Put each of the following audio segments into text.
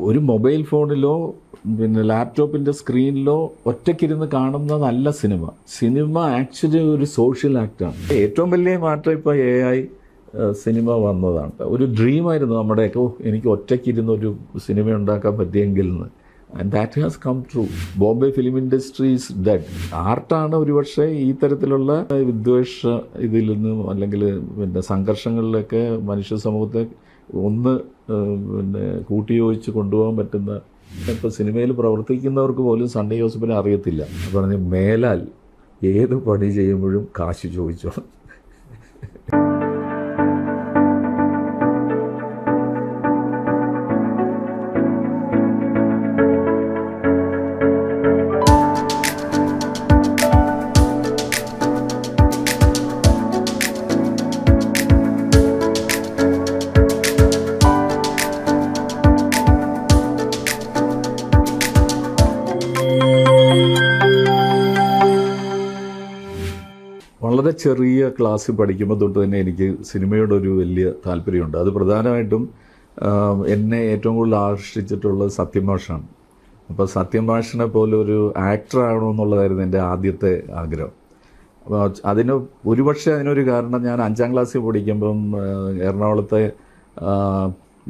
ഒരു മൊബൈൽ ഫോണിലോ പിന്നെ ലാപ്ടോപ്പിൻ്റെ സ്ക്രീനിലോ ഒറ്റയ്ക്കിരുന്ന് കാണുന്നതല്ല സിനിമ. സിനിമ ആക്ച്വലി ഒരു സോഷ്യൽ ആക്റ്റാണ്. ഏറ്റവും വലിയ മാറ്റം ഇപ്പോൾ AI സിനിമ വന്നതാണ്. ഒരു ഡ്രീമായിരുന്നു നമ്മുടെയൊക്കെ, എനിക്ക് ഒറ്റയ്ക്കിരുന്ന് ഒരു സിനിമ ഉണ്ടാക്കാൻ പറ്റിയെങ്കിൽ എന്ന്. And that has come true. Bombay film industry is dead. ആർട്ടാണ് ഒരുപക്ഷെ ഈ തരത്തിലുള്ള വിദ്വേഷ ഇതിൽ നിന്നും അല്ലെങ്കിൽ പിന്നെ സംഘർഷങ്ങളിലൊക്കെ മനുഷ്യ സമൂഹത്തെ ഒന്ന് പിന്നെ കൂട്ടിയോജിച്ച് കൊണ്ടുപോകാൻ പറ്റുന്ന. ഇപ്പോൾ സിനിമയിൽ പ്രവർത്തിക്കുന്നവർക്ക് പോലും സണ്ണി ജോസഫിനെ അറിയത്തില്ല. പറഞ്ഞ് മേലാൽ ഏത് പണി ചെയ്യുമ്പോഴും കാശ് ചോദിച്ചോ. വളരെ ചെറിയ ക്ലാസ്സിൽ പഠിക്കുമ്പോൾ തൊട്ട് തന്നെ എനിക്ക് സിനിമയോടൊരു വലിയ താല്പര്യമുണ്ട്. അത് പ്രധാനമായിട്ടും എന്നെ ഏറ്റവും കൂടുതൽ ആകർഷിച്ചിട്ടുള്ളത് സത്യൻ മാഷാണ്. അപ്പോൾ സത്യൻ മാഷിനെ പോലെ ഒരു ആക്ടർ ആകണമെന്നുള്ളതായിരുന്നു എൻ്റെ ആദ്യത്തെ ആഗ്രഹം. അപ്പോൾ ഒരുപക്ഷെ അതിനൊരു കാരണം, ഞാൻ 5ാം ക്ലാസ്സിൽ പഠിക്കുമ്പം എറണാകുളത്തെ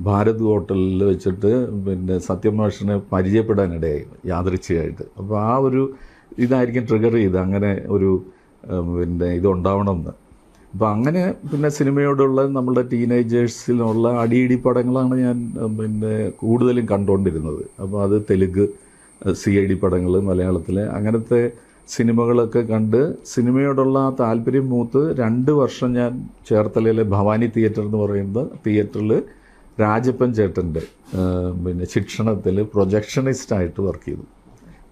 ഭാരത് ഹോട്ടലിൽ വെച്ചിട്ട് പിന്നെ സത്യൻ മാഷിനെ പരിചയപ്പെടാനിടയായി യാദൃച്ഛികമായിട്ട്. അപ്പോൾ ആ ഒരു ഇതായിരിക്കും ട്രിഗർ ചെയ്ത് അങ്ങനെ ഒരു പിന്നെ ഇതുണ്ടാവണമെന്ന്. അപ്പോൾ അങ്ങനെ പിന്നെ സിനിമയോടുള്ള നമ്മളുടെ ടീനേജേഴ്സിലുള്ള അടിയിടി പടങ്ങളാണ് ഞാൻ പിന്നെ കൂടുതലും കണ്ടുകൊണ്ടിരുന്നത്. അപ്പോൾ അത് തെലുങ്ക് CID പടങ്ങൾ, മലയാളത്തിലെ അങ്ങനത്തെ സിനിമകളൊക്കെ കണ്ട് സിനിമയോടുള്ള ആ താല്പര്യം മൂത്ത് 2 വർഷം ഞാൻ ചേർത്തലയിലെ ഭവാനി തിയേറ്റർ എന്ന് പറയുന്ന തിയേറ്ററിൽ രാജപ്പൻ ചേട്ടൻ്റെ പിന്നെ ശിക്ഷണത്തിൽ പ്രൊജക്ഷനിസ്റ്റായിട്ട് വർക്ക് ചെയ്തു.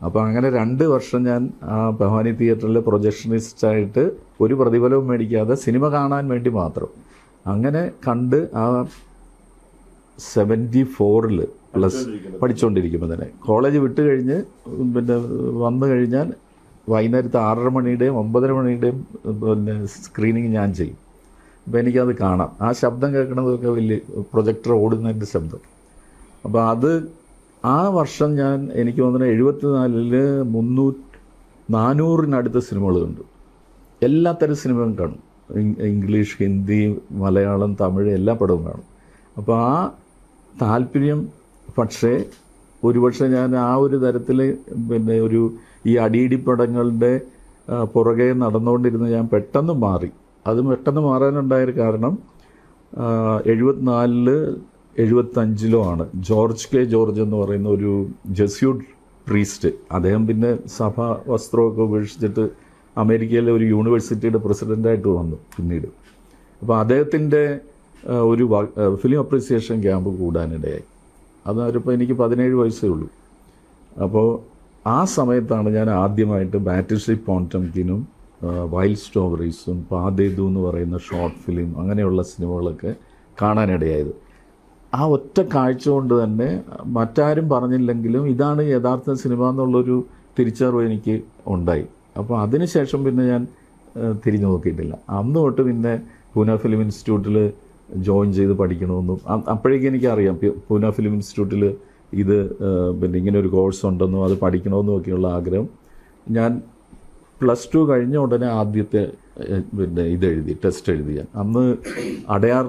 അപ്പോൾ അങ്ങനെ 2 വർഷം ഞാൻ ആ ഭവാനി തിയേറ്ററിൽ പ്രൊജക്ഷനിസ്റ്റായിട്ട് ഒരു പ്രതിഫലവും മേടിക്കാതെ സിനിമ കാണാൻ വേണ്ടി മാത്രം അങ്ങനെ കണ്ട് ആ 74 പ്ലസ് പഠിച്ചുകൊണ്ടിരിക്കുമ്പോൾ തന്നെ കോളേജ് വിട്ട് കഴിഞ്ഞ് പിന്നെ വന്നു കഴിഞ്ഞാൽ വൈകുന്നേരത്തെ 6:30 മണിയുടെയും 9:30 മണിയുടെയും പിന്നെ സ്ക്രീനിങ് ഞാൻ ചെയ്യും. അപ്പോൾ എനിക്കത് കാണാം. ആ ശബ്ദം കേൾക്കണതൊക്കെ വലിയ പ്രൊജക്ടർ ഓടുന്നതിൻ്റെ ശബ്ദം. അപ്പോൾ അത് ആ വർഷം എനിക്ക് തോന്നുന്നു 74-ൽ 400-നടുത്ത സിനിമകൾ കണ്ടു. എല്ലാത്തരം സിനിമകളും കാണും. ഇംഗ്ലീഷ്, ഹിന്ദി, മലയാളം, തമിഴ് എല്ലാ പടവും കാണും. അപ്പോൾ ആ താല്പര്യം പക്ഷേ ഒരുപക്ഷെ ഞാൻ ആ ഒരു തരത്തിൽ പിന്നെ ഈ അടിയിടി പടങ്ങളുടെ പുറകെ നടന്നുകൊണ്ടിരുന്ന ഞാൻ പെട്ടെന്ന് മാറി. അത് പെട്ടെന്ന് മാറാനുണ്ടായൊരു കാരണം 74-ൽ 75-ലോ ആണ് ജോർജ് കെ ജോർജ് എന്ന് പറയുന്ന ഒരു ജെസ്യൂട്ട് പ്രീസ്റ്റ്. അദ്ദേഹം പിന്നെ സഭാ വസ്ത്രമൊക്കെ ഉപേക്ഷിച്ചിട്ട് അമേരിക്കയിലെ ഒരു യൂണിവേഴ്സിറ്റിയുടെ പ്രസിഡൻ്റായിട്ട് വന്നു പിന്നീട്. അപ്പോൾ അദ്ദേഹത്തിൻ്റെ ഒരു ഫിലിം അപ്രീസിയേഷൻ ക്യാമ്പ് കൂടാനിടയായി. അതൊരിപ്പോൾ എനിക്ക് 17 വയസ്സേ ഉള്ളൂ. അപ്പോൾ ആ സമയത്താണ് ഞാൻ ആദ്യമായിട്ട് ബാറ്റിൽഷിപ്പ് പോംടംകിനും വൈൽഡ് സ്റ്റോറീസും പാതേതു എന്ന് പറയുന്ന ഷോർട്ട് ഫിലിം അങ്ങനെയുള്ള സിനിമകളൊക്കെ കാണാനിടയായത്. ആ ഒറ്റ കാഴ്ച കൊണ്ട് തന്നെ മറ്റാരും പറഞ്ഞില്ലെങ്കിലും ഇതാണ് യഥാർത്ഥ സിനിമ എന്നുള്ളൊരു തിരിച്ചറിവ് എനിക്ക് ഉണ്ടായി. അപ്പോൾ അതിനുശേഷം പിന്നെ ഞാൻ തിരിഞ്ഞു നോക്കിയിട്ടില്ല. അന്ന് തൊട്ട് പിന്നെ പൂന ഫിലിം ഇൻസ്റ്റിറ്റ്യൂട്ടിൽ ജോയിൻ ചെയ്ത് പഠിക്കണമെന്നും അപ്പോഴേക്കും എനിക്കറിയാം പൂന ഫിലിം ഇൻസ്റ്റിറ്റ്യൂട്ടിൽ ഇത് പിന്നെ ഇങ്ങനെ ഒരു കോഴ്സ് ഉണ്ടെന്നും അത് പഠിക്കണമെന്നും ഒക്കെയുള്ള ആഗ്രഹം. ഞാൻ +2 കഴിഞ്ഞ ഉടനെ ആദ്യത്തെ പിന്നെ ടെസ്റ്റ് എഴുതി. അന്ന് അടയാർ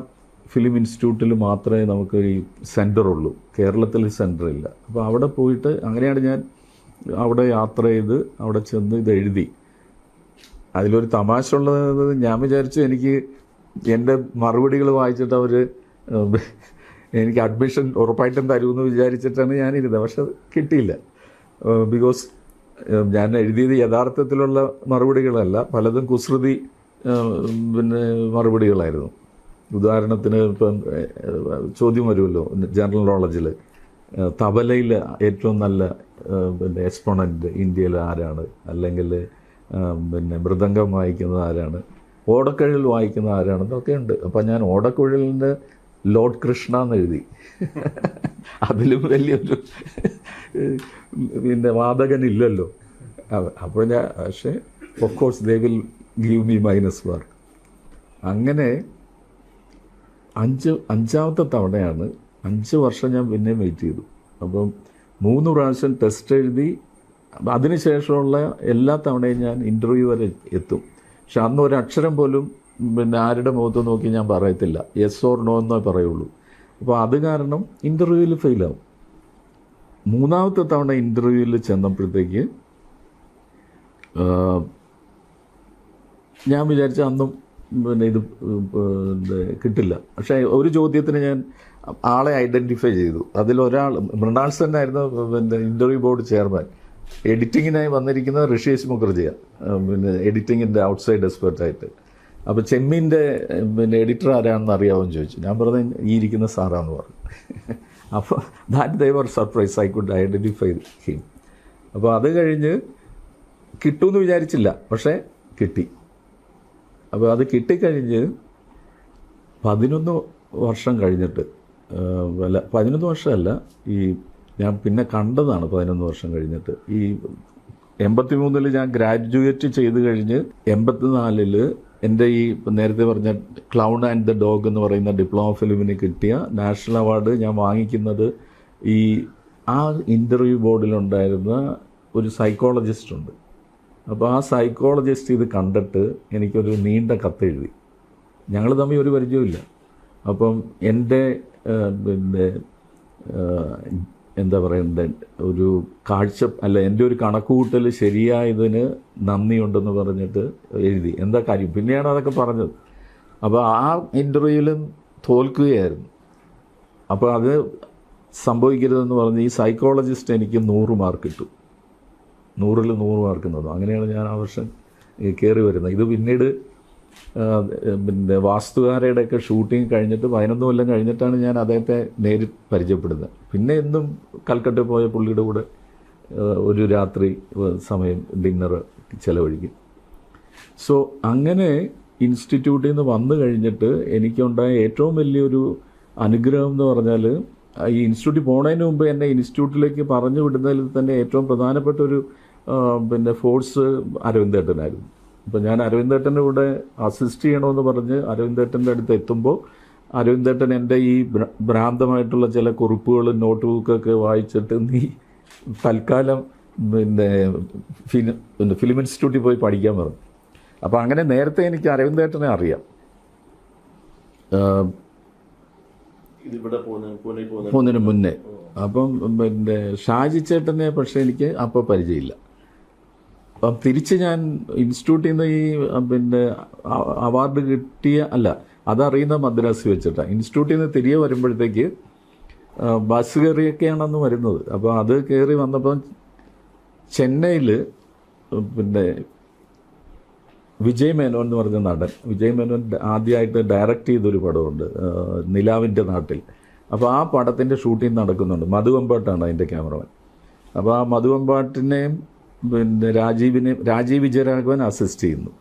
ഫിലിം ഇൻസ്റ്റിറ്റ്യൂട്ടിൽ മാത്രമേ നമുക്ക് ഈ സെൻറ്ററുള്ളൂ, കേരളത്തിൽ സെൻറ്ററില്ല. അപ്പോൾ അവിടെ പോയിട്ട് അങ്ങനെയാണ് ഞാൻ അവിടെ യാത്ര ചെയ്ത് അവിടെ ചെന്ന് ഇത് എഴുതി. അതിലൊരു തമാശ ഉള്ളത്, ഞാൻ വിചാരിച്ചു എനിക്ക് എൻ്റെ മറുപടികൾ വായിച്ചിട്ട് അവർ എനിക്ക് അഡ്മിഷൻ ഉറപ്പായിട്ടും തരുമെന്ന് വിചാരിച്ചിട്ടാണ് ഞാനിരുന്നത്. പക്ഷെ അത് കിട്ടിയില്ല. ബിക്കോസ് ഞാൻ എഴുതിയത് യഥാർത്ഥത്തിലുള്ള മറുപടികളല്ല, പലതും കുസൃതി പിന്നെ മറുപടികളായിരുന്നു. ഉദാഹരണത്തിന് ഇപ്പം ചോദ്യം വരുമല്ലോ ജനറൽ നോളജിൽ, തബലയിൽ ഏറ്റവും നല്ല പിന്നെ എക്സ്പോണൻ്റ് ഇന്ത്യയിൽ ആരാണ്, അല്ലെങ്കിൽ പിന്നെ മൃദംഗം വായിക്കുന്നത് ആരാണ്, ഓടക്കുഴൽ വായിക്കുന്നത് ആരാണെന്നൊക്കെ ഉണ്ട്. അപ്പം ഞാൻ ഓടക്കുഴലിൻ്റെ ലോർഡ് കൃഷ്ണ എന്ന് എഴുതി. അതിലും വലിയൊരു പിന്നെ വാദകനില്ലല്ലോ. അപ്പോൾ ഞാൻ പക്ഷേ of course they will give me -mark. അങ്ങനെ അഞ്ചാമത്തെ തവണയാണ് 5 വർഷം ഞാൻ പിന്നെ വെയിറ്റ് ചെയ്തു. അപ്പം 3 പ്രാവശ്യം ടെസ്റ്റ് എഴുതി. അതിനുശേഷമുള്ള എല്ലാ തവണയും ഞാൻ ഇൻ്റർവ്യൂ വരെ എത്തും. പക്ഷെ അന്ന് ഒരക്ഷരം പോലും പിന്നെ ആരുടെ മുഖത്ത് നോക്കി ഞാൻ പറയത്തില്ല, യെസ് ഓർ നോ എന്നേ പറയുള്ളൂ. അപ്പോൾ അത് കാരണം ഇൻ്റർവ്യൂവിൽ ഫെയിലാവും. 3ാമത്തെ തവണ ഇൻ്റർവ്യൂവിൽ ചെന്നപ്പോഴത്തേക്ക് ഞാൻ വിചാരിച്ച അന്നും പിന്നെ ഇത് കിട്ടില്ല. പക്ഷേ ഒരു ചോദ്യത്തിന് ഞാൻ ആളെ ഐഡൻറ്റിഫൈ ചെയ്തു. അതിലൊരാൾ മൃണാൾ സെൻ ആയിരുന്നു പിന്നെ ഇൻ്റർവ്യൂ ബോർഡ് ചെയർമാൻ. എഡിറ്റിങ്ങിനായി വന്നിരിക്കുന്നത് ഋഷേഷ് മുഖർജിയാണ്, പിന്നെ എഡിറ്റിങ്ങിൻ്റെ ഔട്ട്സൈഡ് എക്സ്പെർട്ടായിട്ട്. അപ്പോൾ ചെമ്മീൻ്റെ പിന്നെ എഡിറ്റർ ആരാണെന്ന് അറിയാമെന്ന് ചോദിച്ചു. ഞാൻ പറഞ്ഞു ഈ ഇരിക്കുന്ന സാറാന്ന് പറഞ്ഞു. അപ്പോൾ that they were surprised, I could identify him. അപ്പോൾ അത് കഴിഞ്ഞ് കിട്ടുമെന്ന് വിചാരിച്ചില്ല, പക്ഷേ കിട്ടി. അപ്പോൾ അത് കിട്ടിക്കഴിഞ്ഞ് 11 വർഷം കഴിഞ്ഞിട്ട്, അല്ല 11 വർഷമല്ല, ഈ ഞാൻ പിന്നെ കണ്ടതാണ് 11 വർഷം കഴിഞ്ഞിട്ട്. ഈ 83-ൽ ഞാൻ ഗ്രാജുവേറ്റ് ചെയ്ത് കഴിഞ്ഞ് 84-ൽ എൻ്റെ ഈ നേരത്തെ പറഞ്ഞ ക്ലൗൺ ആൻഡ് ദ ഡോഗ് എന്ന് പറയുന്ന ഡിപ്ലോമ ഫിലിമിന് കിട്ടിയ നാഷണൽ അവാർഡ് ഞാൻ വാങ്ങിക്കുന്നത് ഈ ആ ഇൻ്റർവ്യൂ ബോർഡിലുണ്ടായിരുന്ന ഒരു സൈക്കോളജിസ്റ്റ് ഉണ്ട്. അപ്പോൾ ആ സൈക്കോളജിസ്റ്റ് ഇത് കണ്ടിട്ട് എനിക്കൊരു നീണ്ട കത്തെഴുതി. ഞങ്ങൾ തമ്മിൽ ഒരു പരിചയമില്ല. അപ്പം എൻ്റെ പിന്നെ എന്താ പറയണ്ടേ, ഒരു എൻ്റെ ഒരു കണക്കുകൂട്ടൽ ശരിയായതിന് നന്ദിയുണ്ടെന്ന് പറഞ്ഞിട്ട് എഴുതി. എന്താ കാര്യം പിന്നെയാണ് അതൊക്കെ പറഞ്ഞത്. അപ്പോൾ ആ ഇൻ്റർവ്യൂവിലും തോൽക്കുകയായിരുന്നു. അപ്പോൾ അത് സംഭവിക്കരുതെന്ന് പറഞ്ഞ് ഈ സൈക്കോളജിസ്റ്റ് എനിക്ക് 100 മാർക്ക് കിട്ടും. 100-ൽ 100 മാർക്ക് തന്നു. അങ്ങനെയാണ് ഞാൻ ആ വർഷം കയറി വരുന്നത്. ഇത് പിന്നീട് പിന്നെ വാസ്തുകാരയുടെയൊക്കെ ഷൂട്ടിങ് കഴിഞ്ഞിട്ട് 11 കൊല്ലം കഴിഞ്ഞിട്ടാണ് ഞാൻ അദ്ദേഹത്തെ നേരിട്ട് പരിചയപ്പെടുന്നത്. പിന്നെ എന്നും കൽക്കട്ട പോയ പുള്ളിയുടെ കൂടെ ഒരു രാത്രി സമയം ഡിന്നർ ചിലവഴിക്കും. സോ അങ്ങനെ ഇൻസ്റ്റിറ്റ്യൂട്ടിൽ നിന്ന് വന്നു കഴിഞ്ഞിട്ട് എനിക്കുണ്ടായ ഏറ്റവും വലിയൊരു അനുഗ്രഹം എന്ന് പറഞ്ഞാൽ, ഈ ഇൻസ്റ്റിറ്റ്യൂട്ടിൽ പോണതിന് മുമ്പ് എന്നെ ഇൻസ്റ്റിറ്റ്യൂട്ടിലേക്ക് പറഞ്ഞു വിടുന്നതിൽ തന്നെ ഏറ്റവും പ്രധാനപ്പെട്ട ഒരു പിന്നെ ഫോഴ്സ് അരവിന്ദേട്ടനായിരുന്നു. അപ്പോൾ ഞാൻ അരവിന്ദേട്ടൻ്റെ കൂടെ അസിസ്റ്റ് ചെയ്യണമെന്ന് പറഞ്ഞ് അരവിന്ദേട്ടൻ്റെ അടുത്ത് എത്തുമ്പോൾ അരവിന്ദേട്ടൻ എൻ്റെ ഈ ഭ്രാന്തമായിട്ടുള്ള ചില കുറിപ്പുകളും നോട്ട് ബുക്കൊക്കെ വായിച്ചിട്ട് നീ തൽക്കാലം പിന്നെ ഫിലിം ഇൻസ്റ്റിറ്റ്യൂട്ടിൽ പോയി പഠിക്കാൻ പറഞ്ഞു. അപ്പോൾ അങ്ങനെ നേരത്തെ എനിക്ക് അരവിന്ദേട്ടനെ അറിയാം, പോകുന്നതിന് മുന്നേ. അപ്പം പിന്നെ ഷാജി ചേട്ടനെ പക്ഷേ എനിക്ക് അപ്പോൾ പരിചയമില്ല. അപ്പം തിരിച്ച് ഞാൻ ഇൻസ്റ്റിറ്റ്യൂട്ടിൽ നിന്ന് ഈ പിന്നെ അവാർഡ് അതറിയുന്ന മദ്രാസിൽ വെച്ചിട്ടാണ്. ഇൻസ്റ്റിറ്റ്യൂട്ടിൽ നിന്ന് തിരികെ വരുമ്പോഴത്തേക്ക് ബസ് കയറിയൊക്കെയാണെന്ന് വരുന്നത്. അപ്പോൾ അത് കയറി വന്നപ്പം ചെന്നൈയിൽ പിന്നെ വിജയ് മേനോൻ എന്ന് പറഞ്ഞ നടൻ, വിജയ് മേനോൻ ആദ്യമായിട്ട് ഡയറക്റ്റ് ചെയ്തൊരു പടമുണ്ട് നിലാവിൻ്റെ നാട്ടിൽ. അപ്പോൾ ആ പടത്തിൻ്റെ ഷൂട്ടിംഗ് നടക്കുന്നുണ്ട്. മധുവമ്പാട്ടാണ് അതിൻ്റെ ക്യാമറമാൻ. അപ്പോൾ ആ മധുവമ്പാട്ടിനെയും പിന്നെ രാജീവ് വിജയരാഘവൻ അസിസ്റ്റ് ചെയ്യുന്നു.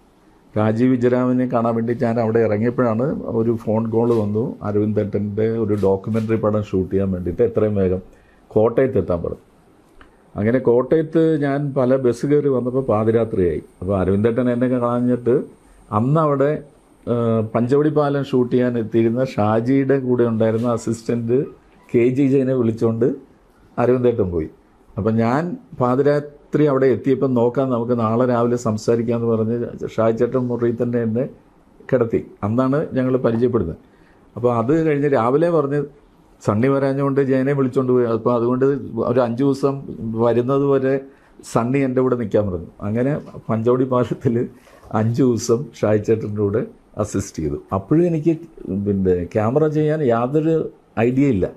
രാജീവ് വിജയരാഘവനെ കാണാൻ വേണ്ടി ഞാൻ അവിടെ ഇറങ്ങിയപ്പോഴാണ് ഒരു ഫോൺ കോൾ വന്നു. അരവിന്ദേട്ടൻ്റെ ഒരു ഡോക്യുമെൻ്ററി പടം ഷൂട്ട് ചെയ്യാൻ വേണ്ടിയിട്ട് എത്രയും വേഗം കോട്ടയത്ത് എത്താൻ പറഞ്ഞു. അങ്ങനെ കോട്ടയത്ത് ഞാൻ പല ബസ് കയറി വന്നപ്പോൾ പാതിരാത്രിയായി. അപ്പോൾ അരവിന്ദേട്ടൻ എന്നെ കാണാഞ്ഞിട്ട് അന്ന് അവിടെ പഞ്ചവടി പാലം ഷൂട്ട് ചെയ്യാൻ എത്തിയിരുന്ന ഷാജിയുടെ കൂടെ ഉണ്ടായിരുന്ന അസിസ്റ്റൻറ്റ് KG ജയനെ വിളിച്ചുകൊണ്ട് അരവിന്ദേട്ടൻ പോയി. അപ്പം ഞാൻ പാതിരാത്രി അവിടെ എത്തിയപ്പം നോക്കാം, നമുക്ക് നാളെ രാവിലെ സംസാരിക്കാമെന്ന് പറഞ്ഞ് ഷാജി ചേട്ടൻ മുറിയിൽ തന്നെ എന്നെ കിടത്തി. അന്നാണ് ഞങ്ങൾ പരിചയപ്പെടുന്നത്. അപ്പോൾ അത് കഴിഞ്ഞ് രാവിലെ പറഞ്ഞ് സണ്ണി വരാഞ്ഞുകൊണ്ട് ജയനെ വിളിച്ചുകൊണ്ട് പോയി. അപ്പോൾ അതുകൊണ്ട് ഒരു 5 ദിവസം വരുന്നത് വരെ സണ്ണി എൻ്റെ കൂടെ നിൽക്കാൻ പറഞ്ഞു. അങ്ങനെ പഞ്ചവടി പാലത്തിൽ 5 ദിവസം ഷാജി ചേട്ടൻ്റെ കൂടെ അസിസ്റ്റ് ചെയ്തു. അപ്പോഴും എനിക്ക് പിന്നെ ക്യാമറ ചെയ്യാൻ യാതൊരു ഐഡിയ ഇല്ല.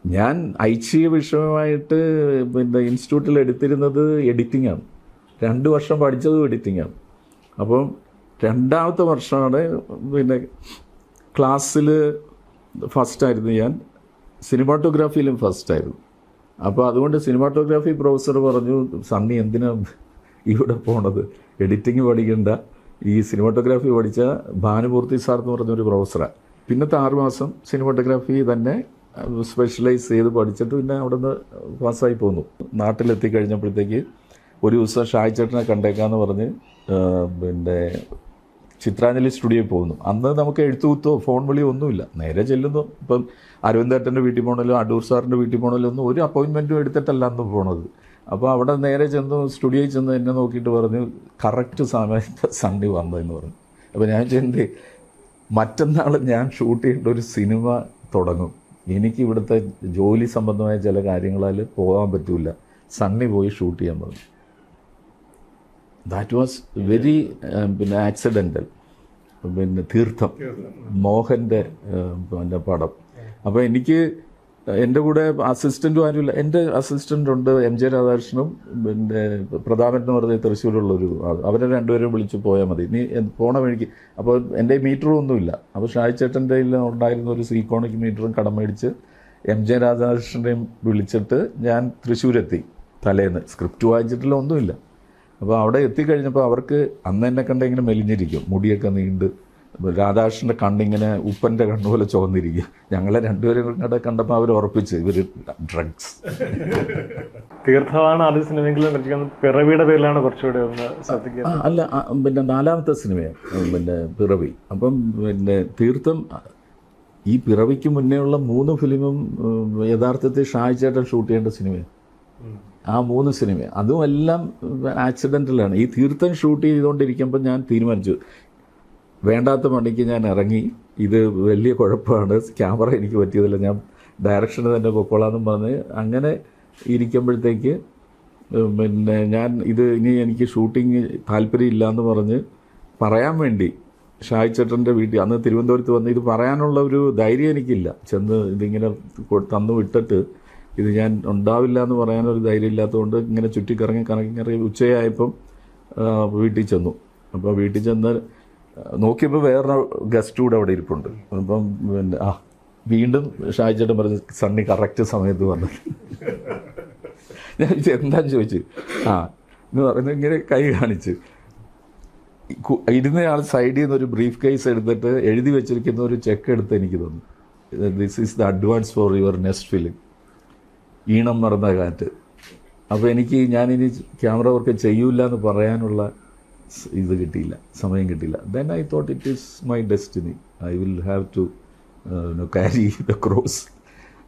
ഞാൻ ഐച്ഛിക വിഷയമായിട്ട് പിന്നെ ഇൻസ്റ്റിറ്റ്യൂട്ടിൽ എടുത്തിരുന്നത് എഡിറ്റിങ്ങാണ്. 2 വർഷം പഠിച്ചതും എഡിറ്റിങ്ങാണ്. അപ്പം 2ാമത്തെ വർഷമാണ് പിന്നെ ക്ലാസ്സിൽ ഫസ്റ്റായിരുന്നു ഞാൻ, സിനിമാറ്റോഗ്രാഫിയിലും ഫസ്റ്റായിരുന്നു. അപ്പോൾ അതുകൊണ്ട് സിനിമാറ്റോഗ്രാഫി പ്രൊഫസർ പറഞ്ഞു, സണ്ണി എന്തിനാ ഇവിടെ പോണത്, എഡിറ്റിങ് പഠിക്കണ്ട, ഈ സിനിമാറ്റോഗ്രാഫി പഠിച്ച ഭാനുമൂർത്തി സാർ എന്ന് പറഞ്ഞൊരു പ്രൊഫസറാണ്. പിന്നത്തെ 6 മാസം സിനിമാറ്റോഗ്രാഫി തന്നെ സ്പെഷ്യലൈസ് ചെയ്ത് പഠിച്ചിട്ട് പിന്നെ അവിടെ നിന്ന് പാസ്സായി പോന്നു. നാട്ടിലെത്തി കഴിഞ്ഞപ്പോഴത്തേക്ക് ഒരു ദിവസം ഷാജി ചേട്ടനെ കണ്ടേക്കാന്ന് പറഞ്ഞ് പിന്നെ ചിത്രാഞ്ജലി സ്റ്റുഡിയോയിൽ പോകുന്നു. അന്ന് നമുക്ക് എഴുത്തുകുത്തോ ഫോൺ വിളിയോ ഒന്നുമില്ല. നേരെ ചെല്ലുന്നു. ഇപ്പം അരവിന്ദേട്ടൻ്റെ വീട്ടിൽ പോകണമല്ലോ, അടൂർ സാറിൻ്റെ വീട്ടിൽ പോകണമല്ലോ ഒന്നും ഒരു അപ്പോയിൻമെൻറ്റും എടുത്തിട്ടല്ല അന്ന് പോണത്. അപ്പോൾ അവിടെ നേരെ ചെന്ന് സ്റ്റുഡിയോയിൽ ചെന്ന് എന്നെ നോക്കിയിട്ട് പറഞ്ഞു കറക്റ്റ് സമയത്ത് സണ്ണി വന്നതെന്ന് പറഞ്ഞു. അപ്പോൾ ഞാൻ ചെന്ന് മറ്റന്നാൾ ഞാൻ ഷൂട്ട് ചെയ്യേണ്ട ഒരു സിനിമ തുടങ്ങും, എനിക്ക് ഇവിടുത്തെ ജോലി സംബന്ധമായ ചില കാര്യങ്ങളാൽ പോകാൻ പറ്റില്ല, സണ്ണി പോയി ഷൂട്ട് ചെയ്യാൻ പറഞ്ഞു. That was very accidental. തീർത്ഥം മോഹൻ്റെ പടം. അപ്പോൾ എനിക്ക് എൻ്റെ കൂടെ അസിസ്റ്റൻറ്റും ആരുമില്ല. എൻ്റെ അസിസ്റ്റൻ്റുണ്ട് MJ രാധാകൃഷ്ണനും പ്രതാപൻ എന്ന് പറഞ്ഞ തൃശ്ശൂരുള്ളൊരു ആൾ. അവരെ രണ്ടുപേരും വിളിച്ച് പോയാൽ മതി, നീ പോണ വഴിക്ക്. അപ്പോൾ എൻ്റെ മീറ്ററും ഒന്നുമില്ല. അപ്പോൾ ഷാജി ചേട്ടൻ്റെ ഉണ്ടായിരുന്ന ഒരു സീക്കോണിക് മീറ്ററും കടം മേടിച്ച് MJ രാധാകൃഷ്ണനെയും വിളിച്ചിട്ട് ഞാൻ തൃശ്ശൂരെത്തി. തലേന്ന് സ്ക്രിപ്റ്റ് വായിച്ചിട്ടില്ല, ഒന്നുമില്ല. അപ്പോൾ അവിടെ എത്തിക്കഴിഞ്ഞപ്പോൾ അവർക്ക് അന്ന് എന്നെ കണ്ട ഇങ്ങനെ മെലിഞ്ഞിരിക്കും, മുടിയൊക്കെ നീണ്ട്, രാധാകൃഷ്ണൻ്റെ കണ്ണിങ്ങനെ ഉപ്പൻ്റെ കണ്ണുപോലെ ചുവന്നിരിക്കുക. ഞങ്ങളെ രണ്ടുപേരും കൂടെ കണ്ടപ്പോൾ അവർ ഉറപ്പിച്ച് ഇവർ ഡ്രഗ്സ്. തീർത്ഥമാണ് ആദ്യ സിനിമയെങ്കിലും പിറവിയുടെ പേരിലാണ് കുറച്ചുകൂടെ ഒന്ന് ശ്രദ്ധിക്കുക. അല്ല, നാലാമത്തെ സിനിമയാണ് പിറവി. അപ്പം തീർത്ഥം ഈ പിറവിക്ക് മുന്നേ ഉള്ള 3 ഫിലിമും യഥാർത്ഥത്തിൽ ഷാജി ചേട്ടൻ ഷൂട്ട് ചെയ്യേണ്ട സിനിമയാണ്. ആ 3 സിനിമ അതും എല്ലാം ആക്സിഡൻ്റലാണ്. ഈ തീർത്ഥം ഷൂട്ട് ചെയ്തുകൊണ്ടിരിക്കുമ്പോൾ ഞാൻ തീരുമാനിച്ചു വേണ്ടാത്ത പണിക്ക് ഞാൻ ഇറങ്ങി, ഇത് വലിയ കുഴപ്പമാണ്, ക്യാമറ എനിക്ക് പറ്റിയതില്ല, ഞാൻ ഡയറക്ഷന് തന്നെ പൊക്കോളാമെന്നും പറഞ്ഞ് അങ്ങനെ ഇരിക്കുമ്പോഴത്തേക്ക് ഞാൻ ഇത് ഇനി എനിക്ക് ഷൂട്ടിങ് താല്പര്യമില്ല എന്ന് പറഞ്ഞ് പറയാൻ വേണ്ടി ഷാജി ചേട്ടൻ്റെ വീട്ടിൽ അന്ന് തിരുവനന്തപുരത്ത് വന്ന് ഇത് പറയാനുള്ള ഒരു ധൈര്യം എനിക്കില്ല. ചെന്ന് ഇതിങ്ങനെ തന്നു വിട്ടിട്ട് ഇത് ഞാൻ ഉണ്ടാവില്ല എന്ന് പറയാനൊരു ധൈര്യം ഇല്ലാത്തതുകൊണ്ട് ഇങ്ങനെ കറങ്ങി ഉച്ചയായപ്പം വീട്ടിൽ ചെന്നു. അപ്പോൾ വീട്ടിൽ ചെന്ന് നോക്കിയപ്പോൾ വേറെ ഗസ്റ്റ് കൂടെ അവിടെ ഇരിപ്പുണ്ട്. അപ്പം വീണ്ടും ഷാജി ചേട്ടൻ പറഞ്ഞ് സണ്ണി കറക്റ്റ് സമയത്ത് വന്നത്. ഞാൻ എന്താന്ന് ചോദിച്ചു. എന്ന് പറയുന്നത് ഇങ്ങനെ കൈ കാണിച്ച് ഇരുന്നയാൾ സൈഡിൽ നിന്ന് ഒരു ബ്രീഫ് കേസ് എടുത്തിട്ട് എഴുതി വെച്ചിരിക്കുന്ന ഒരു ചെക്ക് എടുത്ത് എനിക്ക് തന്നു. This is the advance for your next film, ഈണം മറന്ന കാറ്റ്. അപ്പോൾ എനിക്ക് ഞാനിനി ക്യാമറ വർക്ക് ചെയ്യൂല എന്ന് പറയാനുള്ള ഇത് കിട്ടിയില്ല, സമയം കിട്ടിയില്ല. Then I thought it is my destiny, I will have to carry the cross.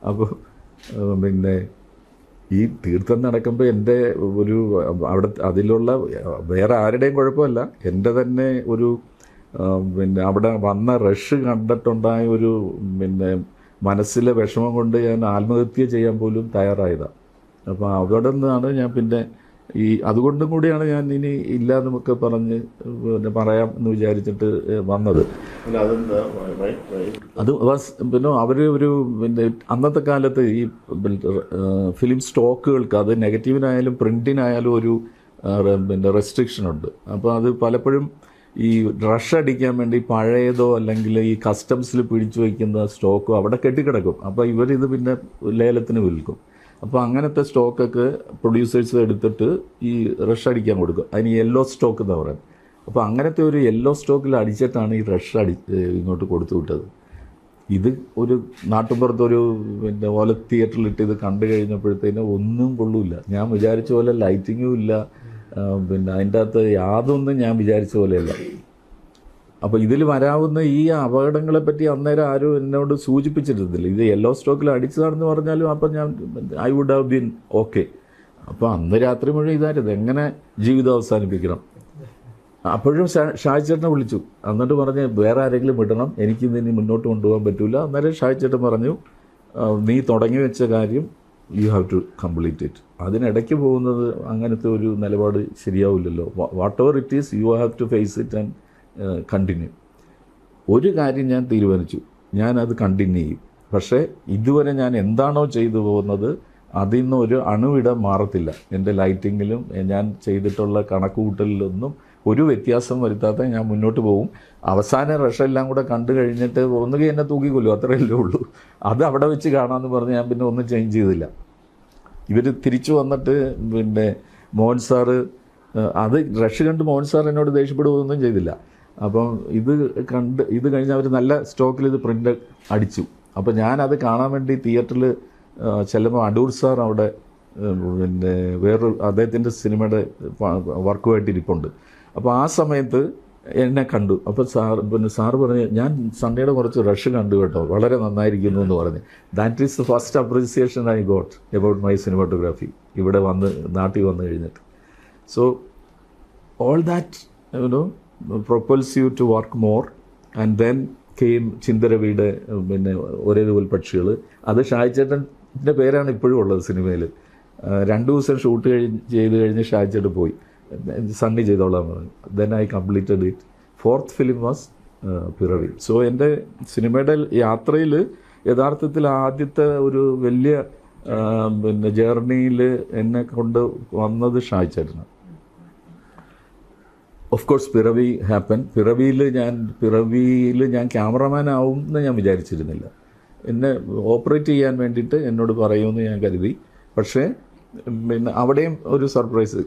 അപ്പോൾ ഈ തീർത്ഥം നടക്കുമ്പോൾ എൻ്റെ ഒരു അവിടെ അതിലുള്ള വേറെ ആരുടെയും കുഴപ്പമല്ല, എൻ്റെ തന്നെ ഒരു അവിടെ വന്ന റഷ് കണ്ടിട്ടുണ്ടായ ഒരു മനസ്സിലെ വിഷമം കൊണ്ട് ഞാൻ ആത്മഹത്യ ചെയ്യാൻ പോലും തയ്യാറായതാണ്. അപ്പോൾ അവിടെ നിന്നാണ് ഞാൻ അതുകൊണ്ടും കൂടിയാണ് ഞാൻ ഇനി ഇല്ല എന്നൊക്കെ പറഞ്ഞ് പറയാം എന്ന് വിചാരിച്ചിട്ട് വന്നത്. അത് അവർ ഒരു അന്നത്തെ കാലത്ത് ഈ ഫിലിം സ്റ്റോക്കുകൾക്ക് അത് നെഗറ്റീവിനായാലും പ്രിൻറ്റിനായാലും ഒരു റെസ്ട്രിക്ഷൻ ഉണ്ട്. അപ്പോൾ അത് പലപ്പോഴും ഈ റഷ് അടിക്കാൻ വേണ്ടി പഴയതോ അല്ലെങ്കിൽ ഈ കസ്റ്റംസിൽ പിടിച്ചു വയ്ക്കുന്ന സ്റ്റോക്കോ അവിടെ കെട്ടിക്കിടക്കും. അപ്പോൾ ഇവരിത് പിന്നെ ലേലത്തിന് വിൽക്കും. അപ്പോൾ അങ്ങനത്തെ സ്റ്റോക്കൊക്കെ പ്രൊഡ്യൂസേഴ്സ് എടുത്തിട്ട് ഈ റഷ് അടിക്കാൻ കൊടുക്കും. അതിന് യെല്ലോ സ്റ്റോക്ക് എന്ന് പറയുന്നത്. അപ്പോൾ അങ്ങനത്തെ ഒരു യെല്ലോ സ്റ്റോക്കിൽ അടിച്ചിട്ടാണ് ഈ റഷ് ഇങ്ങോട്ട് കൊടുത്തു വിട്ടത്. ഇത് ഒരു നാട്ടുപുറത്തൊരു ഓല തിയേറ്ററിലിട്ട് ഇത് കണ്ടു കഴിഞ്ഞപ്പോഴത്തേനും ഒന്നും കൊള്ളൂല്ല. ഞാൻ വിചാരിച്ച പോലെ ലൈറ്റിങ്ങും ഇല്ല, അതിൻ്റെ അകത്ത് യാതൊന്നും ഞാൻ വിചാരിച്ച പോലെയല്ല. അപ്പോൾ ഇതിൽ വരാവുന്ന ഈ അപകടങ്ങളെപ്പറ്റി അന്നേരം ആരും എന്നോട് സൂചിപ്പിച്ചിരുന്നില്ല. ഇത് യെല്ലോ സ്റ്റോക്കിൽ അടിച്ചതാണെന്ന് പറഞ്ഞാലും അപ്പം ഞാൻ I would have been okay. അപ്പോൾ അന്ന് രാത്രി മുഴുവൻ ഇതായിരുന്നു എങ്ങനെ ജീവിതം അവസാനിപ്പിക്കണം. അപ്പോഴും ഷാജി ചേട്ടനെ വിളിച്ചു, എന്നിട്ട് പറഞ്ഞ് വേറെ ആരെങ്കിലും വിടണം, എനിക്കിതിനി മുന്നോട്ട് കൊണ്ടുപോകാൻ പറ്റില്ല. അന്നേരം ഷാജി ചേട്ടൻ പറഞ്ഞു നീ തുടങ്ങി വെച്ച കാര്യം you have to complete it. അതിനിടയ്ക്ക് പോകുന്നത് അങ്ങനത്തെ ഒരു നിലപാട് ശരിയാവില്ലല്ലോ. Whatever it is you have to face it and continue. ഒരു കാര്യം ഞാൻ തീരുമാനിച്ചു, ഞാനത് കണ്ടിന്യൂ ചെയ്യും. പക്ഷേ ഇതുവരെ ഞാൻ എന്താണോ ചെയ്തു പോകുന്നത് അതിൽ നിന്ന് ഒരു അണുവിട മാറത്തില്ല. എൻ്റെ ലൈറ്റിങ്ങിലും ഞാൻ ചെയ്തിട്ടുള്ള കണക്കുകൂട്ടലിലൊന്നും ഒരു വ്യത്യാസം വരുത്താതെ ഞാൻ മുന്നോട്ട് പോകും. അവസാന റഷെല്ലാം കൂടെ കണ്ടു കഴിഞ്ഞിട്ട് ഒന്നുകിൽ എന്നെ തൂക്കിക്കൊല്ലും, അത്രയല്ലേ ഉള്ളൂ. അത് അവിടെ വെച്ച് കാണാമെന്ന് പറഞ്ഞ് ഞാൻ പിന്നെ ഒന്നും ചേഞ്ച് ചെയ്തില്ല. ഇവർ തിരിച്ചു വന്നിട്ട് മോഹൻ സാറ് അത് റഷ് കണ്ട് മോഹൻ സാർ എന്നോട് ദേഷ്യപ്പെടുകയൊന്നും ചെയ്തില്ല. അപ്പം ഇത് കഴിഞ്ഞ് അവർ നല്ല സ്റ്റോക്കിൽ ഇത് പ്രിൻ്റ് അടിച്ചു. അപ്പോൾ ഞാനത് കാണാൻ വേണ്ടി തിയേറ്ററിൽ ചെല്ലുമ്പോൾ അടൂർ സാർ അവിടെ വേറൊരു അദ്ദേഹത്തിൻ്റെ സിനിമയുടെ വർക്കുമായിട്ട് ഇരിപ്പുണ്ട്. അപ്പോൾ ആ സമയത്ത് എന്നെ കണ്ടു. അപ്പോൾ സാറ് പറഞ്ഞ് ഞാൻ സൺഡേയുടെ കുറച്ച് റഷ് കണ്ടു കേട്ടോ, വളരെ നന്നായിരിക്കുന്നു എന്ന് പറഞ്ഞ്. That is the first appreciation I got about my cinematography ഇവിടെ നാട്ടിൽ വന്നു കഴിഞ്ഞിട്ട്. So all that propels you to work more. And then came ചിന്തരവിയുടെ ഒരേ തൂവൽ പക്ഷികൾ. അത് ഷാജിച്ചേട്ടൻ്റെ പേരാണ് ഇപ്പോഴും ഉള്ളത് സിനിമയിൽ. 2 ദിവസം ഷൂട്ട് ചെയ്ത് കഴിഞ്ഞ് ഷാജിച്ചേട്ടൻ പോയി, സണ്ണി ചെയ്തോളാൻ പറഞ്ഞു. Then I completed it. 4th film was പിറവി. സോ എൻ്റെ സിനിമയുടെ യാത്രയിൽ യഥാർത്ഥത്തിൽ ആദ്യത്തെ ഒരു വലിയ ജേർണിയിൽ എന്നെ കൊണ്ട് വന്നത് ഷാജിച്ചേട്ടനാണ്. ഓഫ് കോഴ്സ് പിറവി ഹാപ്പൻ. പിറവിയിൽ ഞാൻ ക്യാമറമാൻ ആവും എന്ന് ഞാൻ വിചാരിച്ചിരുന്നില്ല. എന്നെ ഓപ്പറേറ്റ് ചെയ്യാൻ വേണ്ടിയിട്ട് എന്നോട് പറയുമെന്ന് ഞാൻ കരുതി. പക്ഷേ അവിടെയും ഒരു സർപ്രൈസ്.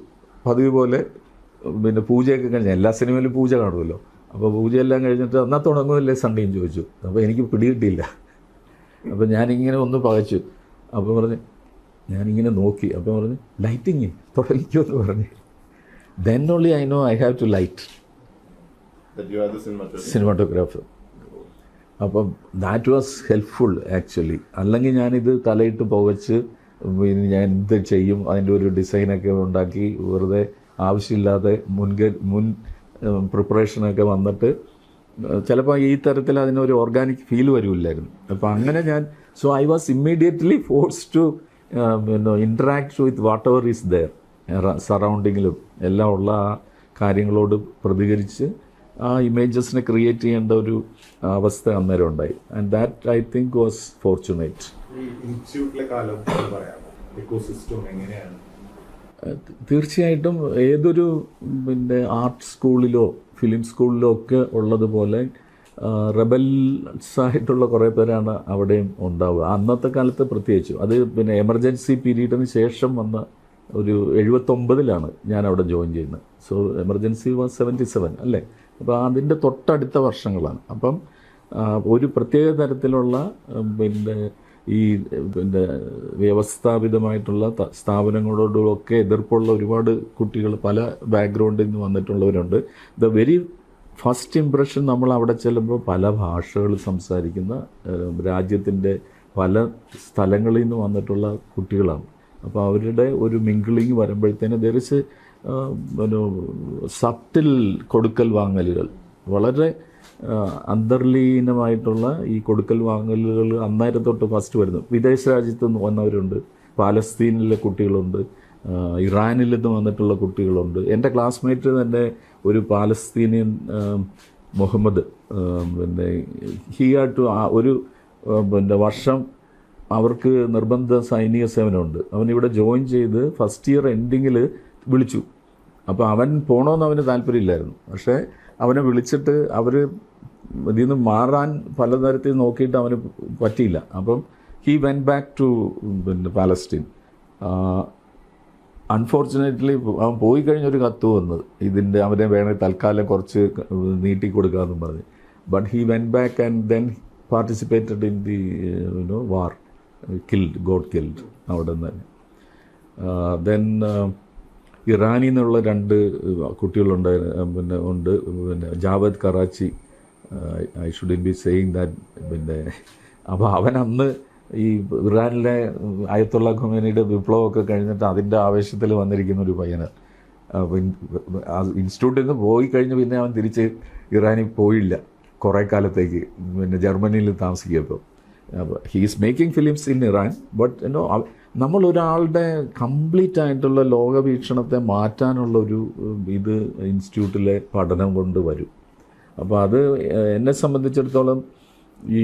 പതിവ് പോലെ പൂജയൊക്കെ കഴിഞ്ഞ, എല്ലാ സിനിമയിലും പൂജ കാണുമല്ലോ. അപ്പോൾ പൂജയെല്ലാം കഴിഞ്ഞിട്ട് എന്നാൽ തുടങ്ങുമല്ലേ സൺഡേയും ചോദിച്ചു. അപ്പോൾ എനിക്ക് പിടികിട്ടിയില്ല. അപ്പോൾ ഞാനിങ്ങനെ ഒന്ന് പകച്ചു. അപ്പോൾ പറഞ്ഞ് ഞാനിങ്ങനെ നോക്കി. അപ്പോൾ പറഞ്ഞ് ലൈറ്റിങ് തുടങ്ങിക്കുമെന്ന് പറഞ്ഞ്. Then only I know I have to light. That you are the cinematographer. അപ്പം ദാറ്റ് വാസ് ഹെൽപ്ഫുൾ ആക്ച്വലി. അല്ലെങ്കിൽ ഞാനിത് തലയിട്ട് പുകച്ച് ഞാൻ എന്ത് ചെയ്യും, അതിൻ്റെ ഒരു ഡിസൈനൊക്കെ ഉണ്ടാക്കി വെറുതെ ആവശ്യമില്ലാതെ മുൻ പ്രിപ്പറേഷനൊക്കെ വന്നിട്ട് ചിലപ്പോൾ ഈ തരത്തിൽ അതിനൊരു ഓർഗാനിക് ഫീൽ വരുമില്ലായിരുന്നു. അപ്പോൾ അങ്ങനെ so I was immediately forced to interact with whatever is there സറൗണ്ടിങ്ങിലും എല്ലാം ഉള്ള ആ കാര്യങ്ങളോട് പ്രതികരിച്ച് ആ ഇമേജസിനെ ക്രിയേറ്റ് ചെയ്യേണ്ട ഒരു അവസ്ഥ അന്നേരം ഉണ്ടായി. And that I think was fortunate. തീർച്ചയായിട്ടും ഏതൊരു ആർട്ട് സ്കൂളിലോ ഫിലിം സ്കൂളിലോ ഒക്കെ ഉള്ളതുപോലെ റെബൽസായിട്ടുള്ള കുറേ പേരാണ് അവിടെയും ഉണ്ടാവുക. അന്നത്തെ കാലത്ത് പ്രത്യേകിച്ചും. അത് എമർജൻസി പീരീഡിന് ശേഷം വന്ന ഒരു 79 ഞാൻ അവിടെ ജോയിൻ ചെയ്യുന്നത്. സോ എമർജൻസി വാസ് 77 അല്ലേ. അപ്പോൾ അതിൻ്റെ തൊട്ടടുത്ത വർഷങ്ങളാണ്. അപ്പം ഒരു പ്രത്യേക തരത്തിലുള്ള ഈ വ്യവസ്ഥാപിതമായിട്ടുള്ള സ്ഥാപനങ്ങളോടൊക്കെ എതിർപ്പുള്ള ഒരുപാട് കുട്ടികൾ പല ബാക്ക്ഗ്രൗണ്ടിൽ നിന്ന് വന്നിട്ടുള്ളവരുണ്ട്. ദ വെരി ഫസ്റ്റ് ഇംപ്രഷൻ നമ്മൾ അവിടെ ചെല്ലുമ്പോൾ പല ഭാഷകൾ സംസാരിക്കുന്ന രാജ്യത്തിൻ്റെ പല സ്ഥലങ്ങളിൽ നിന്ന് വന്നിട്ടുള്ള കുട്ടികളാണ്. അപ്പോൾ അവരുടെ ഒരു മിങ്കിളിങ് വരുമ്പോഴത്തേന് ദർ ഇസ് സബ്റ്റിൽ കൊടുക്കൽ വാങ്ങലുകൾ, വളരെ അന്തർലീനമായിട്ടുള്ള ഈ കൊടുക്കൽ വാങ്ങലുകൾ അന്നേരം തൊട്ട് ഫസ്റ്റ് വരുന്നു. വിദേശ രാജ്യത്ത് നിന്ന് വന്നവരുണ്ട്, പാലസ്തീനിലെ കുട്ടികളുണ്ട്, ഇറാനിൽ നിന്ന് വന്നിട്ടുള്ള കുട്ടികളുണ്ട്. എൻ്റെ ക്ലാസ്മേറ്റ് തന്നെ ഒരു Palestinian Muhammad he had to ഒരു വർഷം അവർക്ക് നിർബന്ധ സൈനിക സേവനമുണ്ട്. അവനിവിടെ ജോയിൻ ചെയ്ത് ഫസ്റ്റ് ഇയർ എൻഡിങ്ങിൽ വിളിച്ചു. അപ്പോൾ അവൻ പോകണമെന്ന് അവന് താല്പര്യമില്ലായിരുന്നു. പക്ഷേ അവനെ വിളിച്ചിട്ട് അവർ ഇതിൽ നിന്ന് മാറാൻ പലതരത്തിൽ നോക്കിയിട്ട് അവന് പറ്റിയില്ല. അപ്പം he went back to Palestine. Unfortunately അവൻ പോയി കഴിഞ്ഞൊരു കത്ത് വന്നത് അവനെ വേണമെങ്കിൽ തൽക്കാലം കുറച്ച് നീട്ടി കൊടുക്കാമെന്നും പറഞ്ഞ്. But he went back and then participated in the war. Got killed അവിടെ നിന്ന് തന്നെ. ദെൻ ഇറാനിൽ നിന്നുള്ള 2 കുട്ടികളുണ്ട്. Javad Karachi. I shouldn't be saying that. അപ്പോൾ അവൻ അന്ന് ഈ ഇറാനിലെ അയത്തുള്ള ഖൊമേനിയുടെ വിപ്ലവമൊക്കെ കഴിഞ്ഞിട്ട് അതിൻ്റെ ആവേശത്തിൽ വന്നിരിക്കുന്ന ഒരു പയ്യന്. ഇൻസ്റ്റിറ്റ്യൂട്ടിൽ നിന്ന് പോയി കഴിഞ്ഞ് പിന്നെ അവൻ തിരിച്ച് ഇറാനിൽ പോയില്ല കുറേ കാലത്തേക്ക്. ജർമ്മനിയിൽ താമസിക്കുമ്പോൾ he is making films in Iran. But നമ്മളൊരാളുടെ കംപ്ലീറ്റ് ആയിട്ടുള്ള ലോകവീക്ഷണത്തെ മാറ്റാനുള്ള ഒരു ഇത് ഇൻസ്റ്റിറ്റ്യൂട്ടിലെ പഠനം കൊണ്ട് വരും. അപ്പോൾ അത് എന്നെ സംബന്ധിച്ചിടത്തോളം ഈ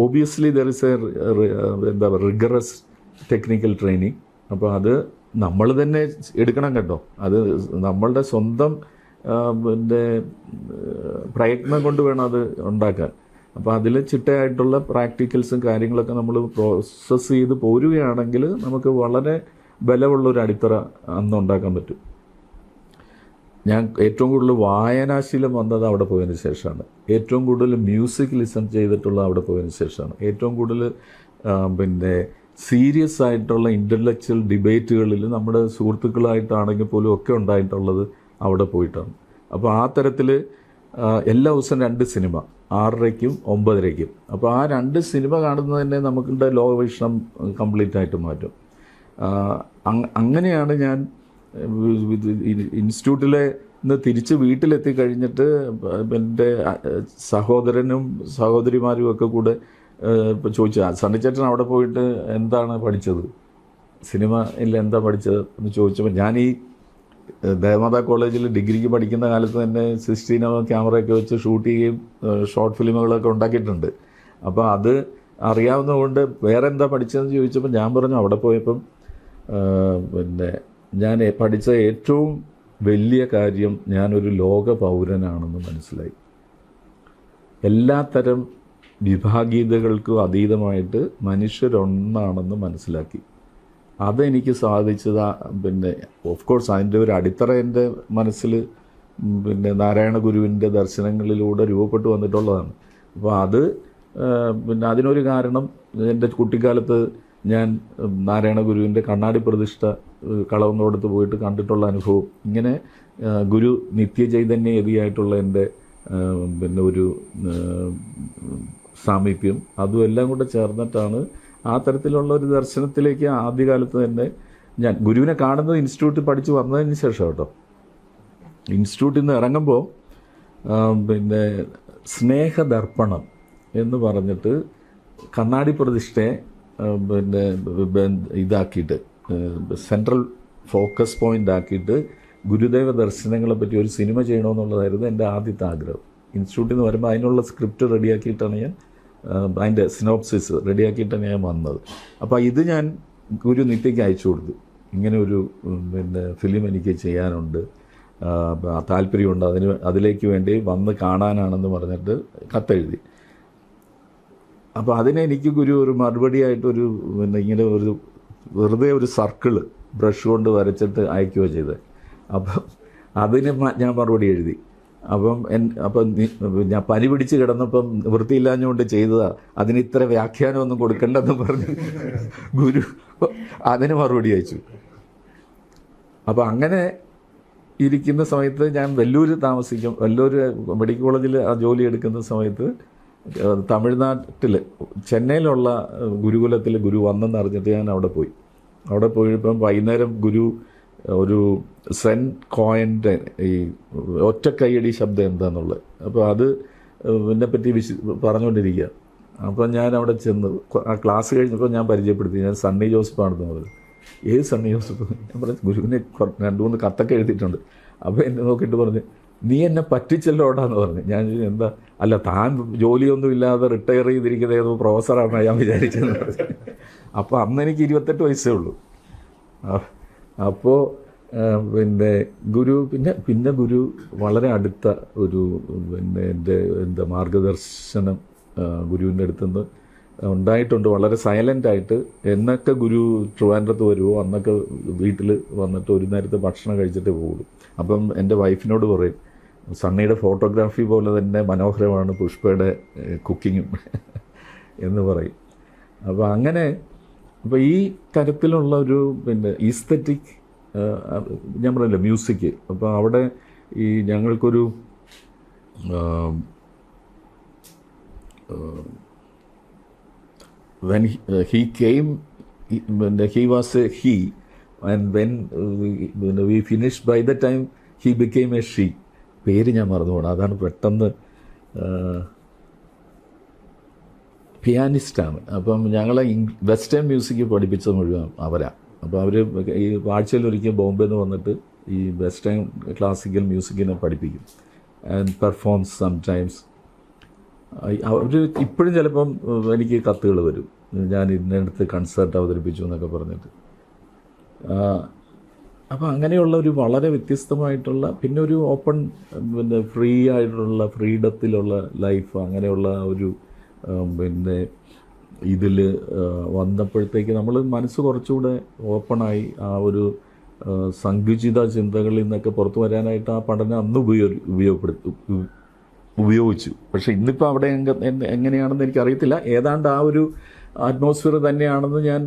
obviously there is rigorous technical training. അപ്പോൾ അത് നമ്മൾ തന്നെ എടുക്കണം കേട്ടോ. അത് നമ്മളുടെ സ്വന്തം പ്രയത്നം കൊണ്ട് വേണം അത് ഉണ്ടാക്കാൻ. അപ്പോൾ അതിൽ ചിട്ടയായിട്ടുള്ള പ്രാക്ടിക്കൽസും കാര്യങ്ങളൊക്കെ നമ്മൾ പ്രോസസ്സ് ചെയ്ത് പോരുകയാണെങ്കിൽ നമുക്ക് വളരെ ബലമുള്ളൊരു അടിത്തറ അന്ന് ഉണ്ടാക്കാൻ പറ്റും. ഞാൻ ഏറ്റവും കൂടുതൽ വായനാശീലം വന്നത് അവിടെ പോയതിന് ശേഷമാണ്. ഏറ്റവും കൂടുതൽ മ്യൂസിക് ലിസൺ ചെയ്തിട്ടുള്ള അവിടെ പോയതിന് ശേഷമാണ്. ഏറ്റവും കൂടുതൽ സീരിയസ് ആയിട്ടുള്ള ഇൻ്റലക്ച്വൽ ഡിബേറ്റുകളിൽ നമ്മുടെ സുഹൃത്തുക്കളായിട്ടാണെങ്കിൽ പോലും ഒക്കെ ഉണ്ടായിട്ടുള്ളത് അവിടെ പോയിട്ടാണ്. അപ്പോൾ ആ തരത്തിൽ എല്ലാ ദിവസവും 2 സിനിമ, 6:30-ക്കും 9:30-ക്കും. അപ്പോൾ ആ 2 സിനിമ കാണുന്നത് തന്നെ നമുക്കുടെ ലോകവീക്ഷണം കംപ്ലീറ്റ് ആയിട്ട് മാറ്റും. അങ്ങനെയാണ് ഞാൻ ഇൻസ്റ്റിറ്റ്യൂട്ടിലെ നിന്ന് തിരിച്ച് വീട്ടിലെത്തി കഴിഞ്ഞിട്ട് എൻ്റെ സഹോദരനും സഹോദരിമാരും ഒക്കെ കൂടെ ചോദിച്ചു, സണ്ണിച്ചേട്ടൻ അവിടെ പോയിട്ട് എന്താണ് പഠിച്ചത്, സിനിമയിൽ എന്താ പഠിച്ചത് എന്ന് ചോദിച്ചപ്പോൾ ഞാൻ ഈ ദേവമാതാ കോളേജിൽ ഡിഗ്രിക്ക് പഠിക്കുന്ന കാലത്ത് തന്നെ 16 ക്യാമറയൊക്കെ വെച്ച് ഷൂട്ട് ചെയ്യുകയും ഷോർട്ട് ഫിലിമുകളൊക്കെ ഉണ്ടാക്കിയിട്ടുണ്ട്. അപ്പോൾ അത് അറിയാവുന്നതുകൊണ്ട് വേറെ എന്താ പഠിച്ചതെന്ന് ചോദിച്ചപ്പോൾ ഞാൻ പറഞ്ഞു അവിടെ പോയപ്പം പിന്നെ ഞാൻ പഠിച്ച ഏറ്റവും വലിയ കാര്യം ഞാനൊരു ലോക പൗരനാണെന്ന് മനസ്സിലായി. എല്ലാത്തരം വിഭാഗീയതകൾക്കും അതീതമായിട്ട് മനുഷ്യരൊന്നാണെന്ന് മനസ്സിലാക്കി. അതെനിക്ക് സാധിച്ചത് പിന്നെ ഓഫ് കോഴ്സ് അതിൻ്റെ ഒരു അടിത്തറ എൻ്റെ മനസ്സിൽ പിന്നെ നാരായണ ഗുരുവിൻ്റെ ദർശനങ്ങളിലൂടെ രൂപപ്പെട്ടു വന്നിട്ടുള്ളതാണ്. അപ്പോൾ അത് പിന്നെ അതിനൊരു കാരണം എൻ്റെ കുട്ടിക്കാലത്ത് ഞാൻ നാരായണ ഗുരുവിൻ്റെ കണ്ണാടി പ്രതിഷ്ഠ കളവങ്കോടത്ത് പോയിട്ട് കണ്ടിട്ടുള്ള അനുഭവം, ഇങ്ങനെ ഗുരു നിത്യചൈതന്യയതിയായിട്ടുള്ള എൻ്റെ പിന്നെ ഒരു സാമീപ്യം, അതും എല്ലാം കൂടെ ചേർന്നിട്ടാണ് ആ തരത്തിലുള്ള ഒരു ദർശനത്തിലേക്ക് ആദ്യകാലത്ത് തന്നെ ഞാൻ ഗുരുവിനെ കാണുന്നത് ഇൻസ്റ്റിറ്റ്യൂട്ടിൽ പഠിച്ച് വന്നതിന് ശേഷം കേട്ടോ. ഇൻസ്റ്റിറ്റ്യൂട്ടിൽ നിന്ന് ഇറങ്ങുമ്പോൾ പിന്നെ സ്നേഹദർപ്പണം എന്ന് പറഞ്ഞിട്ട് കണ്ണാടി പ്രതിഷ്ഠയെ പിന്നെ ഇതാക്കിയിട്ട് സെൻട്രൽ ഫോക്കസ് പോയിൻ്റ് ആക്കിയിട്ട് ഗുരുദേവ ദർശനങ്ങളെ പറ്റി ഒരു സിനിമ ചെയ്യണമെന്നുള്ളതായിരുന്നു എൻ്റെ ആദ്യത്തെ ആഗ്രഹം. ഇൻസ്റ്റിറ്റ്യൂട്ടിൽ നിന്ന് വരുമ്പോൾ അതിനുള്ള സ്ക്രിപ്റ്റ് റെഡിയാക്കിയിട്ടാണ് ഞാൻ അതിൻ്റെ സിനോപ്സിസ് റെഡിയാക്കിയിട്ടാണ് ഞാൻ വന്നത്. അപ്പോൾ ഇത് ഞാൻ ഗുരു നിത്യയ്ക്ക് അയച്ചു കൊടുത്തു, ഇങ്ങനെ ഒരു പിന്നെ ഫിലിം എനിക്ക് ചെയ്യാനുണ്ട്, താല്പര്യമുണ്ട്, അതിലേക്ക് വേണ്ടി വന്ന് കാണാനാണെന്ന് പറഞ്ഞിട്ട് കത്തെഴുതി. അപ്പോൾ അതിനെനിക്ക് ഗുരു ഒരു മറുപടിയായിട്ടൊരു പിന്നെ ഇങ്ങനെ ഒരു വെറുതെ ഒരു സർക്കിള് ബ്രഷ് കൊണ്ട് വരച്ചിട്ട് അയക്കുകയോ ചെയ്തത്. അപ്പം അതിന് ഞാൻ മറുപടി എഴുതി. അപ്പം ഞാൻ പനി പിടിച്ച് കിടന്നപ്പം വൃത്തിയില്ലാഞ്ഞുകൊണ്ട് ചെയ്തതാണ്, അതിന് ഇത്ര വ്യാഖ്യാനമൊന്നും കൊടുക്കണ്ടെന്ന് പറഞ്ഞ് ഗുരു അതിന് മറുപടി അയച്ചു. അപ്പോൾ അങ്ങനെ ഇരിക്കുന്ന സമയത്ത് ഞാൻ വെല്ലൂർ താമസിക്കും, വെല്ലൂർ മെഡിക്കൽ കോളേജിൽ ആ ജോലി എടുക്കുന്ന സമയത്ത് തമിഴ്നാട്ടിൽ ചെന്നൈയിലുള്ള ഗുരുകുലത്തിൽ ഗുരു വന്നെന്ന് അറിഞ്ഞിട്ട് ഞാൻ അവിടെ പോയപ്പം വൈകുന്നേരം ഗുരു ഒരു സെൻ കോയിൻ്റെ ഈ ഒറ്റക്കൈയടി ശബ്ദം എന്താണെന്നുള്ളത്, അപ്പോൾ അത് എന്നെപ്പറ്റി പറഞ്ഞുകൊണ്ടിരിക്കുക. അപ്പോൾ ഞാൻ അവിടെ ചെന്ന് ആ ക്ലാസ് കഴിഞ്ഞപ്പോൾ ഞാൻ പരിചയപ്പെടുത്തി, ഞാൻ സണ്ണി ജോസഫാണെന്ന് പറഞ്ഞു. ഏത് സണ്ണി ജോസഫ്? ഞാൻ പറഞ്ഞു ഗുരുവിനെ 2-3 കത്തൊക്കെ എഴുതിയിട്ടുണ്ട്. അപ്പോൾ എന്നെ നോക്കിയിട്ട് പറഞ്ഞു, നീ എന്നെ പറ്റിച്ചല്ലോടാന്ന് പറഞ്ഞു. ഞാൻ എന്താ, അല്ല താൻ ജോലിയൊന്നും ഇല്ലാതെ റിട്ടയർ ചെയ്തിരിക്കുന്ന ഏതോ പ്രൊഫസറാണെന്ന് ഞാൻ വിചാരിച്ചതെന്ന് പറഞ്ഞു. അപ്പോൾ അന്ന് എനിക്ക് 28 വയസ്സേ ഉള്ളൂ. അപ്പോൾ പിന്നെ ഗുരു പിന്നെ ഗുരു വളരെ അടുത്ത ഒരു പിന്നെ എൻ്റെ മാർഗദർശനം ഗുരുവിൻ്റെ അടുത്തുനിന്ന് ഉണ്ടായിട്ടുണ്ട്. വളരെ സൈലൻ്റായിട്ട് എന്നൊക്കെ ഗുരു ട്രിവാൻഡ്രത്ത് വരുമോ അന്നൊക്കെ വീട്ടിൽ വന്നിട്ട് ഒരു നേരത്തെ ഭക്ഷണം കഴിച്ചിട്ടേ പോകുള്ളൂ. അപ്പം എൻ്റെ വൈഫിനോട് പറയും, സണ്ണിയുടെ ഫോട്ടോഗ്രാഫി പോലെ തന്നെ മനോഹരമാണ് പുഷ്പയുടെ കുക്കിങ്ങും എന്ന് പറയും. അപ്പോൾ അങ്ങനെ അപ്പോൾ ഈ തരത്തിലുള്ള ഒരു പിന്നെ ഈസ്തറ്റിക് ഞാൻ പറയില്ല മ്യൂസിക്. അപ്പോൾ അവിടെ ഈ ഞങ്ങൾക്കൊരു when he came, he was a he, and when we finished, by the time he became a she. പേര് ഞാൻ മറന്നുപോകണം, അതാണ് പെട്ടെന്ന്. പിയാനിസ്റ്റാണ്. അപ്പം ഞങ്ങളെ വെസ്റ്റേൺ മ്യൂസിക് പഠിപ്പിച്ചത് മുഴുവൻ അവരാണ്. അപ്പോൾ അവർ ഈ ആഴ്ചയിലൊരിക്കൽ ബോംബെയിൽ നിന്ന് വന്നിട്ട് ഈ വെസ്റ്റേൺ ക്ലാസിക്കൽ മ്യൂസിക്കിനെ പഠിപ്പിക്കും ആൻഡ് പെർഫോംസ് സംടൈംസ്. അവർ ഇപ്പോഴും ചിലപ്പം എനിക്ക് കത്തുകൾ വരും, ഞാൻ ഇന്നടുത്ത് കൺസേർട്ട് അവതരിപ്പിച്ചു എന്നൊക്കെ പറഞ്ഞിട്ട്. അപ്പോൾ അങ്ങനെയുള്ള ഒരു വളരെ വ്യത്യസ്തമായിട്ടുള്ള പിന്നെ ഒരു ഓപ്പൺ പിന്നെ ഫ്രീ ആയിട്ടുള്ള ഫ്രീഡത്തിലുള്ള ലൈഫ്, അങ്ങനെയുള്ള ഒരു പിന്നെ ഇതിൽ വന്നപ്പോഴത്തേക്ക് നമ്മൾ മനസ്സ് കുറച്ചുകൂടെ ഓപ്പണായി ആ ഒരു സങ്കുചിത ചിന്തകളിൽ നിന്നൊക്കെ പുറത്തു വരാനായിട്ട് ആ പഠനം അന്ന് ഉപയോഗിച്ചു. പക്ഷേ ഇന്നിപ്പോൾ അവിടെ എങ്ങനെയാണെന്ന് എനിക്കറിയത്തില്ല. ഏതാണ്ട് ആ ഒരു അറ്റ്മോസ്ഫിയർ തന്നെയാണെന്ന് ഞാൻ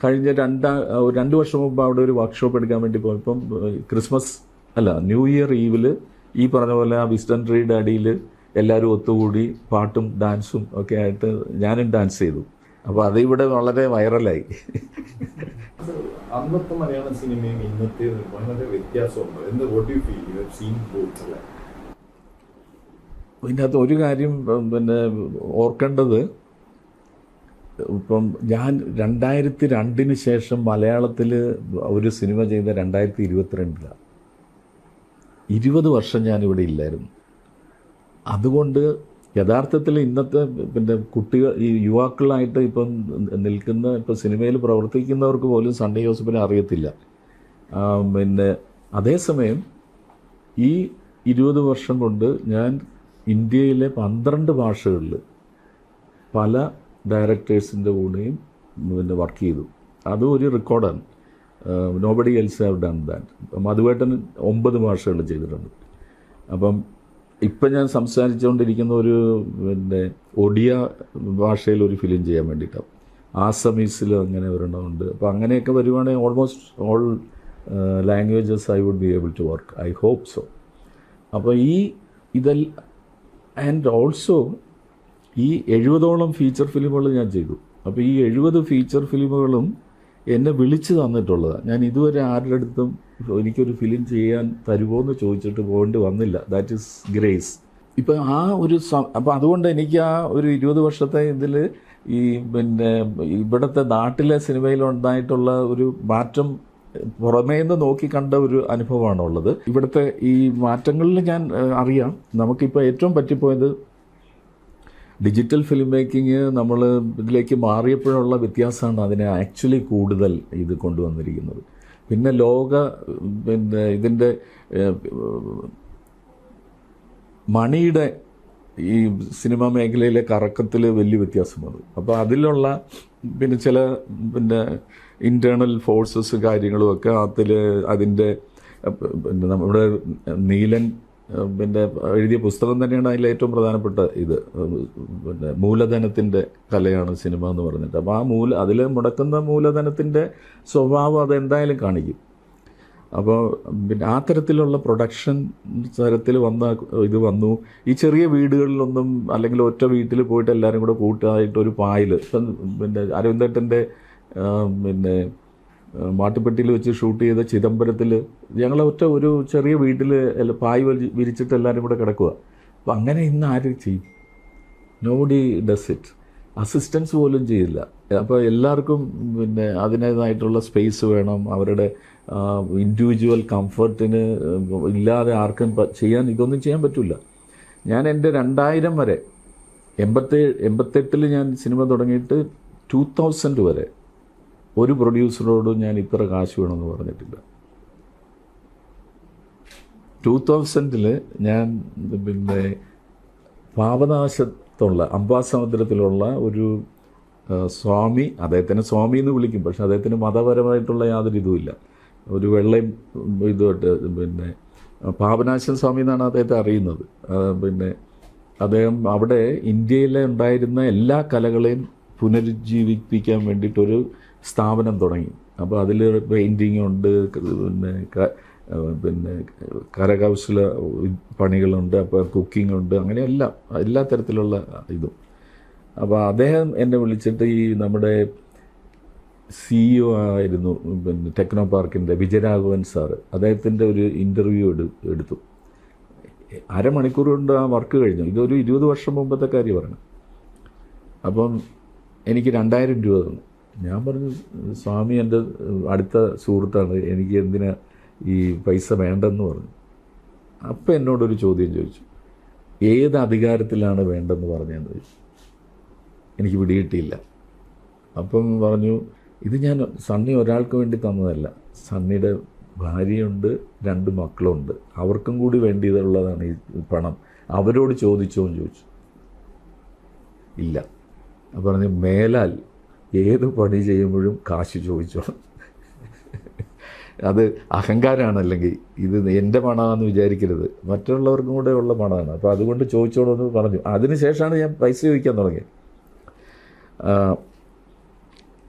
കഴിഞ്ഞ 2 വർഷം മുമ്പ് അവിടെ ഒരു വർക്ക്ഷോപ്പ് എടുക്കാൻ വേണ്ടി പോയപ്പം ന്യൂ ഇയർ ഈവിൽ ഈ പറഞ്ഞ പോലെ ആ വിസ്റ്റൺ ട്രീയുടെ അടിയിൽ എല്ലാവരും ഒത്തുകൂടി പാട്ടും ഡാൻസും ഒക്കെ ആയിട്ട് ഞാനും ഡാൻസ് ചെയ്തു. അപ്പോൾ അതിവിടെ വളരെ വൈറലായി. അന്നത്തെ മലയാള സിനിമയും ഇന്നത്തെ വളരെ വ്യത്യാസമുണ്ട് എന്ന് vote you feel you seen both അല്ലേ? ഇതിൻ്റെ അകത്ത് ഒരു കാര്യം പിന്നെ ഓർക്കേണ്ടത്, ഇപ്പം ഞാൻ 2002 ശേഷം മലയാളത്തിൽ ഒരു സിനിമ ചെയ്ത 2022 20 വർഷം ഞാനിവിടെ ഇല്ലായിരുന്നു. അതുകൊണ്ട് യഥാർത്ഥത്തിൽ ഇന്നത്തെ പിന്നെ കുട്ടികൾ, ഈ യുവാക്കളായിട്ട് ഇപ്പം നിൽക്കുന്ന, ഇപ്പം സിനിമയിൽ പ്രവർത്തിക്കുന്നവർക്ക് പോലും സണ്ണി ജോസഫിനെ അറിയത്തില്ല. പിന്നെ അതേസമയം ഈ 20 വർഷം കൊണ്ട് ഞാൻ ഇന്ത്യയിലെ 12 ഭാഷകളിൽ പല ഡയറക്ടേഴ്സിൻ്റെ കൂടെയും പിന്നെ വർക്ക് ചെയ്തു. അതും ഒരു റെക്കോർഡാണ്. Nobody else have done that. മധുവേട്ടൻ 9 ഭാഷകൾ ചെയ്തിട്ടുണ്ട്. അപ്പം ഇപ്പം ഞാൻ സംസാരിച്ചുകൊണ്ടിരിക്കുന്ന ഒരു പിന്നെ ഒഡിയ ഭാഷയിൽ ഒരു ഫിലിം ചെയ്യാൻ വേണ്ടിയിട്ടാണ്. ആസമീസിൽ അങ്ങനെ ഒരെണ്ണമുണ്ട്. അപ്പോൾ അങ്ങനെയൊക്കെ വരുവാണെങ്കിൽ almost all languages I would be able to work. I hope so. അപ്പോൾ ആൻഡ് ഓൾസോ ഈ 70ഓളം ഫീച്ചർ ഫിലിമുകൾ ഞാൻ ചെയ്തു. അപ്പോൾ ഈ 70 ഫീച്ചർ ഫിലിമുകളും എന്നെ വിളിച്ച് തന്നിട്ടുള്ളതാണ്. ഞാൻ ഇതുവരെ ആരുടെ അടുത്തും എനിക്കൊരു ഫിലിം ചെയ്യാൻ തരുമോ എന്ന് ചോദിച്ചിട്ട് പോകേണ്ടി വന്നില്ല. That is grace. ഇപ്പം ആ ഒരു അപ്പോൾ അതുകൊണ്ട് എനിക്ക് ആ ഒരു 20 വർഷത്തെ ഇതിൽ ഈ പിന്നെ ഇവിടുത്തെ നാട്ടിലെ സിനിമയിലുണ്ടായിട്ടുള്ള ഒരു മാറ്റം പുറമേ നിന്ന് നോക്കി കണ്ട ഒരു അനുഭവമാണുള്ളത്. ഇവിടുത്തെ ഈ മാറ്റങ്ങളിൽ ഞാൻ അറിയാം. നമുക്കിപ്പോൾ ഏറ്റവും പറ്റിപ്പോയത് ഡിജിറ്റൽ ഫിലിം മേക്കിങ് നമ്മൾ ഇതിലേക്ക് മാറിയപ്പോഴുള്ള വ്യത്യാസമാണ് അതിനെ ആക്ച്വലി കൂടുതൽ ഇത് കൊണ്ടുവന്നിരിക്കുന്നത്. പിന്നെ പിന്നെ ഇതിൻ്റെ മണിയുടെ ഈ സിനിമാ മേഖലയിലെ കറക്കത്തിൽ വലിയ വ്യത്യാസം വന്നു. അപ്പോൾ അതിലുള്ള പിന്നെ ചില പിന്നെ ഇൻറ്റേർണൽ ഫോഴ്സസ് കാര്യങ്ങളും ഒക്കെ അതിൻ്റെ പിന്നെ നമ്മുടെ നീലൻ പിന്നെ എഴുതിയ പുസ്തകം തന്നെയാണ് അതിൽ ഏറ്റവും പ്രധാനപ്പെട്ട ഇത്. പിന്നെ മൂലധനത്തിൻ്റെ കലയാണ് സിനിമ എന്ന് പറഞ്ഞിട്ട്. അപ്പോൾ അതിൽ മുടക്കുന്ന മൂലധനത്തിൻ്റെ സ്വഭാവം അതെന്തായാലും കാണിക്കും. അപ്പോൾ പിന്നെ ആ തരത്തിലുള്ള പ്രൊഡക്ഷൻ തരത്തിൽ ഇത് വന്നു. ഈ ചെറിയ വീടുകളിലൊന്നും, അല്ലെങ്കിൽ ഒറ്റ വീട്ടിൽ പോയിട്ട് എല്ലാവരും കൂടെ കൂട്ടായിട്ടൊരു പായൽ, ഇപ്പം പിന്നെ അരവിന്ദേട്ടൻ്റെ പിന്നെ മാട്ടുപ്പെട്ടിയിൽ വെച്ച് ഷൂട്ട് ചെയ്ത ചിദംബരത്തിൽ ഞങ്ങൾ ഒരു ചെറിയ വീട്ടിൽ പായ് വിരിച്ചിട്ട് എല്ലാവരും കൂടെ കിടക്കുക. അപ്പോൾ അങ്ങനെ ഇന്ന് ആര് ചെയ്യും? Nobody does it. അസിസ്റ്റൻസ് പോലും ചെയ്യില്ല. അപ്പോൾ എല്ലാവർക്കും പിന്നെ അതിൻ്റേതായിട്ടുള്ള സ്പേസ് വേണം. അവരുടെ ഇൻഡിവിജ്വൽ കംഫർട്ടിന് ഇല്ലാതെ ആർക്കും ഇതൊന്നും ചെയ്യാൻ പറ്റില്ല. ഞാൻ എൻ്റെ 2000 വരെ 88 ഞാൻ സിനിമ തുടങ്ങിയിട്ട് 2000 വരെ ഒരു പ്രൊഡ്യൂസറോടും ഞാൻ ഇത്ര കാശ് വേണമെന്ന് പറഞ്ഞിട്ടില്ല. 2000 ഞാൻ പിന്നെ പാപനാശത്തുള്ള അംബാസമുദ്രത്തിലുള്ള ഒരു സ്വാമി, അദ്ദേഹത്തിന് സ്വാമി എന്ന് വിളിക്കും, പക്ഷെ അദ്ദേഹത്തിന് മതപരമായിട്ടുള്ള യാതൊരു ഇതുമില്ല. ഒരു വെള്ളയും ഇതുമായിട്ട് പിന്നെ പാപനാശൻ സ്വാമി എന്നാണ് അദ്ദേഹത്തെ അറിയുന്നത്. പിന്നെ അദ്ദേഹം അവിടെ ഇന്ത്യയിലെ ഉണ്ടായിരുന്ന എല്ലാ കലകളെയും പുനരുജ്ജീവിപ്പിക്കാൻ വേണ്ടിയിട്ടൊരു സ്ഥാപനം തുടങ്ങി. അപ്പോൾ അതിൽ പെയിൻറ്റിങ് ഉണ്ട്, പിന്നെ കരകൗശല പണികളുണ്ട്, അപ്പോൾ കുക്കിംഗ് ഉണ്ട്, അങ്ങനെ എല്ലാ തരത്തിലുള്ള ഇതും. അപ്പോൾ അദ്ദേഹം എന്നെ വിളിച്ചിട്ട് ഈ നമ്മുടെ CEO ആയിരുന്നു പിന്നെ ടെക്നോ പാർക്കിൻ്റെ വിജയരാഘവൻ സാറ്, അദ്ദേഹത്തിൻ്റെ ഒരു ഇൻ്റർവ്യൂ എടുത്തു. അരമണിക്കൂർ കൊണ്ട് ആ വർക്ക് കഴിഞ്ഞു. ഇതൊരു 20 വർഷം മുമ്പത്തെ കാര്യം പറഞ്ഞു. അപ്പം എനിക്ക് 2000 രൂപ തന്നു. ഞാൻ പറഞ്ഞു, സ്വാമി എൻ്റെ അടുത്ത സുഹൃത്താണ്, എനിക്ക് എന്തിനാ ഈ പൈസ വേണ്ടെന്ന് പറഞ്ഞു. അപ്പം എന്നോടൊരു ചോദ്യം ചോദിച്ചു, ഏത് അധികാരത്തിലാണ് വേണ്ടെന്ന് പറഞ്ഞതെന്ന് ചോദിച്ചു. എനിക്ക് പിടികിട്ടിയില്ല. അപ്പം പറഞ്ഞു, ഇത് ഞാൻ സണ്ണി ഒരാൾക്ക് വേണ്ടി തന്നതല്ല, സണ്ണിയുടെ ഭാര്യയുണ്ട്, 2 മക്കളുണ്ട്, അവർക്കും കൂടി വേണ്ടിയതുള്ളതാണ് ഈ പണം, അവരോട് ചോദിച്ചോന്ന് ചോദിച്ചു. ഇല്ല. അപ്പം പറഞ്ഞു, മേലാൽ ഏത് പണി ചെയ്യുമ്പോഴും കാശ് ചോദിച്ചോ. അത് അഹങ്കാരമാണ്. അല്ലെങ്കിൽ ഇത് എൻ്റെ പണമാണെന്ന് വിചാരിക്കരുത്, മറ്റുള്ളവർക്കും കൂടെ ഉള്ള പണമാണ്. അപ്പോൾ അതുകൊണ്ട് ചോദിച്ചോളൂ പറഞ്ഞു. അതിനുശേഷമാണ് ഞാൻ പൈസ ചോദിക്കാൻ തുടങ്ങിയത്.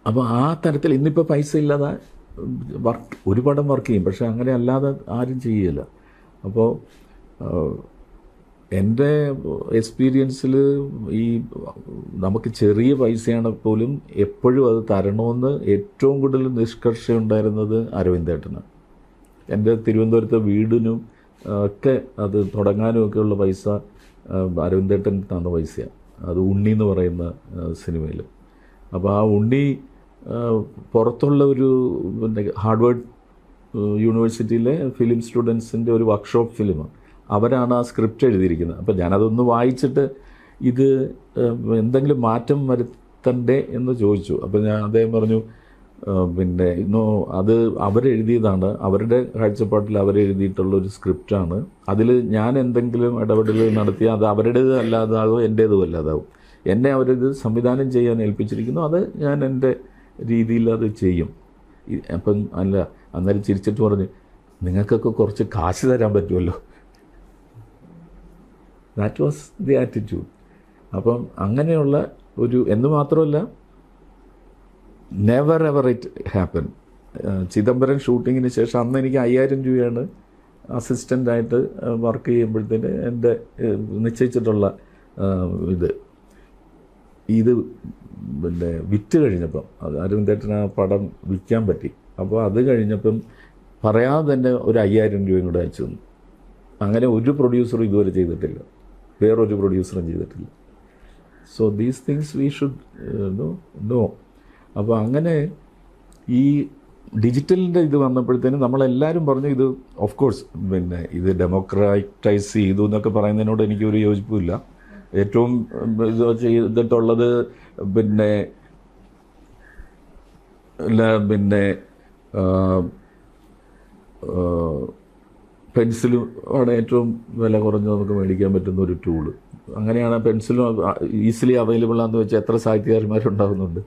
അപ്പോൾ ആ തരത്തിൽ ഇന്നിപ്പോൾ പൈസ ഇല്ലാതെ ഒരു പടം വർക്ക് ചെയ്യും, പക്ഷേ അങ്ങനെ അല്ലാതെ ആരും ചെയ്യില്ല. അപ്പോൾ എൻ്റെ എക്സ്പീരിയൻസിൽ ഈ നമുക്ക് ചെറിയ പൈസയാണ് പോലും എപ്പോഴും അത് തരണമെന്ന് ഏറ്റവും കൂടുതൽ നിഷ്കർഷ ഉണ്ടായിരുന്നത് അരവിന്ദേട്ടനാണ്. എൻ്റെ തിരുവനന്തപുരത്തെ വീടിനും ഒക്കെ അത് തുടങ്ങാനും ഒക്കെയുള്ള പൈസ അരവിന്ദേട്ടൻ തന്ന പൈസയാണ്. അത് ഉണ്ണി എന്ന് പറയുന്ന സിനിമയിൽ. അപ്പോൾ ആ ഉണ്ണി പുറത്തുള്ള ഒരു പിന്നെ ഹാർഡ്വേർഡ് യൂണിവേഴ്സിറ്റിയിലെ ഫിലിം സ്റ്റുഡൻസിൻ്റെ ഒരു വർക്ക്ഷോപ്പ് ഫിലിമാണ്. അവരാണ് ആ സ്ക്രിപ്റ്റ് എഴുതിയിരിക്കുന്നത്. അപ്പോൾ ഞാനതൊന്ന് വായിച്ചിട്ട് ഇത് എന്തെങ്കിലും മാറ്റം വരുത്തണ്ടേ എന്ന് ചോദിച്ചു. അപ്പോൾ അദ്ദേഹം പറഞ്ഞു പിന്നെ അത് അവരെഴുതിയതാണ്, അവരുടെ കാഴ്ചപ്പാട്ടിൽ അവരെഴുതിയിട്ടുള്ളൊരു സ്ക്രിപ്റ്റാണ്. അതിൽ ഞാൻ എന്തെങ്കിലും ഇടപെടൽ നടത്തിയാൽ അത് അവരുടേത് അല്ലാതാകും, എൻ്റേതും അല്ലാതാവും. എന്നെ അവരിത് സംവിധാനം ചെയ്യാൻ ഏൽപ്പിച്ചിരിക്കുന്നു, അത് ഞാൻ എൻ്റെ രീതിയിൽ അത് ചെയ്യും. അപ്പം അന്നേരം ചിരിച്ചിട്ട് പറഞ്ഞു, നിങ്ങൾക്കൊക്കെ കുറച്ച് കാശ് തരാൻ പറ്റുമല്ലോ. That was the attitude. അപ്പം അങ്ങനെയുള്ള ഒരു എന്ന് മാത്രമല്ല, never ever it happen. Chidambaram ഷൂട്ടിങ്ങിന് ശേഷം അന്ന് എനിക്ക് 5000 രൂപയാണ് അസിസ്റ്റൻ്റായിട്ട് വർക്ക് ചെയ്യുമ്പോഴത്തേന് എൻ്റെ നിശ്ചയിച്ചിട്ടുള്ള ഇത് പിന്നെ വിറ്റ് കഴിഞ്ഞപ്പം അരവിന്ദേട്ടന് ആ പടം വിൽക്കാൻ പറ്റി. അപ്പോൾ അത് കഴിഞ്ഞപ്പം പറയാതെ തന്നെ ഒരു 5000 രൂപയും കൂടെ അയച്ചു തന്നു. അങ്ങനെ ഒരു പ്രൊഡ്യൂസറും ഇതുവരെ ചെയ്തിട്ടില്ല, വേറൊരു പ്രൊഡ്യൂസറും ചെയ്തിട്ടില്ല. So these things we should know. അപ്പോൾ അങ്ങനെ ഈ ഡിജിറ്റലിൻ്റെ ഇത് വന്നപ്പോഴത്തേനും നമ്മളെല്ലാവരും പറഞ്ഞു ഇത് ഓഫ് കോഴ്സ് പിന്നെ ഇത് ഡെമോക്രാറ്റൈസ് ചെയ്തു എന്നൊക്കെ പറയുന്നതിനോട് എനിക്കൊരു യോജിപ്പില്ല. ഏറ്റവും ഇത് ചെയ്തിട്ടുള്ളത് പിന്നെ പെൻസിലും ആണ് ഏറ്റവും വില കുറഞ്ഞ് നമുക്ക് മേടിക്കാൻ പറ്റുന്ന ഒരു ടൂള്. അങ്ങനെയാണ് പെൻസിലും ഈസിലി അവൈലബിൾ ആണെന്ന് വെച്ചാൽ എത്ര സാഹിത്യകാരന്മാരുണ്ടാകുന്നുണ്ട്.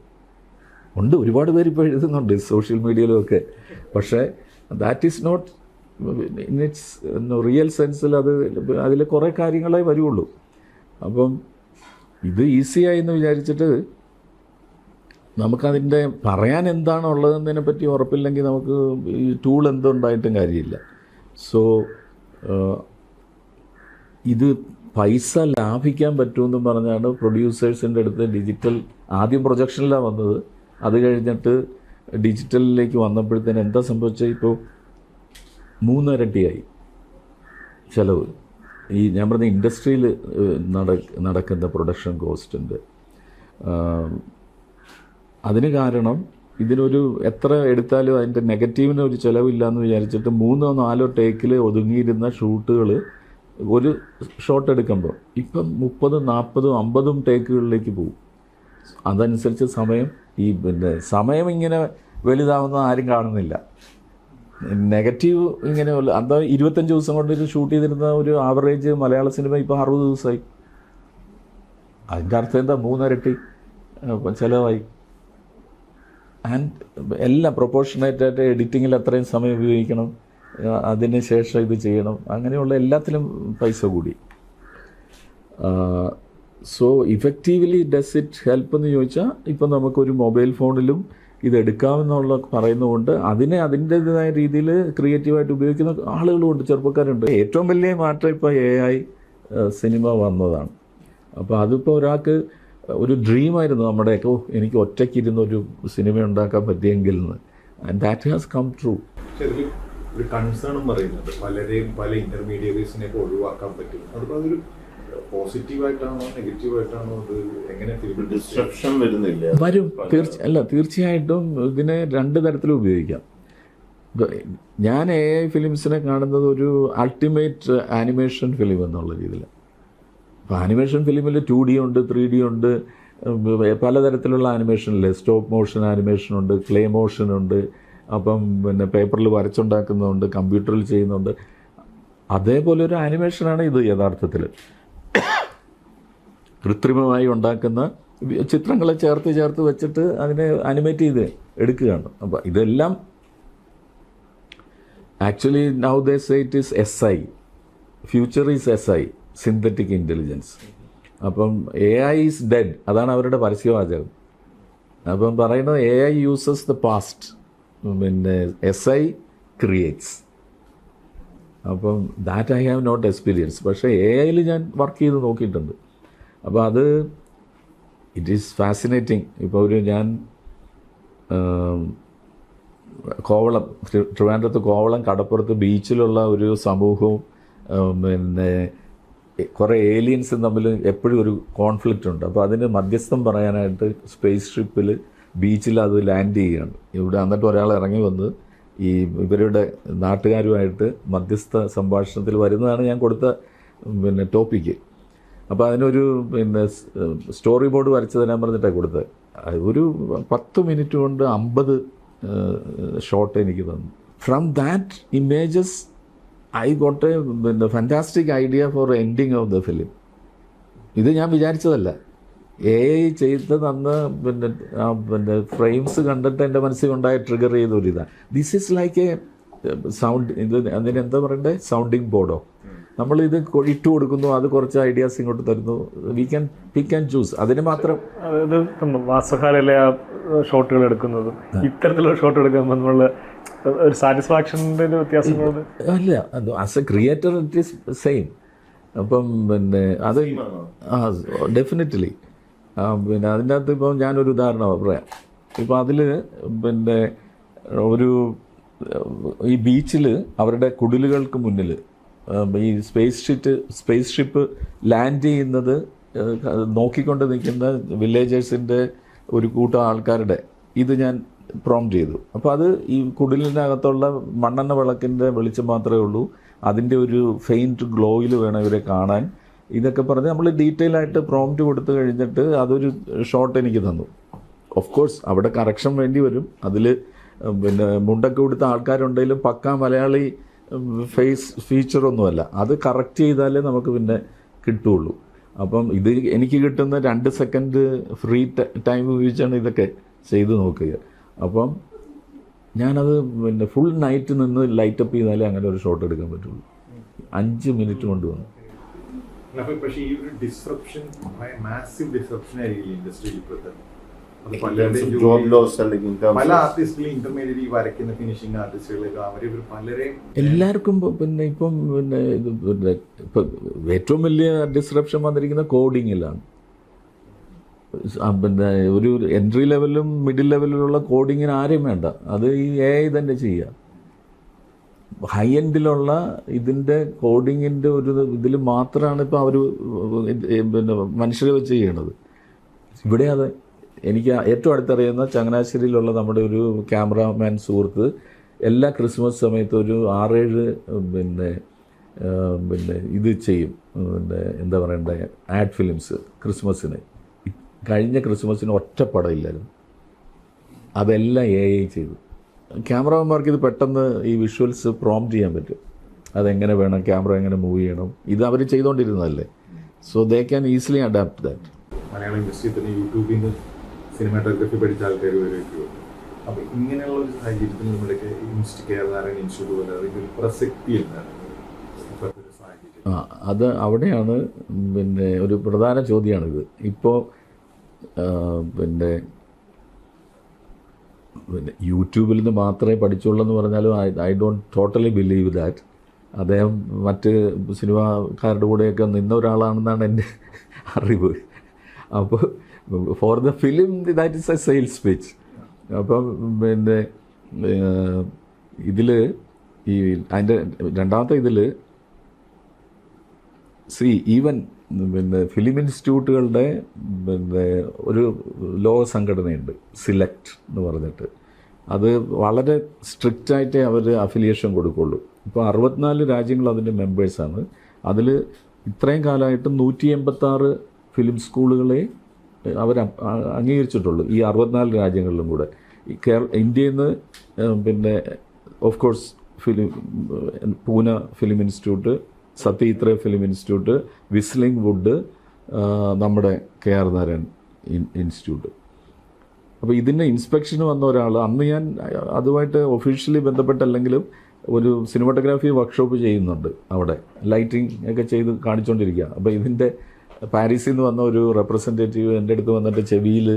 ഉണ്ട്, ഒരുപാട് പേര് ഇപ്പോൾ എഴുതുന്നുണ്ട് സോഷ്യൽ മീഡിയയിലുമൊക്കെ. പക്ഷേ that is not in its real സെൻസിൽ അതിൽ കുറേ കാര്യങ്ങളെ വരുള്ളൂ. അപ്പം ഇത് ഈസിയായി എന്ന് വിചാരിച്ചിട്ട് നമുക്കതിൻ്റെ പറയാൻ എന്താണ് ഉള്ളതെന്നതിനെ പറ്റി ഉറപ്പില്ലെങ്കിൽ നമുക്ക് ഈ ടൂൾ എന്തുണ്ടായിട്ടും കാര്യമില്ല. സോ ഇത് പൈസ ലാഭിക്കാൻ പറ്റുമെന്ന് പറഞ്ഞാണ് പ്രൊഡ്യൂസേഴ്സിൻ്റെ അടുത്ത് ഡിജിറ്റൽ ആദ്യം പ്രൊജക്ഷനിലാണ് വന്നത്. അത് കഴിഞ്ഞിട്ട് ഡിജിറ്റലിലേക്ക് വന്നപ്പോഴത്തേന് എന്താ സംഭവിച്ചത്, ഇപ്പോൾ 3 ഇരട്ടിയായി ചിലവ്. ഈ ഞാൻ പറഞ്ഞ ഇൻഡസ്ട്രിയിൽ നടക്കുന്ന പ്രൊഡക്ഷൻ കോസ്റ്റിൻ്റെ അതിന് കാരണം ഇതിനൊരു എത്ര എടുത്താലും അതിൻ്റെ നെഗറ്റീവിന് ഒരു ചിലവില്ല എന്ന് വിചാരിച്ചിട്ട് 3-4 ടേക്കിൽ ഒതുങ്ങിയിരുന്ന ഷൂട്ടുകൾ ഒരു ഷോട്ട് എടുക്കുമ്പോൾ ഇപ്പം 30-40-50 ടേക്കുകളിലേക്ക് പോകും. അതനുസരിച്ച് സമയം ഇങ്ങനെ വലുതാവുന്ന ആരും കാണുന്നില്ല. നെഗറ്റീവ് ഇങ്ങനെ എന്താ 25 ദിവസം കൊണ്ട് ഇത് ഷൂട്ട് ചെയ്തിരുന്ന ഒരു ആവറേജ് മലയാള സിനിമ ഇപ്പോൾ 60 ദിവസമായി. അതിൻ്റെ അർത്ഥം എന്താ, 3 ഇരട്ടി ചിലവായി. ആൻഡ് എല്ലാം പ്രൊപ്പോർഷനേറ്റായിട്ട് എഡിറ്റിങ്ങിൽ അത്രയും സമയം ഉപയോഗിക്കണം, അതിന് ശേഷം ഇത് ചെയ്യണം, അങ്ങനെയുള്ള എല്ലാത്തിലും പൈസ കൂടി. So effectively does it help എന്ന് ചോദിച്ചാൽ ഇപ്പം നമുക്കൊരു മൊബൈൽ ഫോണിലും ഇതെടുക്കാമെന്നുള്ള പറയുന്നതുകൊണ്ട് അതിനെ അതിൻ്റേതായ രീതിയിൽ ക്രിയേറ്റീവായിട്ട് ഉപയോഗിക്കുന്ന ആളുകളുമുണ്ട്, ചെറുപ്പക്കാരുണ്ട്. ഏറ്റവും വലിയ മാറ്റം ഇപ്പോൾ AI സിനിമ വന്നതാണ്. അപ്പോൾ അതിപ്പോൾ ഒരാൾക്ക് ഒരു ഡ്രീമായിരുന്നു നമ്മുടെയൊക്കെ, എനിക്ക് ഒറ്റയ്ക്കിരുന്നൊരു സിനിമ ഉണ്ടാക്കാൻ പറ്റിയെങ്കിൽ എന്ന്. And that has come true. ഒരു കൺസേണും പറയുന്നുണ്ട്, പല ഇന്റർമീഡിയറീസിനെയൊക്കെ ഒഴിവാക്കാൻ പറ്റും. അതിപ്പോൾ അതൊരു പോസിറ്റീവായിട്ടാണോ നെഗറ്റീവായിട്ടാണോ, അത് എങ്ങനെ ഡിസ്ട്രക്ഷൻ വരുന്നില്ല? വരും, തീർച്ചയായിട്ടും ഇതിനെ 2 തരത്തിലും ഉപയോഗിക്കാം. ഞാൻ AI ഫിലിംസിനെ കാണുന്നത് ഒരു അൾട്ടിമേറ്റ് ആനിമേഷൻ ഫിലിം എന്നുള്ള രീതിയിൽ. അപ്പോൾ ആനിമേഷൻ ഫിലിമിൽ 2D ഉണ്ട്, 3D ഉണ്ട്, പലതരത്തിലുള്ള ആനിമേഷനില്ലേ, സ്റ്റോപ്പ് മോഷൻ ആനിമേഷനുണ്ട്, ക്ലേ മോഷനുണ്ട്, അപ്പം പേപ്പറിൽ വരച്ചുണ്ടാക്കുന്നുണ്ട്, കമ്പ്യൂട്ടറിൽ ചെയ്യുന്നുണ്ട്. അതേപോലെ ഒരു ആനിമേഷനാണ് ഇത് യഥാർത്ഥത്തിൽ. കൃത്രിമമായി ഉണ്ടാക്കുന്ന ചിത്രങ്ങളെ ചേർത്ത് വെച്ചിട്ട് അതിനെ അനിമേറ്റ് ചെയ്ത് എടുക്കുകയാണ്. അപ്പോൾ ഇതെല്ലാം actually now they say it is SI, future is SI, synthetic intelligence. അപ്പം AI ഈസ് ഡെഡ്, അതാണ് അവരുടെ പരസ്യവാചകം. അപ്പം പറയുന്നത് AI uses the past, SI creates. അപ്പം that I have not experience. പക്ഷേ AI ഞാൻ വർക്ക് ചെയ്ത് നോക്കിയിട്ടുണ്ട്. അപ്പോൾ അത് ഇറ്റ് ഈസ് ഫാസിനേറ്റിംഗ്. ഇപ്പോൾ ഞാൻ കോവളം, ട്രിവാൻഡ്രത്ത് കോവളം കടപ്പുറത്ത് ബീച്ചിലുള്ള ഒരു സമൂഹവും പിന്നെ കുറേ ഏലിയൻസും തമ്മിൽ എപ്പോഴും ഒരു കോൺഫ്ലിക്റ്റ് ഉണ്ട്. അപ്പോൾ അതിന് മധ്യസ്ഥം പറയാനായിട്ട് സ്പേസ് ഷിപ്പിൽ ബീച്ചിൽ അത് ലാൻഡ് ചെയ്യുകയാണ്. ഇവിടെ എന്നിട്ട് ഒരാൾ ഇറങ്ങി വന്ന് ഈ ഇവരുടെ നാട്ടുകാരുമായിട്ട് മധ്യസ്ഥ സംഭാഷണത്തിൽ വരുന്നതാണ് ഞാൻ കൊടുത്ത ടോപ്പിക്ക്. അപ്പോൾ അതിനൊരു സ്റ്റോറി ബോർഡ് വരച്ച് തരാൻ പറഞ്ഞിട്ടാണ് കൊടുത്തത്. ഒരു 10 മിനിറ്റ് കൊണ്ട് 50 ഷോട്ട് എനിക്ക് തന്നു. From that images I got a fantastic idea for ending of the film. ഇത് ഞാൻ വിചാരിച്ചതല്ല, AI ചെയ്ത് തന്ന ഫ്രെയിംസ് കണ്ടിട്ട് എൻ്റെ മനസ്സിലുണ്ടായ ട്രിഗർ ചെയ്ത ഒരു ഇതാണ്. This is like A sound, ഇത് അതിനെന്താ പറയണ്ടേ, സൗണ്ടിങ് ബോർഡോ. നമ്മളിത് ഇട്ട് കൊടുക്കുന്നു, അത് കുറച്ച് ഐഡിയാസ് ഇങ്ങോട്ട് തരുന്നു, we can pick and choose. അതിന് മാത്രം അതായത് വാസഹാലയിലെ ആ ഷോട്ടുകൾ എടുക്കുന്നതും ഇത്തരത്തിലുള്ള ഷോട്ട് എടുക്കുമ്പോൾ നമ്മളുടെ ഒരു സാറ്റിസ്ഫാക്ഷൻ്റെ വ്യത്യാസങ്ങൾ അല്ല, as A creator it is same. അപ്പം അത് ഡെഫിനറ്റ്ലി അതിൻ്റെ അകത്ത് ഇപ്പം ഞാനൊരു ഉദാഹരണം പറയാം. ഇപ്പം അതിൽ ഒരു ഈ ബീച്ചിൽ അവരുടെ കുടിലുകൾക്ക് മുന്നിൽ ഈ സ്പേസ് ഷിപ്പ് ലാൻഡ് ചെയ്യുന്നത് നോക്കിക്കൊണ്ട് നിൽക്കുന്ന വില്ലേജേഴ്സിൻ്റെ ഒരു കൂട്ടം ആൾക്കാരുടെ ഇത് ഞാൻ പ്രോംപ്റ്റ് ചെയ്തു. അപ്പോൾ അത് ഈ കുടിലിനകത്തുള്ള മണ്ണെണ്ണ വിളക്കിൻ്റെ വെളിച്ചം മാത്രമേ ഉള്ളൂ, അതിൻ്റെ ഒരു ഫെയിൻറ്റ് ഗ്ലോയിൽ വേണം ഇവരെ കാണാൻ. ഇതൊക്കെ പറഞ്ഞ് നമ്മൾ ഡീറ്റെയിൽ ആയിട്ട് പ്രോംപ്റ്റ് കൊടുത്തു കഴിഞ്ഞിട്ട് അതൊരു ഷോട്ട് എനിക്ക് തന്നു. ഓഫ് കോഴ്സ് അവിടെ കറക്ഷൻ വേണ്ടി വരും. അതിൽ മുണ്ടൊക്കെ കൊടുത്ത ആൾക്കാരുണ്ടെങ്കിലും പക്കാ മലയാളി ഫേസ് ഫീച്ചറൊന്നുമല്ല, അത് കറക്റ്റ് ചെയ്താലേ നമുക്ക് പിന്നെ കിട്ടുള്ളൂ. അപ്പം ഇത് എനിക്ക് കിട്ടുന്ന 2 സെക്കൻഡ് ഫ്രീ ടൈം ഉപയോഗിച്ചാണ് ഇതൊക്കെ ചെയ്ത് നോക്കുക. അപ്പം ഞാനത് ഫുൾ നൈറ്റ് നിന്ന് ലൈറ്റപ്പ് ചെയ്താലേ അങ്ങനെ ഒരു ഷോട്ട് എടുക്കാൻ പറ്റുള്ളൂ. 5 മിനിറ്റ് കൊണ്ട് വന്നു. പക്ഷേ ഈ ഒരു ഡിസ്റപ്ഷൻ, മാസീവ് ഡിസ്റപ്ഷൻ ആയിരിക്കും ഇൻഡസ്ട്രിയിൽ ഇപ്പോഴത്തെ. പല ആർട്ടിസ്റ്റുകളും ഇന്റർമീഡിയറ്റ് വരയ്ക്കുന്ന ഫിനിഷിംഗ് ആർട്ടിസ്റ്റുകളൊക്കെ അവർ പലരെയും എല്ലാവർക്കും ഇപ്പം ഏറ്റവും വലിയ ഡിസ്റപ്ഷൻ വന്നിരിക്കുന്ന കോഡിങ്ങിലാണ്. ഒരു എൻട്രി ലെവലും മിഡിൽ ലെവലിലുള്ള കോഡിങ്ങിന് ആരെയും വേണ്ട, അത് ഈ AI തന്നെ ചെയ്യുക. ഹൈ എൻഡിലുള്ള ഇതിൻ്റെ കോഡിങ്ങിൻ്റെ ഒരു ഇതിൽ മാത്രമാണ് ഇപ്പോൾ അവർ മനുഷ്യരെ വെച്ച് ചെയ്യണത്. ഇവിടെ അത് എനിക്ക് ഏറ്റവും അടുത്തറിയുന്ന ചങ്ങനാശ്ശേരിയിലുള്ള നമ്മുടെ ഒരു ക്യാമറാമാൻ സുഹൃത്ത് എല്ലാ ക്രിസ്മസ് സമയത്തും ഒരു 6-7 ഇത് ചെയ്യും, എന്താ പറയണ്ടേ, ആഡ് ഫിലിംസ് ക്രിസ്മസിന്. കഴിഞ്ഞ ക്രിസ്മസിന് ഒറ്റ പടമില്ലായിരുന്നു, അതെല്ലാം AI ചെയ്തു. ക്യാമറമാർക്ക് ഇത് പെട്ടെന്ന് ഈ വിഷ്വൽസ് പ്രോംപ്റ്റ് ചെയ്യാൻ പറ്റും, അതെങ്ങനെ വേണം, ക്യാമറ എങ്ങനെ മൂവ് ചെയ്യണം, ഇത് അവർ ചെയ്തുകൊണ്ടിരുന്നതല്ലേ. So they can easily adapt that. Malayalam ഇൻഡസ്ട്രിയിൽ തന്നെ യൂട്യൂബിൽ നിന്ന് സിനിമാറ്റോഗ്രഫി പഠിച്ച ആൾക്കാർ വരെയൊക്കെ. അപ്പോൾ ഇങ്ങനെയുള്ള ഒരു സാഹചര്യത്തിൽ നമ്മുടെയൊക്കെ കേരളാരൻ ഇൻസ്റ്റിറ്റ്യൂട്ട് പോലെ അതിൻ്റെ ഒരു പ്രസക്തി എന്താണ് ഇപ്പോഴത്തെ ഒരു സാഹചര്യം? അത് അവിടെയാണ് ഒരു പ്രധാന ചോദ്യമാണിത്. ഇപ്പോൾ യൂട്യൂബിൽ നിന്ന് മാത്രമേ പഠിച്ചുള്ളൂ എന്ന് പറഞ്ഞാലും I don't totally believe that. അദ്ദേഹം മറ്റ് സിനിമാക്കാരുടെ കൂടെയൊക്കെ നിന്ന ഒരാളാണെന്നാണ് എൻ്റെ അറിവ്. അപ്പോൾ for the film that is A sales pitch. അപ്പം ഇതിൽ ഈ അതിൻ്റെ രണ്ടാമത്തെ ഇതിൽ ഈവൻ ഫിലിം ഇൻസ്റ്റിറ്റ്യൂട്ടുകളുടെ ഒരു ലോക സംഘടനയുണ്ട്, സിലക്ട് എന്ന് പറഞ്ഞിട്ട്. അത് വളരെ സ്ട്രിക്റ്റായിട്ടേ അവർ അഫിലിയേഷൻ കൊടുക്കുള്ളൂ. ഇപ്പോൾ 64 രാജ്യങ്ങൾ അതിൻ്റെ മെമ്പേഴ്സാണ്. അതിൽ ഇത്രയും കാലമായിട്ട് 186 ഫിലിം സ്കൂളുകളെ അവർ അംഗീകരിച്ചിട്ടുള്ളൂ, ഈ 64 രാജ്യങ്ങളിലും കൂടെ. ഇന്ത്യയിൽ നിന്ന് of course Pune film institute, Sathyajithra film institute, whistling would, നമ്മുടെ KR നാരായൺ ഇൻസ്റ്റിറ്റ്യൂട്ട്. അപ്പോൾ ഇതിൻ്റെ ഇൻസ്പെക്ഷന് വന്ന ഒരാൾ, അന്ന് ഞാൻ അതുമായിട്ട് ഒഫീഷ്യലി ബന്ധപ്പെട്ടല്ലെങ്കിലും ഒരു സിനിമാറ്റോഗ്രാഫി വർക്ക്ഷോപ്പ് ചെയ്യുന്നുണ്ട് അവിടെ, ലൈറ്റിംഗ് ഒക്കെ ചെയ്ത് കാണിച്ചുകൊണ്ടിരിക്കുക. അപ്പോൾ ഇതിൻ്റെ പാരീസിൽ നിന്ന് വന്ന ഒരു റെപ്രസെൻറ്റേറ്റീവ് എൻ്റെ അടുത്ത് വന്നിട്ട് ചെവിയിൽ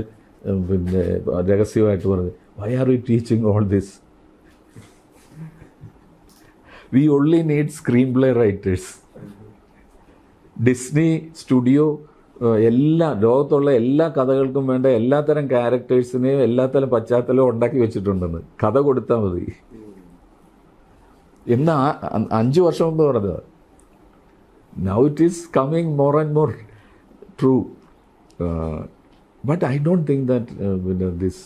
രഹസ്യമായിട്ട് പറഞ്ഞു, why are you teaching all this? We only need screen play writers. Disney studio എല്ലാ ലോകത്തുള്ള എല്ലാ കഥകൾക്കും വേണ്ട എല്ലാത്തരം ക്യാരക്ടേഴ്സിനെയും എല്ലാത്തരം പശ്ചാത്തലവും ഉണ്ടാക്കി വെച്ചിട്ടുണ്ടെന്ന്. കഥ കൊടുത്താൽ മതി എന്ന് 5 വർഷം മുമ്പ് പറഞ്ഞത്. Now it is coming more and more true. But I don't think that this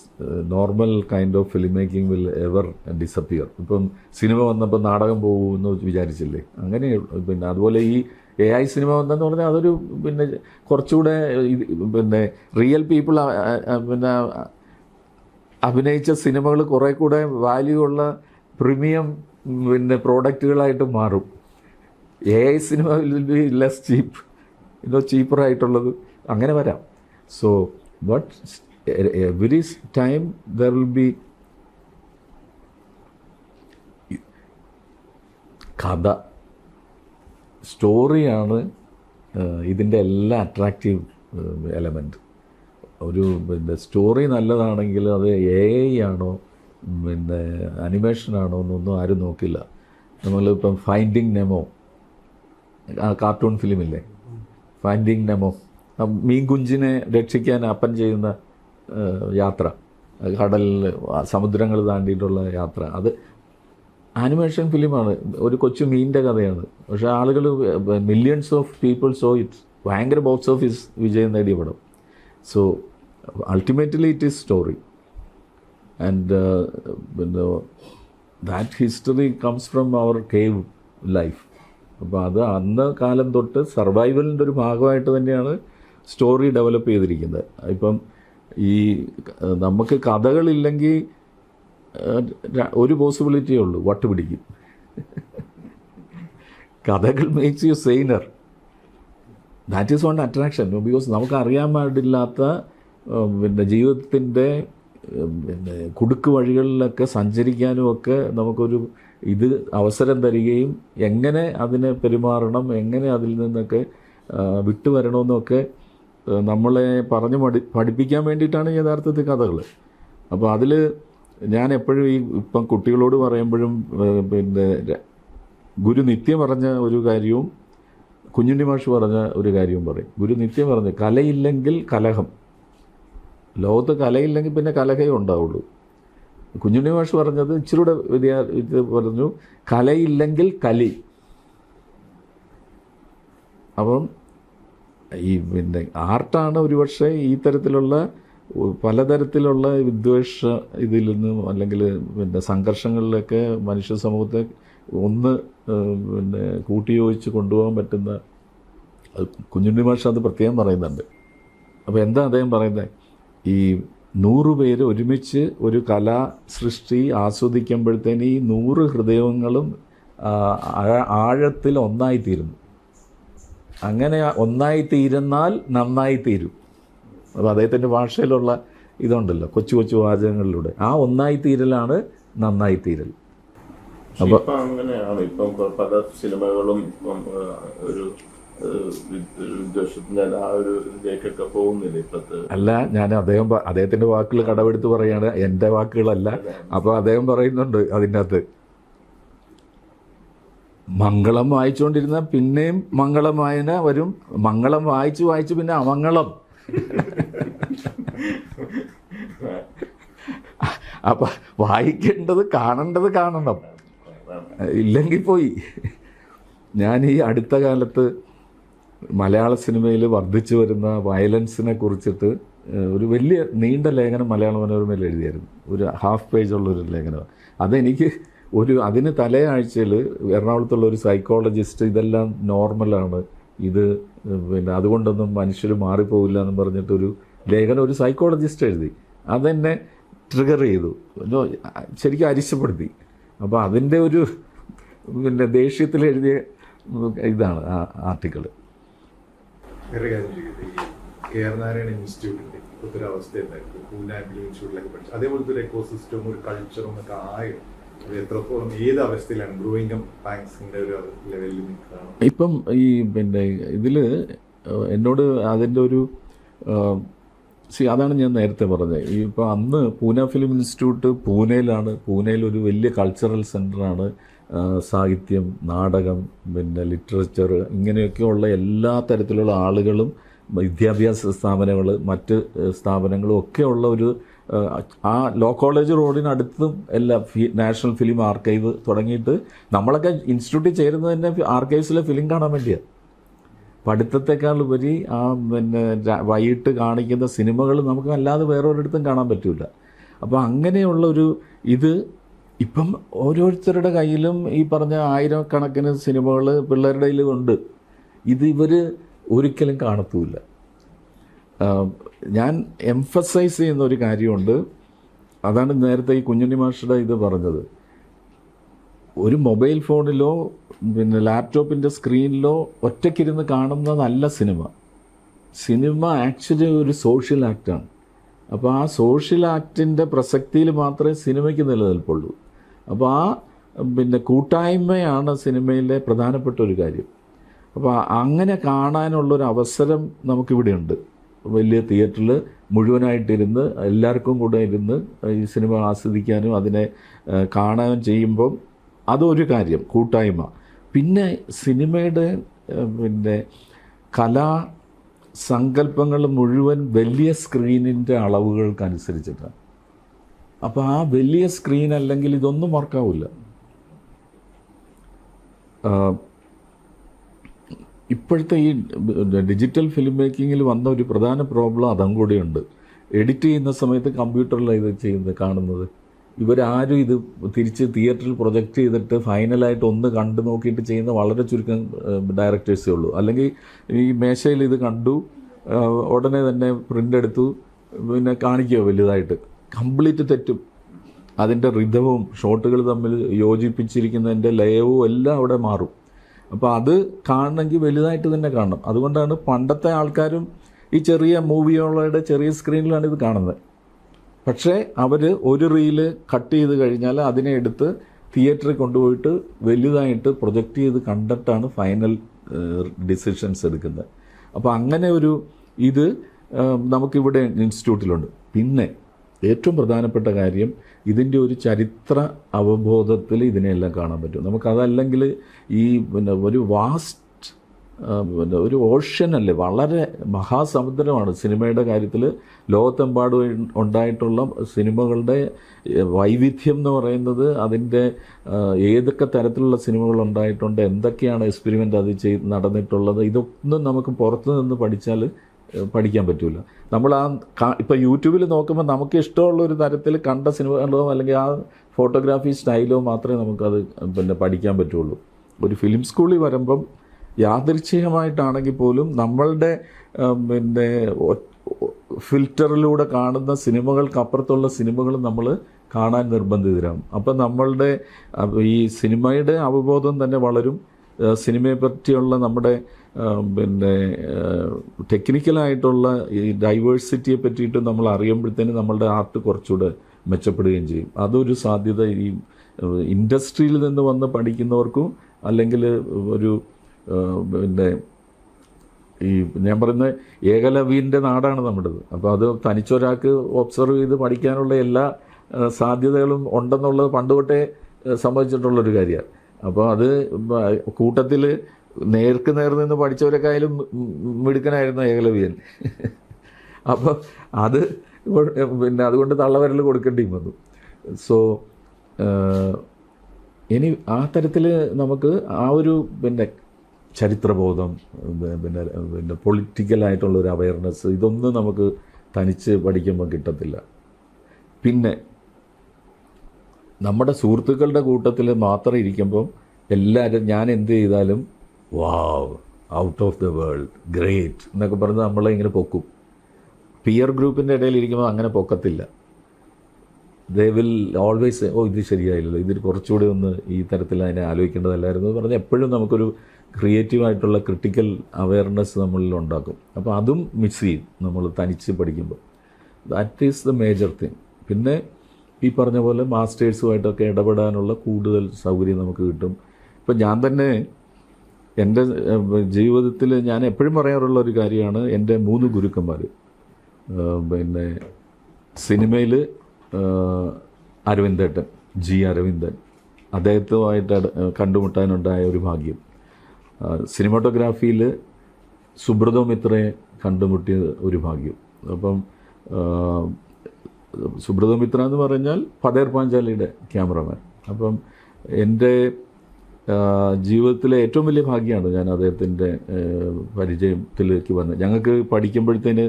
normal kind of film making will ever disappear. ഇപ്പം സിനിമ വന്നപ്പോൾ നാടകം പോകുമെന്ന് വിചാരിച്ചില്ലേ, അങ്ങനെ. പിന്നെ അതുപോലെ ഈ AI സിനിമ വന്നെന്ന് പറഞ്ഞാൽ അതൊരു പിന്നെ കുറച്ചുകൂടെ പിന്നെ റിയൽ പീപ്പിൾ പിന്നെ അഭിനയിച്ച സിനിമകൾ കുറേ കൂടെ വാല്യൂ ഉള്ള പ്രീമിയം പിന്നെ പ്രോഡക്റ്റുകളായിട്ട് മാറും. AI cinema will be less cheap, ചീപ്പറായിട്ടുള്ളത് അങ്ങനെ വരാം. So but every time there will be കഥ, സ്റ്റോറിയാണ് ഇതിൻ്റെ എല്ലാ അട്രാക്റ്റീവ് എലമെൻറ്റ്. ഒരു പിന്നെ സ്റ്റോറി നല്ലതാണെങ്കിൽ അത് AI ആണോ പിന്നെ അനിമേഷനാണോ എന്നൊന്നും ആരും നോക്കില്ല. നമ്മളിപ്പം ഫൈൻഡിങ് നെമോ കാർട്ടൂൺ ഫിലിമില്ലേ, ഫൈൻഡിങ് നെമോ, മീൻകുഞ്ചിനെ രക്ഷിക്കാൻ അപ്പൻ ചെയ്യുന്ന യാത്ര, കടലിൽ സമുദ്രങ്ങൾ താണ്ടിയിട്ടുള്ള യാത്ര, അത് ആനിമേഷൻ ഫിലിമാണ്. ഒരു കൊച്ചു മീനിൻ്റെ കഥയാണ്. പക്ഷേ ആളുകൾ millions of people saw it. ഭയങ്കര ബോക്സ് ഓഫീസ് വിജയം നേടിയ പടം. So ultimately it is story and പിന്നെ that history comes from our cave life. അപ്പോൾ അത് അന്ന് കാലം തൊട്ട് സർവൈവലിൻ്റെ ഒരു ഭാഗമായിട്ട് തന്നെയാണ് സ്റ്റോറി ഡെവലപ്പ് ചെയ്തിരിക്കുന്നത്. ഇപ്പം ഈ നമുക്ക് കഥകളില്ലെങ്കിൽ ഒരു പോസിബിലിറ്റിയേ ഉള്ളൂ, വട്ട് പിടിക്കും. കഥകൾ makes you saner. That is one attraction. Because നമുക്ക് അറിയാൻ പാടില്ലാത്ത പിന്നെ ജീവിതത്തിൻ്റെ പിന്നെ കുടുക്ക് വഴികളിലൊക്കെ സഞ്ചരിക്കാനും ഒക്കെ നമുക്കൊരു ഇത് അവസരം തരികയും എങ്ങനെ അതിനെ പെരുമാറണം, എങ്ങനെ അതിൽ നിന്നൊക്കെ വിട്ടുവരണമെന്നൊക്കെ നമ്മളെ പറഞ്ഞ് പഠിപ്പിക്കാൻ വേണ്ടിയിട്ടാണ് യഥാർത്ഥത്തിൽ കഥകൾ. അപ്പോൾ അതിൽ ഞാൻ എപ്പോഴും ഇപ്പം കുട്ടികളോട് പറയുമ്പോഴും പിന്നെ ഗുരു നിത്യം പറഞ്ഞ ഒരു കാര്യവും കുഞ്ഞുണ്ണി മാഷ് പറഞ്ഞ ഒരു കാര്യവും പറയും. ഗുരു നിത്യം പറഞ്ഞ് കലയില്ലെങ്കിൽ കലഹം, ലോകത്ത് കലയില്ലെങ്കിൽ പിന്നെ കലഹമേ ഉണ്ടാവുള്ളൂ. കുഞ്ഞുണ്ണി മാഷ് പറഞ്ഞത് ഇച്ചിരൂടെ ഇത് പറഞ്ഞു, കലയില്ലെങ്കിൽ കലി. അപ്പം ഈ പിന്നെ ആർട്ടാണ് ഒരുപക്ഷെ ഈ തരത്തിലുള്ള പലതരത്തിലുള്ള വിദ്വേഷ ഇതിൽ നിന്നും അല്ലെങ്കിൽ പിന്നെ സംഘർഷങ്ങളിലൊക്കെ മനുഷ്യ സമൂഹത്തെ ഒന്ന് പിന്നെ കൂട്ടിയോജിച്ച് കൊണ്ടുപോകാൻ പറ്റുന്ന. കുഞ്ഞുണ്ണി മാഷ് അത് പ്രത്യേകം പറയുന്നുണ്ട്. അപ്പോൾ എന്താ അദ്ദേഹം പറയുന്നത്, ഈ 100 പേര് ഒരുമിച്ച് ഒരു കലാ സൃഷ്ടി ആസ്വദിക്കുമ്പോഴത്തേന് ഈ 100 ഹൃദയങ്ങളും ആഴത്തിൽ ഒന്നായിത്തീരുന്നു. അങ്ങനെ ഒന്നായിത്തീരുന്നാൽ നന്നായിത്തീരും. അപ്പോൾ അദ്ദേഹത്തിൻ്റെ ഭാഷയിലുള്ള ഇതുണ്ടല്ലോ, കൊച്ചു കൊച്ചു വാചകങ്ങളിലൂടെ ആ ഒന്നായിത്തീരലാണ് നന്നായിത്തീരൽ. അപ്പോൾ ഇപ്പം അങ്ങനെയാണ്. ഇപ്പം പല സിനിമകളും ഇപ്പം ഒരു വിദ്വേഷത്തിൻ്റെ ആ ഒരു ഇതിലേക്കൊക്കെ പോകുന്നില്ല ഇപ്പോഴത്തെ. അല്ല, ഞാൻ അദ്ദേഹത്തിൻ്റെ വാക്കുകൾ കടമെടുത്ത് പറയുകയാണ്, എൻ്റെ വാക്കുകളല്ല. അപ്പോൾ അദ്ദേഹം പറയുന്നുണ്ട് അതിൻ്റെ അകത്ത്, മംഗളം വായിച്ചുകൊണ്ടിരുന്നാൽ പിന്നെയും മംഗളം വായന വരും, മംഗളം വായിച്ച് പിന്നെ അമംഗളം. അപ്പം വായിക്കേണ്ടത് കാണണം, ഇല്ലെങ്കിൽ പോയി. ഞാൻ ഈ അടുത്ത കാലത്ത് മലയാള സിനിമയിൽ വർദ്ധിച്ചു വരുന്ന വയലൻസിനെ കുറിച്ചിട്ട് ഒരു വലിയ നീണ്ട ലേഖനം മലയാള മനോരമയിൽ എഴുതിയായിരുന്നു. ഒരു ഹാഫ് പേജുള്ളൊരു ലേഖനം. അതെനിക്ക് അതിന് തലേ ആഴ്ചയിൽ എറണാകുളത്തുള്ള ഒരു സൈക്കോളജിസ്റ്റ് ഇതെല്ലാം നോർമലാണ്, ഇത് പിന്നെ അതുകൊണ്ടൊന്നും മനുഷ്യർ മാറിപ്പോവില്ല എന്നും പറഞ്ഞിട്ടൊരു ലേഖനം ഒരു സൈക്കോളജിസ്റ്റ് എഴുതി. അതെന്നെ ട്രിഗർ ചെയ്തു, ശരിക്കും അരിശപ്പെടുത്തി. അപ്പോൾ അതിൻ്റെ ഒരു പിന്നെ ദേഷ്യത്തിൽ എഴുതിയ ഇതാണ് ആ ആർട്ടിക്കിൾ. വേറെ കാര്യം ചോദിക്കട്ടെ, ഈ KR നാരായണ ഇൻസ്റ്റിറ്റ്യൂട്ടിൻ്റെ ഇപ്പോഴത്തെ ഒരു അവസ്ഥ എന്തായിരുന്നു? പൂന ഫിലിം ഇൻസ്റ്റിറ്റ്യൂട്ടിലൊക്കെ പഠിച്ചു അതേപോലത്തെ ഒരു എക്കോസിസ്റ്റവും ഒരു കൾച്ചറും ഒക്കെ ആയോ? അത് എത്രത്തോളം ഏത് അവസ്ഥയിലാണ്? ഗ്രോയിങ് അപ്പ് ബാങ്ക്സിൻ്റെ ഒരു ലെവലിൽ നിൽക്കുകയാണ് ഇപ്പം. ഈ പിന്നെ ഇതിൽ എന്നോട് അതിൻ്റെ ഒരു അതാണ് ഞാൻ നേരത്തെ പറഞ്ഞത്. ഈ ഇപ്പോൾ അന്ന് പൂന ഫിലിം ഇൻസ്റ്റിറ്റ്യൂട്ട് പൂനെയിലാണ്. പൂനെയിൽ ഒരു വലിയ കൾച്ചറൽ സെൻ്ററാണ്. സാഹിത്യം, നാടകം, പിന്നെ ലിറ്ററേച്ചർ, ഇങ്ങനെയൊക്കെയുള്ള എല്ലാ തരത്തിലുള്ള ആളുകളും വിദ്യാഭ്യാസ സ്ഥാപനങ്ങൾ, മറ്റ് സ്ഥാപനങ്ങളും ഒക്കെയുള്ള ഒരു ആ ലോ കോളേജ് റോഡിനടുത്തും എല്ലാം നാഷണൽ ഫിലിം ആർക്കൈവ് തുടങ്ങിയിട്ട് നമ്മളൊക്കെ ഇൻസ്റ്റിറ്റ്യൂട്ടിൽ ചേരുന്നത് തന്നെ ആർക്കൈവ്സിലെ ഫിലിം കാണാൻ വേണ്ടിയാണ്. പഠിത്തത്തെക്കാൾ ഉപരി ആ പിന്നെ വൈകിട്ട് കാണിക്കുന്ന സിനിമകൾ നമുക്ക് അല്ലാതെ വേറൊരിടത്തും കാണാൻ പറ്റില്ല. അപ്പോൾ അങ്ങനെയുള്ളൊരു ഇത് ഇപ്പം ഓരോരുത്തരുടെ കയ്യിലും ഈ പറഞ്ഞ 1000കണക്കിന് സിനിമകൾ പിള്ളേരുടെ കയ്യിലുണ്ട്. ഇത് ഇവർ ഒരിക്കലും കാണത്തുമില്ല. ഞാൻ എംഫസൈസ് ചെയ്യുന്ന ഒരു കാര്യമുണ്ട്. അതാണ് നേരത്തെ ഈ കുഞ്ഞുണ്ണി മാഷുടെ ഇത് പറഞ്ഞത്. ഒരു മൊബൈൽ ഫോണിലോ പിന്നെ ലാപ്ടോപ്പിൻ്റെ സ്ക്രീനിലോ ഒറ്റയ്ക്കിരുന്ന് കാണുന്നതല്ല സിനിമ. സിനിമ ആക്ച്വലി ഒരു സോഷ്യൽ ആക്റ്റാണ്. അപ്പോൾ ആ സോഷ്യൽ ആക്റ്റിൻ്റെ പ്രസക്തിയിൽ മാത്രമേ സിനിമയ്ക്ക് നിലനിൽപ്പുള്ളൂ. അപ്പോൾ ആ പിന്നെ കൂട്ടായ്മയാണ് സിനിമയിലെ പ്രധാനപ്പെട്ട ഒരു കാര്യം. അപ്പോൾ അങ്ങനെ കാണാനുള്ളൊരു അവസരം നമുക്കിവിടെയുണ്ട്. വലിയ തിയേറ്ററിൽ മുഴുവനായിട്ടിരുന്ന് എല്ലാവർക്കും കൂടെ ഇരുന്ന് ഈ സിനിമ ആസ്വദിക്കാനും അതിനെ കാണാനും ചെയ്യുമ്പം അതൊരു കാര്യം, കൂട്ടായ്മ. പിന്നെ സിനിമയുടെ പിന്നെ കലാസങ്കല്പങ്ങൾ മുഴുവൻ വലിയ സ്ക്രീനിൻ്റെ അളവുകൾക്കനുസരിച്ചിട്ടാണ്. അപ്പോൾ ആ വലിയ സ്ക്രീൻ അല്ലെങ്കിൽ ഇതൊന്നും വർക്കാവില്ല. ഇപ്പോഴത്തെ ഈ ഡിജിറ്റൽ ഫിലിം മേക്കിങ്ങിൽ വന്ന ഒരു പ്രധാന പ്രോബ്ലം അതും കൂടിയുണ്ട്. എഡിറ്റ് ചെയ്യുന്ന സമയത്ത് കമ്പ്യൂട്ടറിലാണ് കാണുന്നത്. ഇവരാരും ഇത് തിരിച്ച് തിയേറ്ററിൽ പ്രൊജക്റ്റ് ചെയ്തിട്ട് ഫൈനലായിട്ട് ഒന്ന് കണ്ടു നോക്കിയിട്ട് ചെയ്യുന്ന വളരെ ചുരുക്കം ഡയറക്ടേഴ്സേ ഉള്ളൂ. അല്ലെങ്കിൽ ഈ മേശയിൽ ഇത് കണ്ടു, ഉടനെ തന്നെ പ്രിൻ്റ് എടുത്തു, പിന്നെ കാണിക്കുക വലുതായിട്ട്. കംപ്ലീറ്റ് തെറ്റും. അതിൻ്റെ റിതവും ഷോട്ടുകൾ തമ്മിൽ യോജിപ്പിച്ചിരിക്കുന്നതിൻ്റെ ലയവും എല്ലാം അവിടെ മാറും. അപ്പോൾ അത് കാണണമെങ്കിൽ വലുതായിട്ട് തന്നെ കാണണം. അതുകൊണ്ടാണ് പണ്ടത്തെ ആൾക്കാരും ഈ ചെറിയ മൂവികളുടെ ചെറിയ സ്ക്രീനിലാണ് ഇത് കാണുന്നത്. പക്ഷേ അവർ ഒരു റീല് കട്ട് ചെയ്ത് കഴിഞ്ഞാൽ അതിനെ എടുത്ത് തിയേറ്ററിൽ കൊണ്ടുപോയിട്ട് വലുതായിട്ട് പ്രൊജക്റ്റ് ചെയ്ത് കണ്ടിട്ടാണ് ഫൈനൽ ഡിസിഷൻസ് എടുക്കുന്നത്. അപ്പോൾ അങ്ങനെ ഒരു ഇത് നമുക്കിവിടെ ഇൻസ്റ്റിറ്റ്യൂട്ടിലുണ്ട്. പിന്നെ ഏറ്റവും പ്രധാനപ്പെട്ട കാര്യം ഇതിൻ്റെ ഒരു ചരിത്ര അവബോധത്തിൽ ഇതിനെല്ലാം കാണാൻ പറ്റും. നമുക്കതല്ലെങ്കിൽ ഈ പിന്നെ ഒരു വാസ്റ്റ് പിന്നെ ഒരു ഓഷ്യൻ അല്ലേ, വളരെ മഹാസമുദ്രമാണ് സിനിമയുടെ കാര്യത്തിൽ. ലോകത്തെമ്പാടും ഉണ്ടായിട്ടുള്ള സിനിമകളുടെ വൈവിധ്യം എന്ന് പറയുന്നത് അതിൻ്റെ ഏതൊക്കെ തരത്തിലുള്ള സിനിമകൾ ഉണ്ടായിട്ടുണ്ട്, എന്തൊക്കെയാണ് എക്സ്പെരിമെൻ്റ് അത് നടന്നിട്ടുള്ളത്, ഇതൊന്നും നമുക്ക് പുറത്തു നിന്ന് പഠിക്കാൻ പറ്റില്ല. നമ്മൾ ഇപ്പോൾ യൂട്യൂബിൽ നോക്കുമ്പോൾ നമുക്ക് ഇഷ്ടമുള്ള ഒരു തരത്തിൽ കണ്ട സിനിമകളോ അല്ലെങ്കിൽ ആ ഫോട്ടോഗ്രാഫി സ്റ്റൈലോ മാത്രമേ നമുക്കത് പിന്നെ പഠിക്കാൻ പറ്റുള്ളൂ. ഒരു ഫിലിം സ്കൂളിൽ വരുമ്പം യാദൃച്ഛികമായിട്ടാണെങ്കിൽ പോലും നമ്മളുടെ പിന്നെ ഫിൽറ്ററിലൂടെ കാണുന്ന സിനിമകൾക്കപ്പുറത്തുള്ള സിനിമകൾ നമ്മൾ കാണാൻ നിർബന്ധിതരാകും. അപ്പം നമ്മളുടെ ഈ സിനിമയുടെ അവബോധം തന്നെ വളരും. സിനിമയെ പറ്റിയുള്ള നമ്മുടെ പിന്നെ ടെക്നിക്കലായിട്ടുള്ള ഈ ഡൈവേഴ്സിറ്റിയെ പറ്റിയിട്ട് നമ്മൾ അറിയുമ്പോഴത്തേന് നമ്മളുടെ ആർട്ട് കുറച്ചുകൂടെ മെച്ചപ്പെടുകയും ചെയ്യും. അതൊരു സാധ്യത ഈ ഇൻഡസ്ട്രിയിൽ നിന്ന് വന്ന് പഠിക്കുന്നവർക്കും അല്ലെങ്കിൽ ഒരു പിന്നെ ഈ ഞാൻ പറയുന്ന ഏകലവ്യൻ്റെ നാടാണ് നമ്മുടേത്. അപ്പോൾ അത് തനിച്ചൊരാൾക്ക് ഒബ്സർവ് ചെയ്ത് പഠിക്കാനുള്ള എല്ലാ സാധ്യതകളും ഉണ്ടെന്നുള്ളത് പണ്ട് തൊട്ടേ സംഭവിച്ചിട്ടുള്ളൊരു കാര്യമാണ്. അപ്പോൾ അത് കൂട്ടത്തിൽ നേർക്ക് നേർ നിന്ന് പഠിച്ചവരെക്കായാലും മിടുക്കനായിരുന്നു ഏകലവ്യൻ. അപ്പോൾ അത് പിന്നെ അതുകൊണ്ട് തള്ളവിരൽ കൊടുക്കേണ്ടി വന്നു. സോ ഇനി ആ തരത്തിൽ നമുക്ക് ആ ഒരു പിന്നെ ചരിത്രബോധം, പിന്നെ പൊളിറ്റിക്കലായിട്ടുള്ളൊരു അവയർനെസ്, ഇതൊന്നും നമുക്ക് തനിച്ച് പഠിക്കുമ്പോൾ കിട്ടത്തില്ല. പിന്നെ നമ്മുടെ സുഹൃത്തുക്കളുടെ കൂട്ടത്തിൽ മാത്രം ഇരിക്കുമ്പം എല്ലാവരും ഞാൻ എന്ത് ചെയ്താലും wow, out of the world, great എന്നൊക്കെ പറഞ്ഞ് നമ്മളെ ഇങ്ങനെ പൊക്കും. പിയർ ഗ്രൂപ്പിൻ്റെ ഇടയിൽ ഇരിക്കുമ്പോൾ അങ്ങനെ പൊക്കത്തില്ല. ദേ വിൽ ഓൾവേസ് ഇത് ശരിയായില്ലല്ലോ, ഇതിൽ കുറച്ചുകൂടി ഒന്ന് ഈ തരത്തിൽ അതിനെ ആലോചിക്കേണ്ടതല്ലായിരുന്നു എന്ന് പറഞ്ഞാൽ എപ്പോഴും നമുക്കൊരു ക്രിയേറ്റീവായിട്ടുള്ള ക്രിട്ടിക്കൽ അവയർനെസ് നമ്മളിൽ ഉണ്ടാക്കും. അപ്പോൾ അതും മിസ് ചെയ്യും നമ്മൾ തനിച്ച് പഠിക്കുമ്പോൾ. That is the major thing. പിന്നെ ഈ പറഞ്ഞ പോലെ മാസ്റ്റേഴ്സുമായിട്ടൊക്കെ ഇടപെടാനുള്ള കൂടുതൽ സൗകര്യം നമുക്ക് കിട്ടും. ഇപ്പം ഞാൻ തന്നെ എൻ്റെ ജീവിതത്തിൽ ഞാൻ എപ്പോഴും പറയാറുള്ള ഒരു കാര്യമാണ്, എൻ്റെ 3 ഗുരുക്കന്മാർ. പിന്നെ സിനിമയിൽ അരവിന്ദേട്ടൻ, ജി അരവിന്ദൻ, അദ്ദേഹത്തുമായിട്ട് കണ്ടുമുട്ടാനുണ്ടായ ഒരു ഭാഗ്യം. സിനിമാറ്റോഗ്രാഫിയിൽ സുബ്രതോ മിത്രയെ കണ്ടുമുട്ടിയ ഒരു ഭാഗ്യം. അപ്പം സുബ്രതോ മിത്ര എന്ന് പറഞ്ഞാൽ പതേർ പാഞ്ചാലിയുടെ ക്യാമറമാൻ. അപ്പം എൻ്റെ ജീവിതത്തിലെ ഏറ്റവും വലിയ ഭാഗ്യമാണ് ഞാൻ അദ്ദേഹത്തിൻ്റെ പരിചയത്തിലേക്ക് വന്നത്. ഞങ്ങൾക്ക് പഠിക്കുമ്പോഴത്തേന്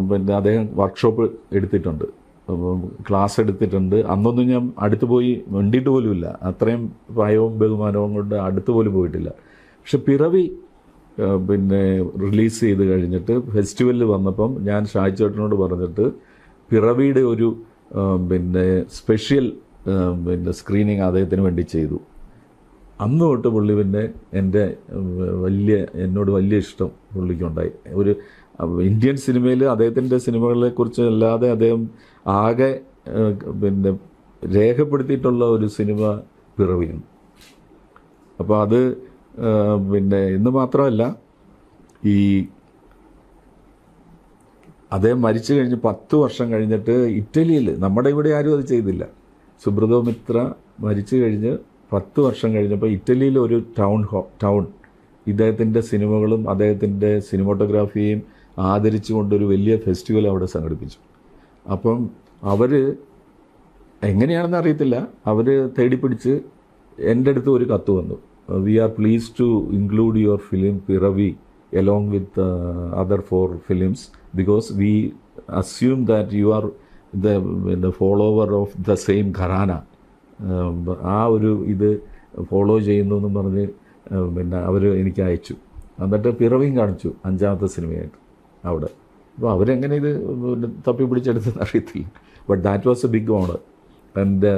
പിന്നെ അദ്ദേഹം വർക്ക്ഷോപ്പ് എടുത്തിട്ടുണ്ട്, ക്ലാസ് എടുത്തിട്ടുണ്ട്. അന്നൊന്നും ഞാൻ അടുത്ത് പോയി വേണ്ടിയിട്ട് പോലുമില്ല, അത്രയും പ്രായവും ബഹുമാനവും കൊണ്ട് അടുത്ത് പോലും പോയിട്ടില്ല. പക്ഷെ പിറവി പിന്നെ റിലീസ് ചെയ്ത് കഴിഞ്ഞിട്ട് ഫെസ്റ്റിവലിൽ വന്നപ്പം ഞാൻ ഷാജിച്ചേട്ടനോട് പറഞ്ഞിട്ട് പിറവിയുടെ ഒരു പിന്നെ സ്പെഷ്യൽ പിന്നെ സ്ക്രീനിങ് അദ്ദേഹത്തിന് വേണ്ടി ചെയ്തു. അന്ന് തൊട്ട് പുള്ളി പിന്നെ എന്നോട് വലിയ ഇഷ്ടം പുള്ളിക്കുണ്ടായി. ഒരു ഇന്ത്യൻ സിനിമയിൽ അദ്ദേഹത്തിൻ്റെ സിനിമകളെക്കുറിച്ച് അല്ലാതെ അദ്ദേഹം ആകെ പിന്നെ രേഖപ്പെടുത്തിയിട്ടുള്ള ഒരു സിനിമ പിറവിയാണ്. അപ്പോൾ അത് പിന്നെ ഇന്ന് മാത്രമല്ല, ഈ അദ്ദേഹം മരിച്ചു കഴിഞ്ഞ് 10 വർഷം കഴിഞ്ഞിട്ട് ഇറ്റലിയിൽ, നമ്മുടെ ഇവിടെ ആരും അത് ചെയ്തില്ല, സുബ്രതോ മിത്ര മരിച്ചു കഴിഞ്ഞ് 10 വർഷം കഴിഞ്ഞപ്പോൾ ഇറ്റലിയിൽ ഒരു ടൗൺ ഇദ്ദേഹത്തിൻ്റെ സിനിമകളും അദ്ദേഹത്തിൻ്റെ സിനിമാറ്റോഗ്രാഫിയെയും ആദരിച്ചുകൊണ്ടൊരു വലിയ ഫെസ്റ്റിവൽ അവിടെ സംഘടിപ്പിച്ചു. അപ്പം അവർ എങ്ങനെയാണെന്ന് അറിയത്തില്ല, അവർ തേടിപ്പിടിച്ച് എൻ്റെ അടുത്ത് ഒരു കത്ത് വന്നു. We are pleased to include your film Piravi along with other 4 films because we assume that you are the follower of the same gharana. ആ ഒരു ഇത് ഫോളോ ചെയ്യുന്നു എന്നും പറഞ്ഞ് പിന്നെ അവർ എനിക്ക് അയച്ചു. എന്നിട്ട് പിറവിയും കാണിച്ചു 5ാമത്തെ സിനിമയായിട്ട് അവിടെ. അപ്പോൾ അവരെങ്ങനെ ഇത് തപ്പി പിടിച്ചെടുത്തെന്ന് അറിയത്തില്ല. But that was a big honour. ആൻഡ്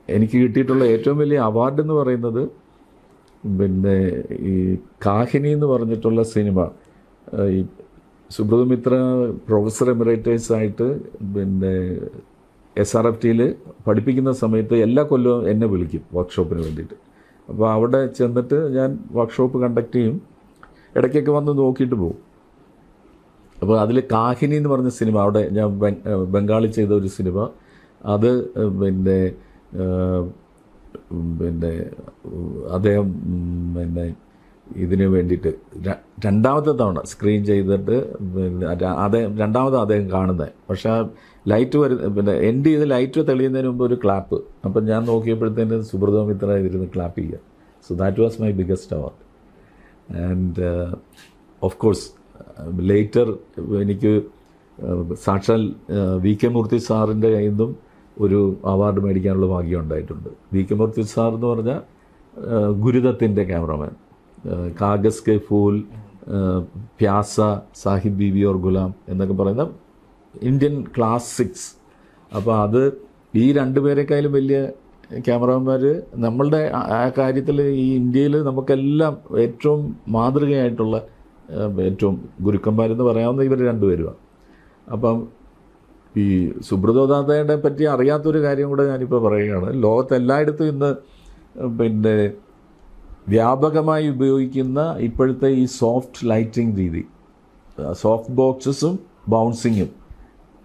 എനിക്ക് കിട്ടിയിട്ടുള്ള ഏറ്റവും വലിയ അവാർഡ് എന്ന് പറയുന്നത് പിന്നെ ഈ കാഹിനി എന്ന് പറഞ്ഞിട്ടുള്ള സിനിമ, ഈ സുബ്രതോ മിത്ര പ്രൊഫസർ എമിറേറ്റേഴ്സ് ആയിട്ട് പിന്നെ SRFTയിൽ പഠിപ്പിക്കുന്ന സമയത്ത് എല്ലാ കൊല്ലവും എന്നെ വിളിക്കും വർക്ക്ഷോപ്പിന് വേണ്ടിയിട്ട്. അപ്പോൾ അവിടെ ചെന്നിട്ട് ഞാൻ വർക്ക്ഷോപ്പ് കണ്ടക്ട് ചെയ്യും, ഇടയ്ക്കൊക്കെ വന്ന് നോക്കിയിട്ട് പോകും. അപ്പോൾ അതിൽ കാഹിനി എന്ന് പറഞ്ഞ സിനിമ, അവിടെ ഞാൻ ബംഗാളിൽ ചെയ്ത ഒരു സിനിമ, അത് പിന്നെ അദ്ദേഹം പിന്നെ ഇതിന് വേണ്ടിയിട്ട് 2ാമത്തെ തവണ സ്ക്രീൻ ചെയ്തിട്ട് പിന്നെ അദ്ദേഹം കാണുന്നത്. പക്ഷേ ആ ലൈറ്റ് പിന്നെ എൻഡ് ചെയ്ത് ലൈറ്റ് തെളിയുന്നതിന് മുമ്പ് ഒരു ക്ലാപ്പ്. അപ്പം ഞാൻ നോക്കിയപ്പോഴത്തേന് സുബ്രതോ മിത്ര ഇതിരുന്ന് ക്ലാപ്പ് ചെയ്യുക. So that was my biggest award. And of course later എനിക്ക് സാക്ഷാൽ VK മൂർത്തി സാറിൻ്റെ കയ്യിൽ നിന്നും ഒരു അവാർഡ് മേടിക്കാനുള്ള ഭാഗ്യം ഉണ്ടായിട്ടുണ്ട്. VK മൂർത്തി സാർ എന്ന് പറഞ്ഞാൽ ഗുരുദത്തിൻ്റെ ക്യാമറമാൻ, കാഗസ് കെ ഫൂൽ, പ്യാസ, സാഹിബ് ബീബി ഓർ ഗുലാം എന്നൊക്കെ പറയുന്ന ഇന്ത്യൻ ക്ലാസിക്സ്. അപ്പോൾ അത് ഈ 2 പേരെക്കാളും വലിയ ക്യാമറമാന്മാർ നമ്മളുടെ ആ കാര്യത്തിൽ ഈ ഇന്ത്യയിൽ നമുക്കെല്ലാം ഏറ്റവും മാതൃകയായിട്ടുള്ള ഏറ്റവും ഗുരുക്കന്മാരെന്ന് പറയാവുന്ന ഇവർ 2 പേരുമാണ്. അപ്പം ഈ സുബ്രതോ ദാത്തയെ പറ്റി അറിയാത്തൊരു കാര്യം കൂടെ ഞാനിപ്പോൾ പറയുകയാണ്. ലോകത്തെല്ലായിടത്തും ഇന്ന് പിന്നെ വ്യാപകമായി ഉപയോഗിക്കുന്ന ഇപ്പോഴത്തെ ഈ സോഫ്റ്റ് ലൈറ്റിംഗ് രീതി, സോഫ്റ്റ് ബോക്സസും ബൗൺസിങ്ങും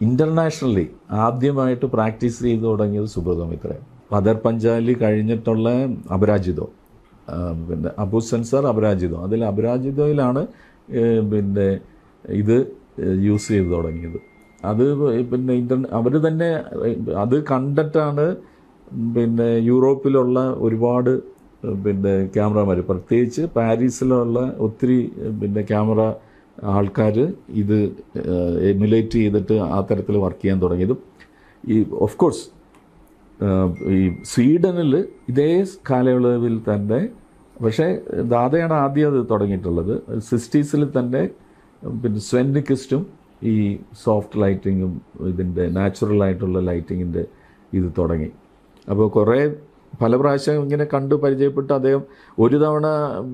ഇൻ്റർനാഷണലി ആദ്യമായിട്ട് പ്രാക്ടീസ് ചെയ്ത് തുടങ്ങിയത് സുബ്രതോ മിത്രയാണ്. പതേർ പഞ്ചാലി കഴിഞ്ഞിട്ടുള്ള അപരാജിതോ, പിന്നെ അബു സെൻസർ അപരാജിതോ, അതിൽ അപരാജിതോയിലാണ് പിന്നെ ഇത് യൂസ് ചെയ്ത് തുടങ്ങിയത്. അത് പിന്നെ അവർ തന്നെ അത് കണ്ടിട്ടാണ് പിന്നെ യൂറോപ്പിലുള്ള ഒരുപാട് പിന്നെ ക്യാമറമാർ, പ്രത്യേകിച്ച് പാരീസിലുള്ള ഒത്തിരി പിന്നെ ക്യാമറ ആൾക്കാർ ഇത് എമുലേറ്റ് ചെയ്തിട്ട് ആ തരത്തിൽ വർക്ക് ചെയ്യാൻ തുടങ്ങിയതും. ഈ ഓഫ് കോഴ്സ് ഈ സ്വീഡനിൽ ഇതേ കാലയളവിൽ തന്നെ, പക്ഷേ ദാദയാണ് ആദ്യം അത് തുടങ്ങിയിട്ടുള്ളത്. 60s തന്നെ പിന്നെ സ്വെന്നിക്കിസ്റ്റും ഈ സോഫ്റ്റ് ലൈറ്റിങ്ങും ഇതിൻ്റെ നാച്ചുറലായിട്ടുള്ള ലൈറ്റിങ്ങിൻ്റെ ഇത് തുടങ്ങി. അപ്പോൾ പല പ്രാവശ്യം ഇങ്ങനെ കണ്ടു പരിചയപ്പെട്ട് അദ്ദേഹം ഒരു തവണ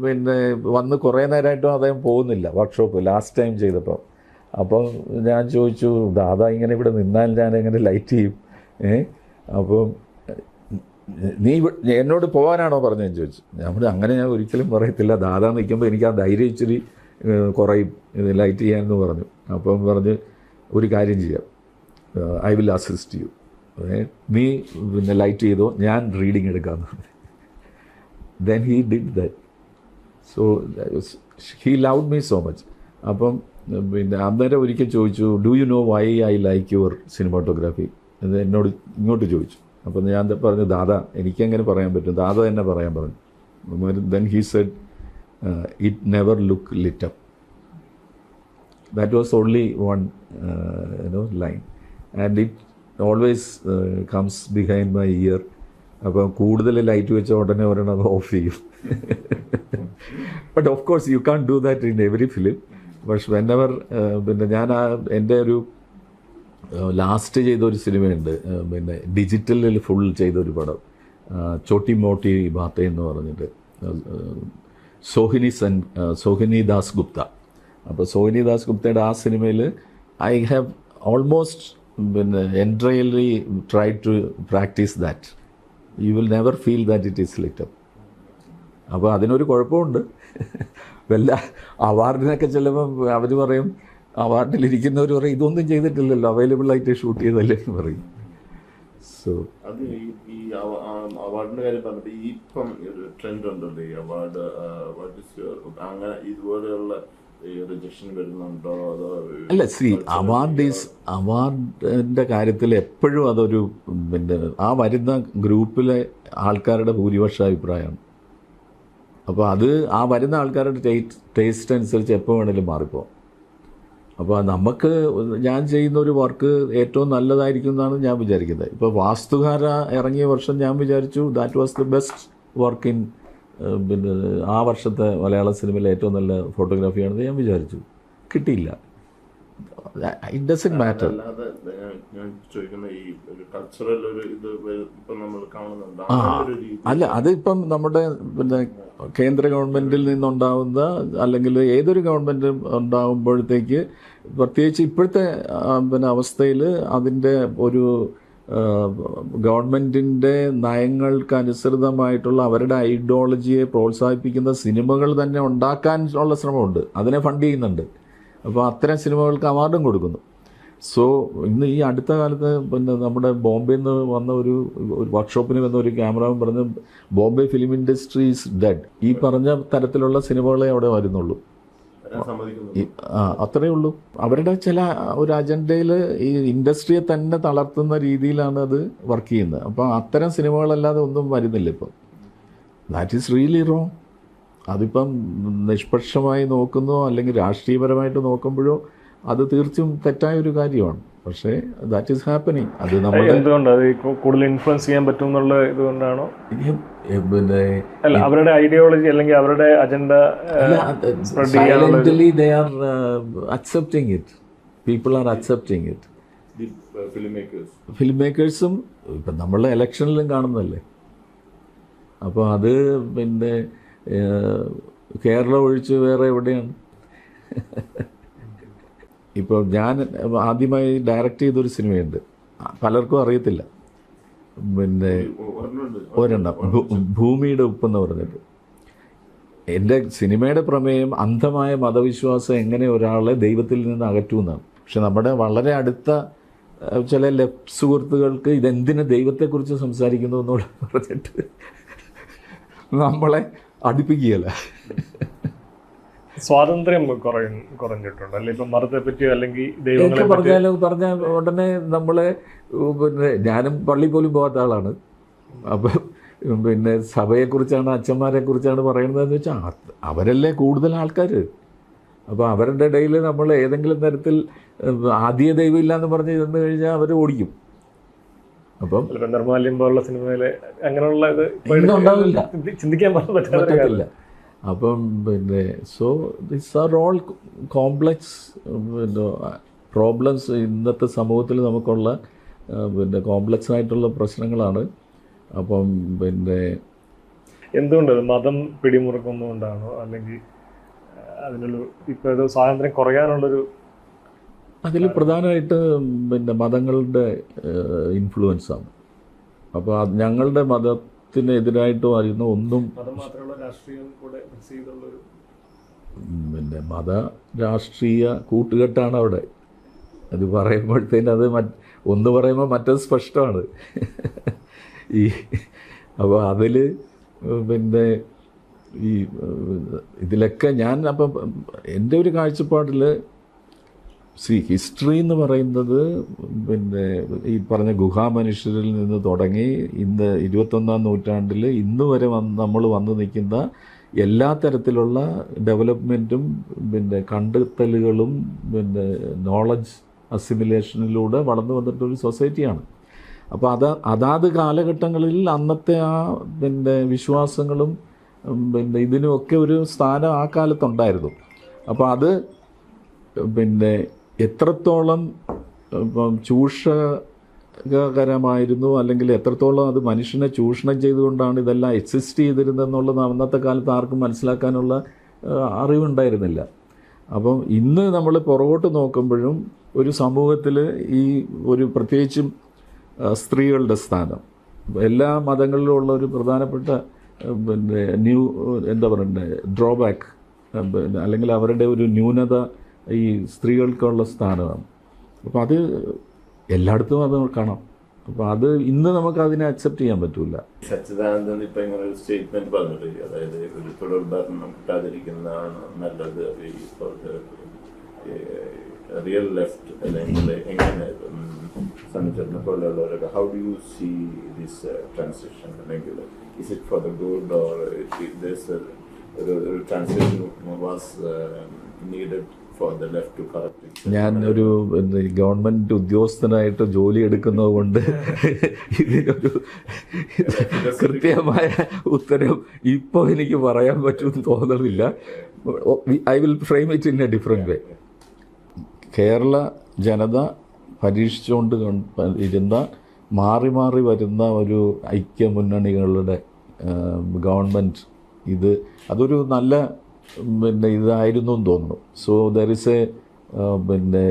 പിന്നെ വന്ന് കുറേ നേരമായിട്ടും അദ്ദേഹം പോകുന്നില്ല വർക്ക്ഷോപ്പ് ലാസ്റ്റ് ടൈം ചെയ്തപ്പോൾ. അപ്പോൾ ഞാൻ ചോദിച്ചു, ദാദാ ഇങ്ങനെ ഇവിടെ നിന്നാൽ ഞാൻ എങ്ങനെ ലൈറ്റ് ചെയ്യും? അപ്പം നീ എന്നോട് പോകാനാണോ പറഞ്ഞതെന്ന് ചോദിച്ചു. അങ്ങനെ ഞാൻ ഒരിക്കലും പറയത്തില്ല, ദാദാ നിൽക്കുമ്പോൾ എനിക്ക് ആ ധൈര്യം ഇച്ചിരി കുറയും ഇത് ലൈറ്റ് ചെയ്യാമെന്ന് പറഞ്ഞു. അപ്പം പറഞ്ഞ് ഒരു കാര്യം ചെയ്യാം, ഐ വിൽ അസിസ്റ്റ് യു. നീ പിന്നെ ലൈറ്റ് ചെയ്തോ, ഞാൻ റീഡിങ് എടുക്കാമെന്ന് പറഞ്ഞു. Then he did that. So he loved me so much. അപ്പം പിന്നെ അന്നേരം ഒരിക്കൽ ചോദിച്ചു, do you know why I like your cinematography എന്ന് എന്നോട് ഇങ്ങോട്ട് ചോദിച്ചു. അപ്പം ഞാൻ പറഞ്ഞു, ദാദാ എനിക്കെങ്ങനെ പറയാൻ പറ്റും, ദാദ തന്നെ പറയാൻ പറഞ്ഞു. Then he said, it never look lit up. That was only one line and it always comes behind my ear. അപ്പം കൂടുതൽ ലൈറ്റ് വെച്ച ഉടനെ ഒരെണ്ണം ഓഫ് ചെയ്യും. But of course you can't do that in every film. പക്ഷെ whenever പിന്നെ ഞാൻ എൻ്റെ ഒരു ലാസ്റ്റ് ചെയ്തൊരു സിനിമയുണ്ട്, പിന്നെ ഡിജിറ്റലിൽ ഫുൾ ചെയ്തൊരു പടം, ചോട്ടി മോട്ടി ബാത്ത എന്ന് പറഞ്ഞിട്ട്, സോഹിനി ദാസ് ഗുപ്ത. അപ്പോൾ സോഹിനി ദാസ് ഗുപ്തയുടെ ആ സിനിമയിൽ ഐ ഹാവ് ഓൾമോസ്റ്റ് പിന്നെ entirely try to practice that. You will never feel that it is lit up. അപ്പോൾ അതിനൊരു കുഴപ്പമുണ്ട്. വല്ല അവാർഡിനൊക്കെ ചെല്ലുമ്പം അവർ പറയും, അവാർഡിലിരിക്കുന്നവർ പറയും ഇതൊന്നും ചെയ്തിട്ടില്ലല്ലോ, അവൈലബിൾ ആയിട്ട് ഷൂട്ട് ചെയ്തല്ലേ എന്ന് പറയും. സോ അത് ഈ അവാർഡിന്റെ കാര്യം പറഞ്ഞിട്ട് ഇപ്പം ഒരു ട്രെൻഡ് ഉണ്ടല്ലോ ഈ അവാർഡ് അങ്ങനെ ഇതുപോലെയുള്ള റിജക്ഷൻ വരുന്നുണ്ടോ അതോ? അല്ല, അവാർഡിൻ്റെ കാര്യത്തിൽ എപ്പോഴും അതൊരു പിന്നെ ആ വരുന്ന ഗ്രൂപ്പിലെ ആൾക്കാരുടെ ഭൂരിപക്ഷ അഭിപ്രായമാണ്. അപ്പോൾ അത് ആ വരുന്ന ആൾക്കാരുടെ ടേസ്റ്റ് അനുസരിച്ച് എപ്പോൾ വേണമെങ്കിലും മാറിപ്പോകും. അപ്പോൾ നമുക്ക് ഞാൻ ചെയ്യുന്ന ഒരു വർക്ക് ഏറ്റവും നല്ലതായിരിക്കും എന്നാണ് ഞാൻ വിചാരിക്കുന്നത്. ഇപ്പോൾ വാസ്തുകാര ഇറങ്ങിയ വർഷം ഞാൻ വിചാരിച്ചു that was the best work in പിന്നെ ആ വർഷത്തെ മലയാള സിനിമയിലെ ഏറ്റവും നല്ല ഫോട്ടോഗ്രാഫിയാണെന്ന് ഞാൻ വിചാരിച്ചു. കിട്ടിയില്ല. It doesn't matter. അല്ലാതെ ഞാൻ ചോദിക്കുന്ന ഈ ഒരു കൾച്ചറൽ ഒരു ഇത് ഇപ്പം നമ്മൾ കാണുന്നുണ്ട്. അല്ല, അതിപ്പം നമ്മുടെ പിന്നെ കേന്ദ്ര ഗവൺമെൻറ്റിൽ നിന്നുണ്ടാവുന്ന അല്ലെങ്കിൽ ഏതൊരു ഗവൺമെൻറ് ഉണ്ടാകുമ്പോഴത്തേക്ക് പ്രത്യേകിച്ച് ഇപ്പോഴത്തെ പിന്നെ അവസ്ഥയിൽ അതിൻ്റെ ഒരു ഗവൺമെൻറ്റിൻ്റെ നയങ്ങൾക്കനുസൃതമായിട്ടുള്ള അവരുടെ ഐഡിയോളജിയെ പ്രോത്സാഹിപ്പിക്കുന്ന സിനിമകൾ തന്നെ ഉണ്ടാക്കാനുള്ള ശ്രമമുണ്ട്. അതിനെ ഫണ്ട് ചെയ്യുന്നുണ്ട്. അപ്പോൾ അത്തരം സിനിമകൾക്ക് അവാർഡും കൊടുക്കുന്നു. സോ ഇന്ന് ഈ അടുത്ത കാലത്ത് പിന്നെ നമ്മുടെ ബോംബെയിൽ നിന്ന് വന്ന ഒരു വർക്ക്ഷോപ്പിന് വന്ന ഒരു ക്യാമറമാൻ പറഞ്ഞ് Bombay film industry is dead. ഈ പറഞ്ഞ തരത്തിലുള്ള സിനിമകളെ അവിടെ വരുന്നുള്ളൂ. അത്രയേ ഉള്ളൂ. അവരുടെ ചില ഒരു അജണ്ടയിൽ ഈ ഇൻഡസ്ട്രിയെ തന്നെ തളർത്തുന്ന രീതിയിലാണ് അത് വർക്ക് ചെയ്യുന്നത്. അപ്പോൾ അത്തരം സിനിമകളല്ലാതെ ഒന്നും വരുന്നില്ല ഇപ്പം. That is really wrong. അതിപ്പം നിഷ്പക്ഷമായി നോക്കുന്നോ അല്ലെങ്കിൽ രാഷ്ട്രീയപരമായിട്ട് നോക്കുമ്പോഴോ അത് തീർച്ചയായും തെറ്റായ ഒരു കാര്യമാണ്. പക്ഷേ ദാറ്റ് ഈസ് ഹാപ്പനിങ്. അത് നമ്മൾ എന്തുകൊണ്ട് അത് കൂടുതൽ ഇൻഫ്ലുവൻസ് ചെയ്യാൻ പറ്റും എന്നുള്ള ഇതുകൊണ്ടാണോ? പിന്നെ അല്ല, അവരുടെ ഐഡിയോളജി അല്ലെങ്കിൽ അവരുടെ agenda silently they are accepting it. People are accepting it. Film മേക്കേഴ്സും ഇപ്പം നമ്മളെ ഇലക്ഷനിലും കാണുന്നതല്ലേ. അപ്പോൾ അത് പിന്നെ കേരളം ഒഴിച്ച് വേറെ എവിടെയാണ്? ഇപ്പോൾ ഞാൻ ആദ്യമായി ഡയറക്റ്റ് ചെയ്തൊരു സിനിമയുണ്ട്, പലർക്കും അറിയത്തില്ല. പിന്നെ ഒരെണ്ണം ഭൂമിയുടെ ഉപ്പെന്ന് പറഞ്ഞിട്ട്. എൻ്റെ സിനിമയുടെ പ്രമേയം അന്ധമായ മതവിശ്വാസം എങ്ങനെ ഒരാളെ ദൈവത്തിൽ നിന്ന് അകറ്റുമെന്നാണ്. പക്ഷെ നമ്മുടെ വളരെ അടുത്ത ചില സുഹൃത്തുക്കൾക്ക് ഇതെന്തിന് ദൈവത്തെക്കുറിച്ച് സംസാരിക്കുന്നു എന്നുള്ള പറഞ്ഞിട്ട് നമ്മളെ അടുപ്പിക്കുകയല്ല. സ്വാതന്ത്ര്യം കുറഞ്ഞിട്ടുണ്ട് അല്ലെ ഇപ്പം മതത്തെ പറ്റിയോ അല്ലെങ്കിൽ ദൈവങ്ങളെ പറഞ്ഞ ഉടനെ നമ്മളെ പിന്നെ ഞാനും പള്ളി പോലും പോകാത്ത ആളാണ്. അപ്പം പിന്നെ സഭയെക്കുറിച്ചാണ് അച്ഛന്മാരെ കുറിച്ചാണ് പറയുന്നതെന്ന് വെച്ചാൽ അവരല്ലേ കൂടുതൽ ആൾക്കാർ. അപ്പോൾ അവരുടെ ഇടയിൽ നമ്മൾ ഏതെങ്കിലും തരത്തിൽ ആദ്യ ദൈവം ഇല്ലയെന്ന് പറഞ്ഞ് ചെന്ന് കഴിഞ്ഞാൽ അവർ ഓടിക്കും. അപ്പം നിർമ്മാല്യം പോലുള്ള സിനിമയിലെ അങ്ങനെയുള്ള ഇത് ഉണ്ടാവില്ല, ചിന്തിക്കാൻ പറ്റത്തില്ല. അപ്പം പിന്നെ so this are all complex പിന്നെ പ്രോബ്ലംസ് ഇന്നത്തെ സമൂഹത്തിൽ നമുക്കുള്ള പിന്നെ കോംപ്ലക്സ് ആയിട്ടുള്ള പ്രശ്നങ്ങളാണ്. അപ്പം പിന്നെ എന്തുകൊണ്ട് മതം പിടിമുറുക്കുന്നതുകൊണ്ടാണോ അല്ലെങ്കിൽ അതിനൊരു ഇപ്പോൾ ഇത് സ്വാതന്ത്ര്യം കുറയാനുള്ളൊരു? അതിൽ പ്രധാനമായിട്ട് പിന്നെ മതങ്ങളുടെ ഇൻഫ്ലുവൻസാണ്. അപ്പോൾ ഞങ്ങളുടെ മതത്തിനെതിരായിട്ട് വരുന്ന ഒന്നും പിന്നെ മത രാഷ്ട്രീയ കൂട്ടുകെട്ടാണ് അവിടെ. അത് പറയുമ്പോഴത്തേന് അത് ഒന്ന് പറയുമ്പോൾ മറ്റത് സ്പഷ്ടമാണ്. ഈ അപ്പോൾ അതിൽ പിന്നെ ഈ ഇതിലൊക്കെ ഞാൻ അപ്പം എൻ്റെ ഒരു കാഴ്ചപ്പാടിൽ ഹിസ്റ്ററി എന്ന് പറയുന്നത് പിന്നെ ഈ പറഞ്ഞ ഗുഹാമനുഷ്യരിൽ നിന്ന് തുടങ്ങി ഇന്ന് 21-ാം നൂറ്റാണ്ടിൽ ഇന്ന് വരെ നമ്മൾ വന്ന് നിൽക്കുന്ന എല്ലാ തരത്തിലുള്ള ഡെവലപ്മെൻറ്റും പിന്നെ കണ്ടെത്തലുകളും പിന്നെ നോളജ് അസിമിലേഷനിലൂടെ വളർന്നു വന്നിട്ടൊരു സൊസൈറ്റിയാണ്. അപ്പോൾ അതാത് കാലഘട്ടങ്ങളിൽ അന്നത്തെ ആ പിന്നെ വിശ്വാസങ്ങളും പിന്നെ ഇതിനുമൊക്കെ ഒരു സ്ഥാനം ആ കാലത്തുണ്ടായിരുന്നു. അപ്പോൾ അത് പിന്നെ എത്രത്തോളം ഇപ്പം ചൂഷകരമായിരുന്നു, അല്ലെങ്കിൽ എത്രത്തോളം അത് മനുഷ്യനെ ചൂഷണം ചെയ്തുകൊണ്ടാണ് ഇതെല്ലാം എക്സിസ്റ്റ് ചെയ്തിരുന്നതെന്നുള്ളത് അന്നത്തെ കാലത്ത് ആർക്കും മനസ്സിലാക്കാനുള്ള അറിവുണ്ടായിരുന്നില്ല. അപ്പം ഇന്ന് നമ്മൾ പുറകോട്ട് നോക്കുമ്പോഴും ഒരു സമൂഹത്തിൽ ഈ ഒരു പ്രത്യേകിച്ചും സ്ത്രീകളുടെ സ്ഥാനം എല്ലാ മതങ്ങളിലും ഉള്ള ഒരു പ്രധാനപ്പെട്ട പിന്നെ എന്താ പറയണ്ടേ ഡ്രോബാക്ക്, പിന്നെ അല്ലെങ്കിൽ അവരുടെ ഒരു ന്യൂനത ഈ സ്ത്രീകൾക്കുള്ള സ്ഥാനമാണ്. അപ്പോൾ അത് എല്ലായിടത്തും അത് കാണാം. അപ്പോൾ അത് ഇന്ന് നമുക്ക് അതിനെ അക്സെപ്റ്റ് ചെയ്യാൻ പറ്റില്ല. സച്ചിദാനന്ദൻ ഇപ്പം ഇങ്ങനെ ഒരു സ്റ്റേറ്റ്മെന്റ് പറഞ്ഞിട്ട്, അതായത് ഒരു തുടർ ഭരണം കിട്ടാതിരിക്കുന്നതാണ് നല്ലത്, റിയൽ ലെഫ്റ്റ് അല്ലെങ്കിൽ എങ്ങനെ സണ്ണിച്ചേട്ടനെ പോലെയുള്ളവരൊക്കെ how do you see this transition, അല്ലെങ്കിൽ is it for the good or ഒരു transition was needed for the left to correct? ഞാൻ ഒരു ഗവൺമെൻറ് ഉദ്യോഗസ്ഥനായിട്ട് ജോലി എടുക്കുന്നത് കൊണ്ട് ഇതിനൊരു കൃത്യമായ ഉത്തരം ഇപ്പോൾ എനിക്ക് പറയാൻ പറ്റുമെന്ന് തോന്നുന്നില്ല. I will frame it in a different way. Kerala ജനത പരീക്ഷിച്ചുകൊണ്ട് ഇരുന്ന മാറി മാറി വരുന്ന ഒരു ഐക്യമുന്നണികളുടെ ഗവൺമെൻറ് അതൊരു നല്ല പിന്നെ ഇതായിരുന്നു എന്ന് തോന്നുന്നു. സോ ദർ ഇസ് എ പിന്നെ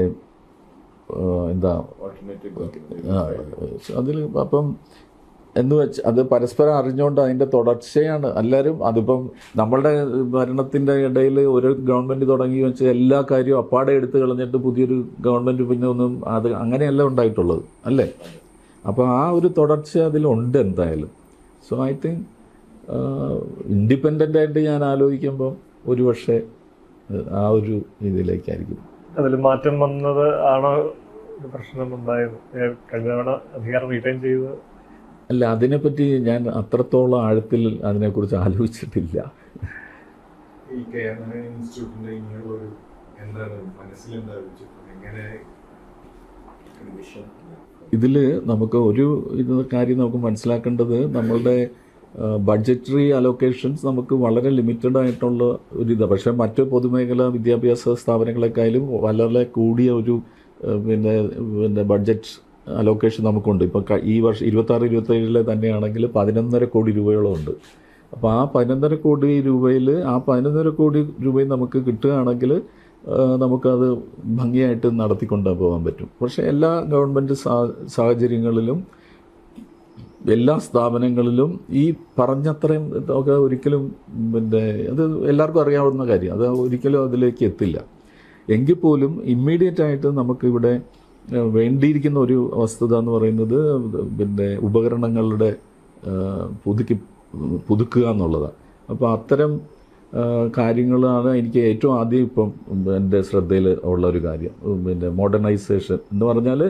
എന്താ അതിൽ അപ്പം എന്ന് വെച്ച് അത് പരസ്പരം അറിഞ്ഞുകൊണ്ട് അതിൻ്റെ തുടർച്ചയാണ് എല്ലാവരും. അതിപ്പം നമ്മളുടെ ഭരണത്തിൻ്റെ ഇടയിൽ ഒരു ഗവൺമെൻറ് തുടങ്ങി വെച്ച് എല്ലാ കാര്യവും അപ്പാടെ എടുത്ത് കളഞ്ഞിട്ട് പുതിയൊരു ഗവൺമെൻറ് പിന്നെ ഒന്നും അത് അങ്ങനെയല്ല ഉണ്ടായിട്ടുള്ളത് അല്ലേ. അപ്പോൾ ആ ഒരു തുടർച്ച അതിലുണ്ട് എന്തായാലും. സോ ഐ തിങ്ക് ഇൻഡിപെൻഡൻ്റായിട്ട് ഞാൻ ആലോചിക്കുമ്പോൾ ഒരുപക്ഷെ ആ ഒരു ഇതിലേക്കായിരിക്കും. അതിൽ മാറ്റം വന്നത് ആണോ പ്രശ്നം ഉണ്ടായത്? കഴിഞ്ഞ തവണ അധികാരം റീറ്റൈൻ ചെയ്ത് അല്ല, അതിനെപ്പറ്റി ഞാൻ അത്രത്തോളം ആഴത്തിൽ അതിനെക്കുറിച്ച് ആലോചിച്ചിട്ടില്ല. ഈ കേരള ഇൻസ്റ്റിറ്റ്യൂട്ടിന്റെ ഇങ്ങനെയുള്ളൊരു എന്താണ് എങ്ങനെ ഇതിൽ നമുക്ക് ഒരു കാര്യം നമുക്ക് മനസ്സിലാക്കേണ്ടത്, നമ്മളുടെ ബഡ്ജറ്ററി അലോക്കേഷൻസ് നമുക്ക് വളരെ ലിമിറ്റഡ് ആയിട്ടുള്ള ഒരിതാണ്. പക്ഷേ മറ്റ് പൊതുമേഖലാ വിദ്യാഭ്യാസ സ്ഥാപനങ്ങളെക്കാളും വളരെ കൂടിയ ഒരു പിന്നെ ബഡ്ജറ്റ് അലോക്കേഷൻ നമുക്കുണ്ട്. ഇപ്പോൾ ഈ വർഷം 26-27 തന്നെയാണെങ്കിൽ 11.5 കോടി രൂപയോളം ഉണ്ട്. അപ്പോൾ ആ 11.5 കോടി രൂപയിൽ ആ 11.5 കോടി രൂപയും നമുക്ക് കിട്ടുകയാണെങ്കിൽ നമുക്കത് ഭംഗിയായിട്ട് നടത്തിക്കൊണ്ട് പോകാൻ പറ്റും. പക്ഷേ എല്ലാ ഗവൺമെൻറ് സാഹചര്യങ്ങളിലും എല്ലാ സ്ഥാപനങ്ങളിലും ഈ പറഞ്ഞത്രയും ഒക്കെ ഒരിക്കലും പിന്നെ അത് എല്ലാവർക്കും അറിയാവുന്ന കാര്യം, അത് ഒരിക്കലും അതിലേക്ക് എത്തില്ല. എങ്കിൽ പോലും ഇമ്മീഡിയറ്റ് ആയിട്ട് നമുക്കിവിടെ വേണ്ടിയിരിക്കുന്ന ഒരു വസ്തുത എന്ന് പറയുന്നത് പിന്നെ ഉപകരണങ്ങളുടെ പുതുക്കുക എന്നുള്ളതാണ്. അപ്പോൾ അത്തരം കാര്യങ്ങളാണ് എനിക്ക് ഏറ്റവും ആദ്യം ഇപ്പം എൻ്റെ ശ്രദ്ധയിൽ ഉള്ള ഒരു കാര്യം. പിന്നെ മോഡേണൈസേഷൻ എന്ന് പറഞ്ഞാൽ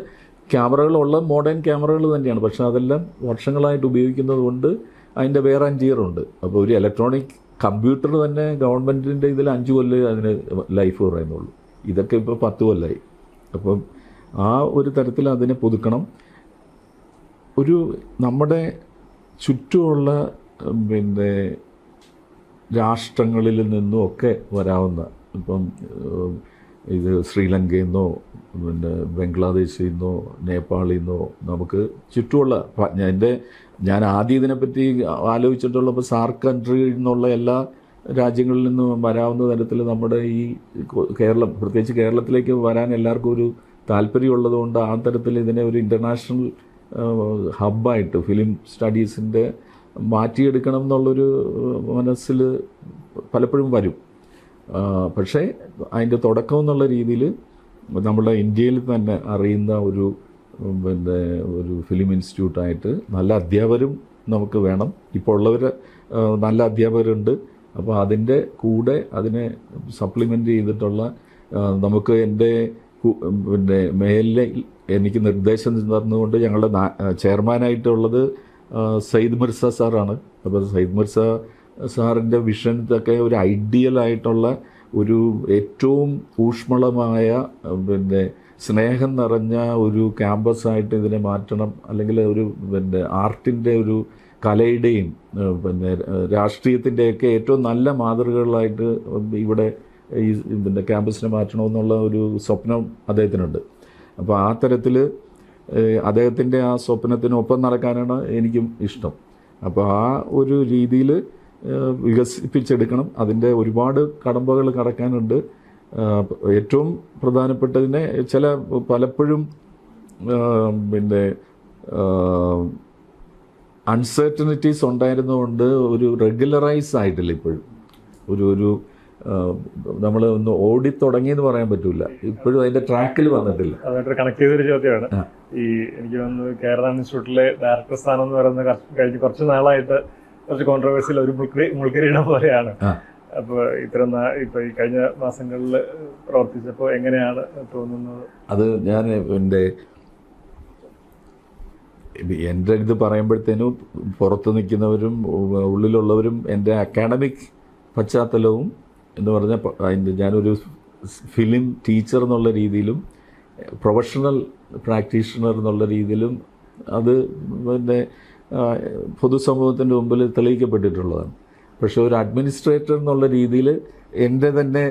ക്യാമറകളുള്ള മോഡേൺ ക്യാമറകൾ തന്നെയാണ്, പക്ഷേ അതെല്ലാം വർഷങ്ങളായിട്ട് ഉപയോഗിക്കുന്നത് കൊണ്ട് അതിൻ്റെ വെയർ ആൻഡ് ടിയർ ഉണ്ട്. അപ്പോൾ ഒരു ഇലക്ട്രോണിക് കമ്പ്യൂട്ടർ തന്നെ ഗവൺമെൻറ്റിൻ്റെ ഇതിൽ 5 കൊല്ലം അതിന് ലൈഫ് പറയുന്നുള്ളൂ. ഇതൊക്കെ ഇപ്പോൾ 10 കൊല്ലമായി. അപ്പം ആ ഒരു തരത്തിൽ അതിനെ പുതുക്കണം. ഒരു നമ്മുടെ ചുറ്റുമുള്ള പിന്നെ രാഷ്ട്രങ്ങളിൽ നിന്നും ഒക്കെ വരാവുന്ന, ഇപ്പം ഇത് ശ്രീലങ്കയിൽ നിന്നോ പിന്നെ ബംഗ്ലാദേശിൽ നിന്നോ നേപ്പാളിൽ നിന്നോ നമുക്ക് ചുറ്റുമുള്ള ഞാൻ ആദ്യം ഇതിനെപ്പറ്റി ആലോചിച്ചിട്ടുള്ളപ്പോൾ സാർക്ക് കൺട്രിയിൽ നിന്നുള്ള എല്ലാ രാജ്യങ്ങളിൽ നിന്നും വരാവുന്ന തരത്തിൽ നമ്മുടെ ഈ കേരളം, പ്രത്യേകിച്ച് കേരളത്തിലേക്ക് വരാൻ എല്ലാവർക്കും ഒരു താല്പര്യമുള്ളത് കൊണ്ട് ആ തരത്തിൽ ഇതിനെ ഒരു ഇൻ്റർനാഷണൽ ഹബ്ബായിട്ട് ഫിലിം സ്റ്റഡീസിൻ്റെ മാറ്റിയെടുക്കണം എന്നുള്ളൊരു മനസ്സിൽ പലപ്പോഴും വരും. പക്ഷേ അതിൻ്റെ തുടക്കം എന്നുള്ള രീതിയിൽ നമ്മുടെ ഇന്ത്യയിൽ തന്നെ അറിയുന്ന ഒരു പിന്നെ ഒരു ഫിലിം ഇൻസ്റ്റിറ്റ്യൂട്ടായിട്ട് നല്ല അധ്യാപകരും നമുക്ക് വേണം. ഇപ്പോൾ ഉള്ളവർ നല്ല അധ്യാപകരുണ്ട്. അപ്പോൾ അതിൻ്റെ കൂടെ അതിനെ സപ്ലിമെൻ്റ് ചെയ്തിട്ടുള്ള നമുക്ക് എൻ്റെ പിന്നെ മേലിൽ എനിക്ക് നിർദ്ദേശം തന്നുകൊണ്ട് ഞങ്ങളുടെ ചെയർമാനായിട്ടുള്ളത് സയ്യിദ് മിർസ സാറാണ്. അപ്പോൾ സയ്യിദ് മിർസ സാറിൻ്റെ വിഷനൊക്കെ ഒരു ഐഡിയലായിട്ടുള്ള ഒരു ഏറ്റവും ഊഷ്മളമായ പിന്നെ സ്നേഹം നിറഞ്ഞ ഒരു ക്യാമ്പസായിട്ട് ഇതിനെ മാറ്റണം, അല്ലെങ്കിൽ ഒരു പിന്നെ ആർട്ടിൻ്റെ ഒരു കലയുടെയും പിന്നെ രാഷ്ട്രീയത്തിൻ്റെയൊക്കെ ഏറ്റവും നല്ല മാതൃകകളായിട്ട് ഇവിടെ ഈ പിന്നെ ക്യാമ്പസിനെ മാറ്റണമെന്നുള്ള ഒരു സ്വപ്നം അദ്ദേഹത്തിനുണ്ട്. അപ്പോൾ ആ തരത്തിൽ അദ്ദേഹത്തിൻ്റെ ആ സ്വപ്നത്തിനൊപ്പം നടക്കാനാണ് എനിക്കും ഇഷ്ടം. അപ്പോൾ ആ ഒരു രീതിയിൽ വികസിപ്പിച്ചെടുക്കണം. അതിൻ്റെ ഒരുപാട് കടമ്പകൾ കടക്കാനുണ്ട്. ഏറ്റവും പ്രധാനപ്പെട്ടതിനെ പലപ്പോഴും പിന്നെ അൺസർട്ടനിറ്റീസ് ഉണ്ടായിരുന്നതുകൊണ്ട് ഒരു റെഗുലറൈസ് ആയിട്ടില്ല ഇപ്പോഴും. ഒരു നമ്മൾ ഒന്ന് ഓടിത്തുടങ്ങിയെന്ന് പറയാൻ പറ്റില്ല, ഇപ്പോഴും അതിൻ്റെ ട്രാക്കിൽ വന്നിട്ടില്ല. അതായിട്ട് കണക്ട് ചെയ്തൊരു ചോദ്യമാണ് ഈ എനിക്ക് തോന്നുന്നു കേരള ഇൻസ്റ്റിറ്റ്യൂട്ടിലെ ഡയറക്ടർ സ്ഥാനം എന്ന് പറയുന്നത് കഴിഞ്ഞ് കുറച്ച് നാളായിട്ട് കുറച്ച് കോൺട്രവേഴ്സിയിൽ ഒരു മുൾക്കിരീടം പോലെയാണ്. അപ്പോൾ ഇപ്പൊ ഈ കഴിഞ്ഞ മാസങ്ങളിൽ പ്രവർത്തിച്ചപ്പോൾ എങ്ങനെയാണ് തോന്നുന്നത്? അത് ഞാൻ എൻ്റെ അടുത്ത് പറയുമ്പോഴത്തേനും പുറത്ത് നിൽക്കുന്നവരും ഉള്ളിലുള്ളവരും എൻ്റെ അക്കാഡമിക് പശ്ചാത്തലവും എന്ന് പറഞ്ഞാൽ ഞാനൊരു ഫിലിം ടീച്ചർ എന്നുള്ള രീതിയിലും പ്രൊഫഷണൽ പ്രാക്ടീഷണർ എന്നുള്ള രീതിയിലും അത് പിന്നെ പൊതുസമൂഹത്തിൻ്റെ മുമ്പിൽ തെളിയിക്കപ്പെട്ടിട്ടുള്ളതാണ്. പക്ഷേ ഒരു അഡ്മിനിസ്ട്രേറ്റർ എന്നുള്ള രീതിയിൽ എൻ്റെ തന്നെ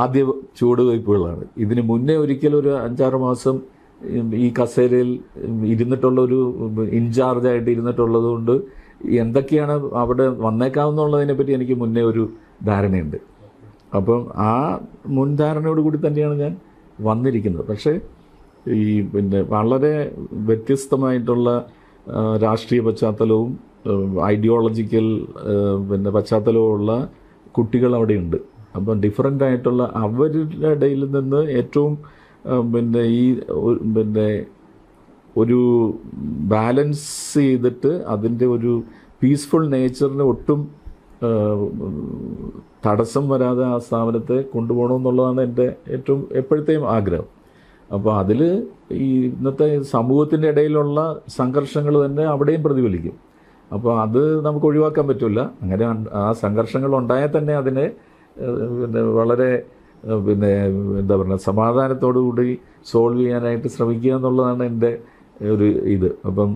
ആദ്യ ചുവടുവയ്പ്പുകളാണ്. ഇതിന് മുന്നേ ഒരിക്കലും ഒരു 5-6 മാസം ഈ കസേരയിൽ ഇരുന്നിട്ടുള്ളൊരു ഇൻചാർജായിട്ട് ഇരുന്നിട്ടുള്ളത് കൊണ്ട് എന്തൊക്കെയാണ് അവിടെ വന്നേക്കാവുന്നുള്ളതിനെപ്പറ്റി എനിക്ക് മുന്നേ ഒരു ധാരണയുണ്ട്. അപ്പം ആ മുൻധാരണയോട് കൂടി തന്നെയാണ് ഞാൻ വന്നിരിക്കുന്നത്. പക്ഷേ ഈ പിന്നെ വളരെ വ്യത്യസ്തമായിട്ടുള്ള രാഷ്ട്രീയ പശ്ചാത്തലവും ഐഡിയോളജിക്കൽ പിന്നെ പശ്ചാത്തലവുമുള്ള കുട്ടികൾ അവിടെയുണ്ട്. അപ്പം ഡിഫറൻ്റ് ആയിട്ടുള്ള അവരുടെ ഇടയിൽ നിന്ന് ഏറ്റവും പിന്നെ ഈ പിന്നെ ഒരു ബാലൻസ് ചെയ്തിട്ട് അതിൻ്റെ ഒരു പീസ്ഫുൾ നേച്ചറിന് ഒട്ടും തടസ്സം വരാതെ ആ സ്ഥാപനത്തെ കൊണ്ടുപോകണമെന്നുള്ളതാണ് എൻ്റെ ഏറ്റവും എപ്പോഴത്തെയും ആഗ്രഹം. അപ്പോൾ അതിൽ ഈ ഇന്നത്തെ സമൂഹത്തിൻ്റെ ഇടയിലുള്ള സംഘർഷങ്ങൾ തന്നെ അവിടെയും പ്രതിഫലിക്കും. അപ്പോൾ അത് നമുക്ക് ഒഴിവാക്കാൻ പറ്റില്ല. അങ്ങനെ ആ സംഘർഷങ്ങൾ ഉണ്ടായാൽ തന്നെ അതിനെ പിന്നെ വളരെ പിന്നെ എന്താ പറയുക സമാധാനത്തോടു കൂടി സോൾവ് ചെയ്യാനായിട്ട് ശ്രമിക്കുക എന്നുള്ളതാണ് എൻ്റെ ഒരു ഇത്. അപ്പം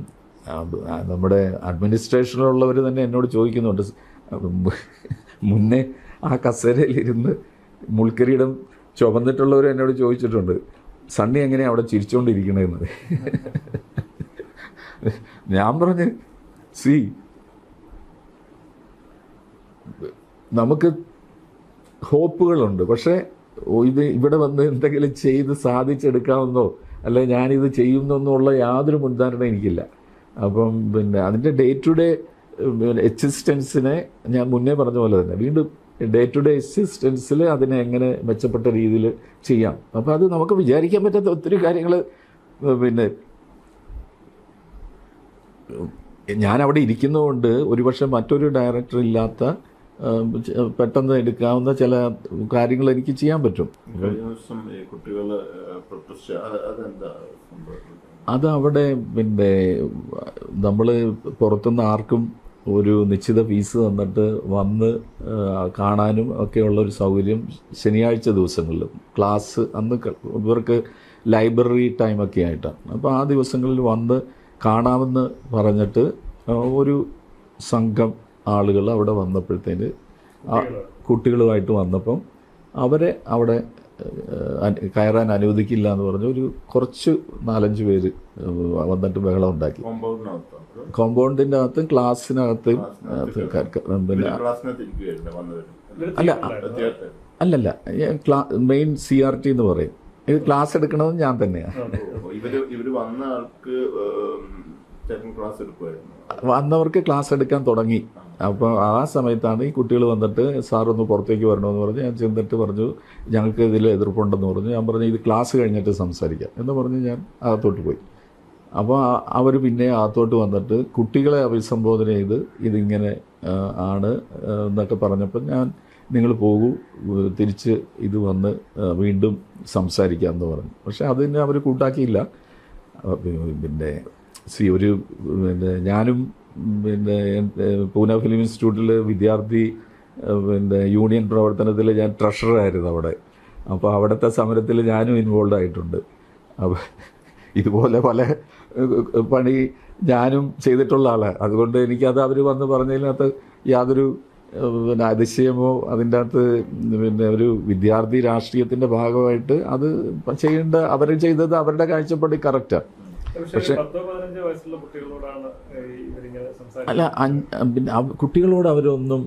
നമ്മുടെ അഡ്മിനിസ്ട്രേഷനിലുള്ളവർ തന്നെ എന്നോട് ചോദിക്കുന്നുണ്ട്, മുന്നേ ആ കസേരയിലിരുന്ന് മുൾക്കിരീടം ചുമന്നിട്ടുള്ളവർ എന്നോട് ചോദിച്ചിട്ടുണ്ട്, സണ്ണി എങ്ങനെയാണ് അവിടെ ചിരിച്ചുകൊണ്ടിരിക്കണമെന്ന്. ഞാൻ പറഞ്ഞ് നമുക്ക് ഹോപ്പുകളുണ്ട്, പക്ഷേ ഇത് ഇവിടെ വന്ന് എന്തെങ്കിലും ചെയ്ത് സാധിച്ചെടുക്കാമെന്നോ അല്ലെ ഞാനിത് ചെയ്യുമെന്നുള്ള യാതൊരു മുൻധാരണ എനിക്കില്ല. അപ്പം പിന്നെ അതിൻ്റെ ഡേ ടു ഡേ എക്സിസ്റ്റൻസിനെ ഞാൻ മുന്നേ പറഞ്ഞ പോലെ തന്നെ വീണ്ടും ഡേ ടു ഡേ എക്സിസ്റ്റൻസിൽ അതിനെ എങ്ങനെ മെച്ചപ്പെട്ട രീതിയിൽ ചെയ്യാം. അപ്പോൾ അത് നമുക്ക് വിചാരിക്കാൻ പറ്റാത്ത ഒത്തിരി കാര്യങ്ങൾ പിന്നെ ഞാനവിടെ ഇരിക്കുന്നതുകൊണ്ട് ഒരുപക്ഷെ മറ്റൊരു ഡയറക്ടർ ഇല്ലാത്ത പെട്ടെന്ന് എടുക്കാവുന്ന ചില കാര്യങ്ങൾ എനിക്ക് ചെയ്യാൻ പറ്റും. അത് അവിടെ പിന്നെ നമ്മൾ പുറത്തുനിന്ന് ആർക്കും ഒരു നിശ്ചിത ഫീസ് തന്നിട്ട് വന്ന് കാണാനും ഒക്കെയുള്ളൊരു സൗകര്യം ശനിയാഴ്ച ദിവസങ്ങളിൽ ക്ലാസ് അന്ന് ഇവർക്ക് ലൈബ്രറി ടൈമൊക്കെ ആയിട്ടാണ്. അപ്പോൾ ആ ദിവസങ്ങളിൽ വന്ന് കാണാമെന്ന് പറഞ്ഞിട്ട് ഒരു സംഘം ആളുകൾ അവിടെ വന്നപ്പോഴത്തേന് കുട്ടികളുമായിട്ട് വന്നപ്പം അവരെ അവിടെ കയറാൻ അനുവദിക്കില്ല എന്ന് പറഞ്ഞ് ഒരു കുറച്ച് 4-5 പേര് വന്നിട്ട് ബഹളം ഉണ്ടാക്കി. കോമ്പൗണ്ടിൻ്റെ അകത്തും ക്ലാസ്സിനകത്തും പിന്നെ അല്ലല്ല മെയിൻ CRT എന്ന് പറയും. ഇത് ക്ലാസ് എടുക്കണമെന്ന് ഞാൻ തന്നെയാണ്. വന്നവർക്ക് ക്ലാസ് എടുക്കാൻ തുടങ്ങി. അപ്പോൾ ആ സമയത്താണ് ഈ കുട്ടികൾ വന്നിട്ട് സാറൊന്ന് പുറത്തേക്ക് വരണമെന്ന് പറഞ്ഞ് ഞാൻ ചെന്നിട്ട് പറഞ്ഞു ഞങ്ങൾക്ക് ഇതിൽ എതിർപ്പുണ്ടെന്ന് പറഞ്ഞു. ഞാൻ പറഞ്ഞു ഇത് ക്ലാസ് കഴിഞ്ഞിട്ട് സംസാരിക്കാം എന്ന് പറഞ്ഞ് ഞാൻ അകത്തോട്ട് പോയി. അപ്പോൾ അവർ പിന്നെ അകത്തോട്ട് വന്നിട്ട് കുട്ടികളെ അഭിസംബോധന ചെയ്ത് ഇതിങ്ങനെ ആണ് എന്നൊക്കെ പറഞ്ഞപ്പോൾ നിങ്ങൾ പോകൂ, തിരിച്ച് ഇത് വന്ന് വീണ്ടും സംസാരിക്കാമെന്ന് പറഞ്ഞു. പക്ഷെ അതിനെ അവർ കൂട്ടാക്കിയില്ല. പിന്നെ ഞാനും പൂനെ ഫിലിം ഇൻസ്റ്റിറ്റ്യൂട്ടിൽ വിദ്യാർത്ഥി യൂണിയൻ പ്രവർത്തനത്തിൽ ഞാൻ ട്രഷററായിരുന്നു അവിടെ. അപ്പോൾ അവിടുത്തെ സമരത്തിൽ ഞാനും ഇൻവോൾവ് ആയിട്ടുണ്ട്. അപ്പോൾ ഇതുപോലെ പല പണി ഞാനും ചെയ്തിട്ടുള്ള ആളാണ്. അതുകൊണ്ട് എനിക്കത് അവർ വന്ന് പറഞ്ഞതിനകത്ത് യാതൊരു അതിശയമോ അതിൻ്റെ അകത്ത് ഒരു വിദ്യാർത്ഥി രാഷ്ട്രീയത്തിൻ്റെ ഭാഗമായിട്ട് അത് ചെയ്യേണ്ട അവർ ചെയ്തത് അവരുടെ കാഴ്ചപ്പാട് കറക്റ്റാണ്. പക്ഷേ അല്ല, കുട്ടികളോട് അവരൊന്നും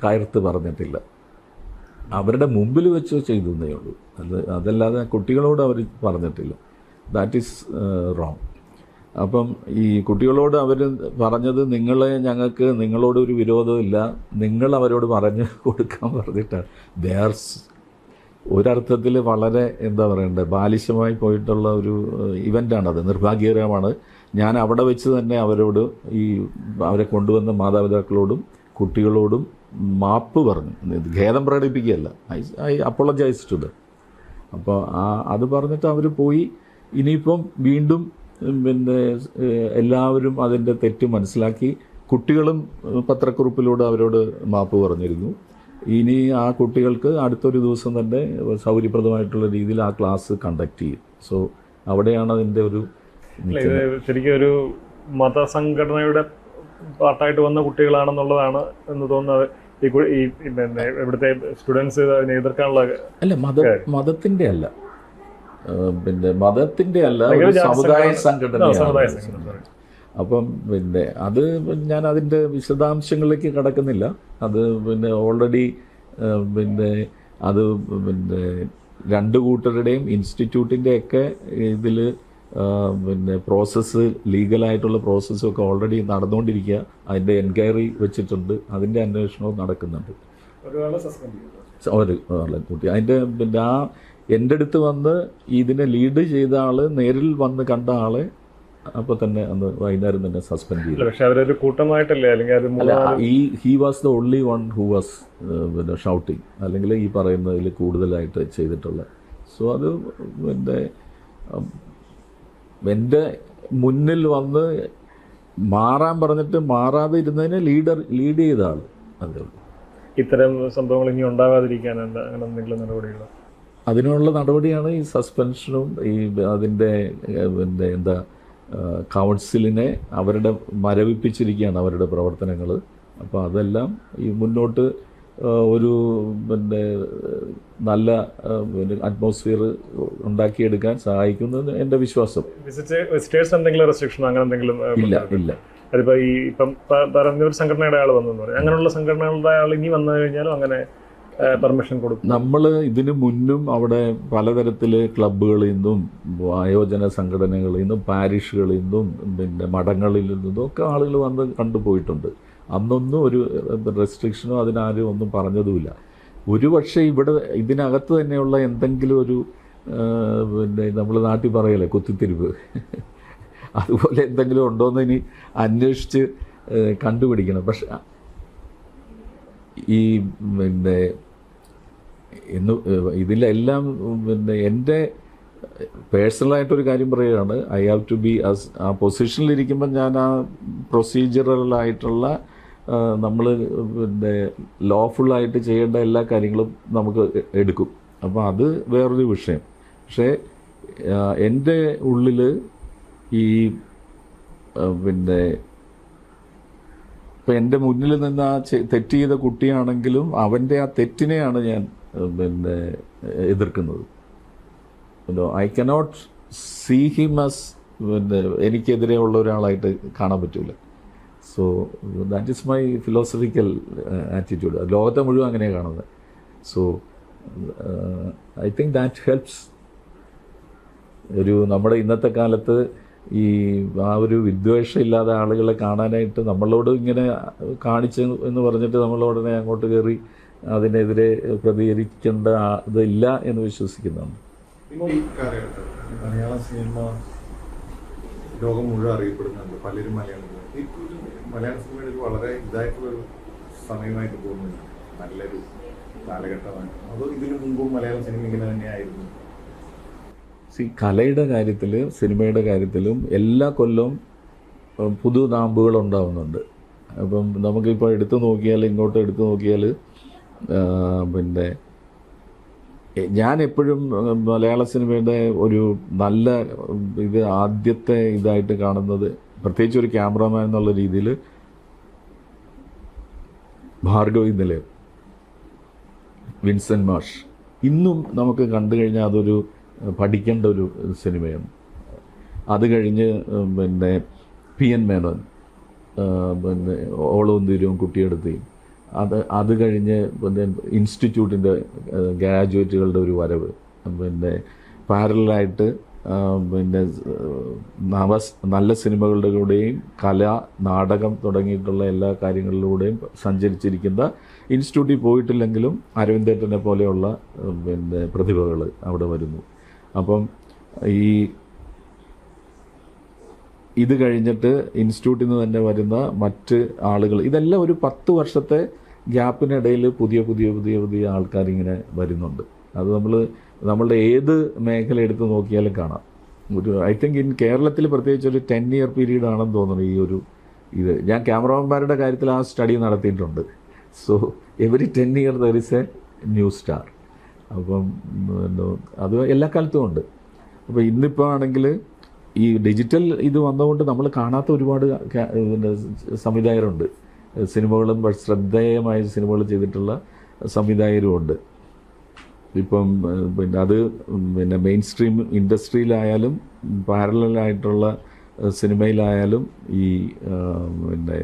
കയർത്ത് പറഞ്ഞിട്ടില്ല. അവരുടെ മുമ്പിൽ വെച്ച് ചെയ്തു എന്നേ ഉള്ളൂ. അതല്ലാതെ കുട്ടികളോട് അവർ പറഞ്ഞിട്ടില്ല. That is wrong. അപ്പം ഈ കുട്ടികളോട് അവർ പറഞ്ഞത് ഞങ്ങൾക്ക് നിങ്ങളോട് ഒരു വിരോധമില്ല, നിങ്ങൾ അവരോട് പറഞ്ഞു കൊടുക്കാൻ പറഞ്ഞിട്ടാണ്. ഒരർത്ഥത്തിൽ വളരെ എന്താ പറയണ്ടേ, ബാലിശമായി പോയിട്ടുള്ള ഒരു ഇവൻ്റാണത്. നിർഭാഗ്യകരമാണ്. ഞാൻ അവിടെ വെച്ച് തന്നെ അവരോട് അവരെ കൊണ്ടുവന്ന മാതാപിതാക്കളോടും കുട്ടികളോടും മാപ്പ് പറഞ്ഞു, ഖേദം പ്രകടിപ്പിക്കുകയല്ല. I apologise to them. അപ്പോൾ അത് പറഞ്ഞിട്ട് അവർ പോയി. ഇനിയിപ്പം വീണ്ടും എല്ലാവരും അതിൻ്റെ തെറ്റ് മനസ്സിലാക്കി. കുട്ടികളും പത്രക്കുറിപ്പിലൂടെ അവരോട് മാപ്പ് പറഞ്ഞിരുന്നു. ഇനി ആ കുട്ടികൾക്ക് അടുത്തൊരു ദിവസം തന്നെ സൗകര്യപ്രദമായിട്ടുള്ള രീതിയിൽ ആ ക്ലാസ് കണ്ടക്ട് ചെയ്യും. സോ അവിടെയാണ് അതിൻ്റെ ഒരു ശരിക്കും ഒരു മതസംഘടനയുടെ പാർട്ടായിട്ട് വന്ന കുട്ടികളാണെന്നുള്ളതാണ് എന്ന് തോന്നുന്നത്. ഈ ഇവിടുത്തെ സ്റ്റുഡൻസ് അതിനെ എതിർക്കാനുള്ള അല്ല, മതത്തിൻ്റെ അല്ല, മതത്തിൻ്റെ അല്ല, സമുദായ സംഘടന. അപ്പം അത് ഞാൻ അതിൻ്റെ വിശദാംശങ്ങളിലേക്ക് കടക്കുന്നില്ല. അത് ഓൾറെഡി അത് രണ്ട് കൂട്ടരുടെയും ഇൻസ്റ്റിറ്റ്യൂട്ടിൻ്റെയൊക്കെ ഇതിൽ പ്രോസസ്സ്, ലീഗലായിട്ടുള്ള പ്രോസസ്സൊക്കെ ഓൾറെഡി നടന്നുകൊണ്ടിരിക്കുക. അതിൻ്റെ എൻക്വയറി വെച്ചിട്ടുണ്ട്, അതിൻ്റെ അന്വേഷണവും നടക്കുന്നുണ്ട്. കുട്ടി അതിൻ്റെ എൻ്റെ അടുത്ത് വന്ന് ഇതിനെ ലീഡ് ചെയ്ത ആള് നേരിൽ വന്ന് കണ്ട ആളെ അപ്പോൾ തന്നെ അന്ന് വൈകുന്നേരം തന്നെ സസ്പെൻഡ് ചെയ്തു. പക്ഷേ അവരൊരു കൂട്ടമായിട്ടല്ലേ, അല്ലെങ്കിൽ he was the only one who was shouting, അല്ലെങ്കിൽ ഈ പറയുന്നതിൽ കൂടുതലായിട്ട് ചെയ്തിട്ടുള്ള. സോ അത് എൻ്റെ മുന്നിൽ വന്ന് മാറാൻ പറഞ്ഞിട്ട് മാറാതെ ഇരുന്നതിനെ ലീഡ് ചെയ്ത ആൾ. അതേ ഉള്ളൂ. ഇത്തരം സംഭവങ്ങൾ ഇനി ഉണ്ടാകാതിരിക്കാൻ അങ്ങനെ എന്തെങ്കിലും നടപടികൾ? അതിനുള്ള നടപടിയാണ് ഈ സസ്പെൻഷനും അതിൻ്റെ എന്താ കൗൺസിലിനെ അവരുടെ മരവിപ്പിച്ചിരിക്കുകയാണ് അവരുടെ പ്രവർത്തനങ്ങൾ. അപ്പോൾ അതെല്ലാം ഈ മുന്നോട്ട് ഒരു നല്ല അറ്റ്മോസ്ഫിയർ ഉണ്ടാക്കിയെടുക്കാൻ സഹായിക്കുന്നത് എൻ്റെ വിശ്വാസം. വിസിറ്റേഴ്സ് എന്തെങ്കിലും റെസ്ട്രിക്ഷൻ അങ്ങനെ എന്തെങ്കിലും ഇല്ല. അതിപ്പോൾ ഈ ഇപ്പം പറഞ്ഞൊരു സംഘടനയുടെ ആൾ വന്നു പറയും, അങ്ങനെയുള്ള സംഘടനകളുടെ ആൾ ഇനി വന്നു കഴിഞ്ഞാലും അങ്ങനെ പെർമിഷൻ കൊടുക്കും. നമ്മൾ ഇതിനു മുന്നും അവിടെ പലതരത്തിൽ ക്ലബ്ബുകളിൽ നിന്നും ആയോജന സംഘടനകളിൽ നിന്നും പാരിഷുകളിൽ നിന്നും മഠങ്ങളിൽ നിന്നും ഒക്കെ ആളുകൾ വന്ന് കണ്ടുപോയിട്ടുണ്ട്. അന്നൊന്നും ഒരു റെസ്ട്രിക്ഷനോ അതിനാരും ഒന്നും പറഞ്ഞതുമില്ല. ഒരുപക്ഷെ ഇവിടെ ഇതിനകത്ത് തന്നെയുള്ള എന്തെങ്കിലും ഒരു നമ്മൾ നാട്ടിൽ പറയല്ലേ കുത്തിത്തിരിവ്, അതുപോലെ എന്തെങ്കിലും ഉണ്ടോയെന്ന് ഇനി അന്വേഷിച്ച് കണ്ടുപിടിക്കണം. പക്ഷെ ഈ ഇതിലെല്ലാം എൻ്റെ പേഴ്സണലായിട്ടൊരു കാര്യം പറയുകയാണ്. ഐ ഹാവ് ടു ബി ആ പൊസിഷനിലിരിക്കുമ്പോൾ ഞാൻ ആ പ്രൊസീജിയറലായിട്ടുള്ള നമ്മൾ ലോഫുള്ളായിട്ട് ചെയ്യേണ്ട എല്ലാ കാര്യങ്ങളും നമുക്ക് എടുക്കും. അപ്പോൾ അത് വേറൊരു വിഷയം. പക്ഷേ എൻ്റെ ഉള്ളിൽ ഈ ഇപ്പം എൻ്റെ മുന്നിൽ നിന്ന് ആ തെറ്റ് ചെയ്ത കുട്ടിയാണെങ്കിലും അവൻ്റെ ആ തെറ്റിനെയാണ് ഞാൻ എതിർക്കുന്നത്. I cannot see him as എനിക്കെതിരെ ഉള്ള ഒരാളായിട്ട് കാണാൻ പറ്റില്ല. So that is my philosophical attitude. ലോകത്തെ മുഴുവൻ അങ്ങനെയാണ് കാണുന്നത്. So I think that helps. നമ്മുടെ ഇന്നത്തെ കാലത്ത് ഈ ആ ഒരു വിദ്വേഷം ഇല്ലാതെ ആളുകളെ കാണാനായിട്ട് നമ്മളോട് ഇങ്ങനെ കാണിച്ച് എന്ന് പറഞ്ഞിട്ട് നമ്മളോടനെ അങ്ങോട്ട് കയറി അതിനെതിരെ പ്രതികരിക്കേണ്ട ഇതില്ല എന്ന് വിശ്വസിക്കുന്നുണ്ട്. മലയാള സിനിമ ലോകം മുഴുവൻ അറിയപ്പെടുന്നുണ്ട്. പലരും മലയാള സിനിമയുടെ ഒരു വളരെ ഇതായിട്ടുള്ളൊരു സമയമായിട്ട് തോന്നുന്നുണ്ട്. നല്ലൊരു കാലഘട്ടമാണ്. അതോ ഇതിനു മുമ്പും മലയാള സിനിമ ഇങ്ങനെ തന്നെയായിരുന്നു? കലയുടെ കാര്യത്തിൽ, സിനിമയുടെ കാര്യത്തിലും എല്ലാ കൊല്ലവും പുതു നാമ്പുകൾ ഉണ്ടാവുന്നുണ്ട്. അപ്പം നമുക്കിപ്പോൾ എടുത്തു നോക്കിയാൽ, ഇങ്ങോട്ട് എടുത്തു നോക്കിയാൽ, പിന്നെ ഞാൻ എപ്പോഴും മലയാള സിനിമയുടെ ഒരു നല്ല ഇത് ആദ്യത്തെ ഇതായിട്ട് കാണുന്നത്, പ്രത്യേകിച്ച് ഒരു ക്യാമറാമാൻ എന്നുള്ള രീതിയിൽ, ഭാർഗവി നിലയം, വിൻസെൻ്റ് മാഷ് ഇന്നും നമുക്ക് കണ്ടു കഴിഞ്ഞാൽ അതൊരു പഠിക്കേണ്ട ഒരു സിനിമയാണ്. അത് കഴിഞ്ഞ് പിന്നെ PN മേനോൻ, പിന്നെ ഓളവും തീരവും കുട്ടിയെടുത്തെയും, അത് കഴിഞ്ഞ് പിന്നെ ഇൻസ്റ്റിറ്റ്യൂട്ടിൻ്റെ ഗ്രാജുവേറ്റുകളുടെ ഒരു വരവ്, പിന്നെ പാരലായിട്ട് പിന്നെ നല്ല സിനിമകളുടെ കൂടെയും കല, നാടകം തുടങ്ങിയിട്ടുള്ള എല്ലാ കാര്യങ്ങളിലൂടെയും സഞ്ചരിച്ചിരിക്കുന്ന, ഇൻസ്റ്റിറ്റ്യൂട്ടിൽ പോയിട്ടില്ലെങ്കിലും അരവിന്ദേട്ടനെ പോലെയുള്ള പിന്നെ പ്രതിഭകൾ അവിടെ വരുന്നു. അപ്പം ഇത് കഴിഞ്ഞിട്ട് ഇൻസ്റ്റിറ്റ്യൂട്ടിൽ നിന്ന് തന്നെ വരുന്ന മറ്റ് ആളുകൾ, ഇതെല്ലാം ഒരു 10 വർഷത്തെ ഗ്യാപ്പിനിടയിൽ പുതിയ പുതിയ പുതിയ പുതിയ ആൾക്കാരിങ്ങനെ വരുന്നുണ്ട്. അത് നമ്മളുടെ ഏത് മേഖല എടുത്ത് നോക്കിയാലും കാണാം. ഐ തിങ്ക് കേരളത്തിൽ പ്രത്യേകിച്ച് ഒരു 10 year പീരീഡ് ആണെന്ന് തോന്നുന്നു ഈ ഒരു ഇത്. ഞാൻ ക്യാമറമാൻമാരുടെ കാര്യത്തിൽ ആ സ്റ്റഡി നടത്തിയിട്ടുണ്ട്. So every 10 year there is A new star. അപ്പം അത് എല്ലാ കാലത്തും ഉണ്ട്. അപ്പോൾ ഇന്നിപ്പോൾ ആണെങ്കിൽ ഈ ഡിജിറ്റൽ ഇത് വന്നതുകൊണ്ട് നമ്മൾ കാണാത്ത ഒരുപാട് സംവിധായകരുണ്ട്. സിനിമകളും ശ്രദ്ധേയമായ സിനിമകൾ ചെയ്തിട്ടുള്ള സംവിധായകരുമുണ്ട്. ഇപ്പം പിന്നെ അത് പിന്നെ മെയിൻ സ്ട്രീം ഇൻഡസ്ട്രിയിലായാലും പാരലായിട്ടുള്ള സിനിമയിലായാലും ഈ പിന്നെ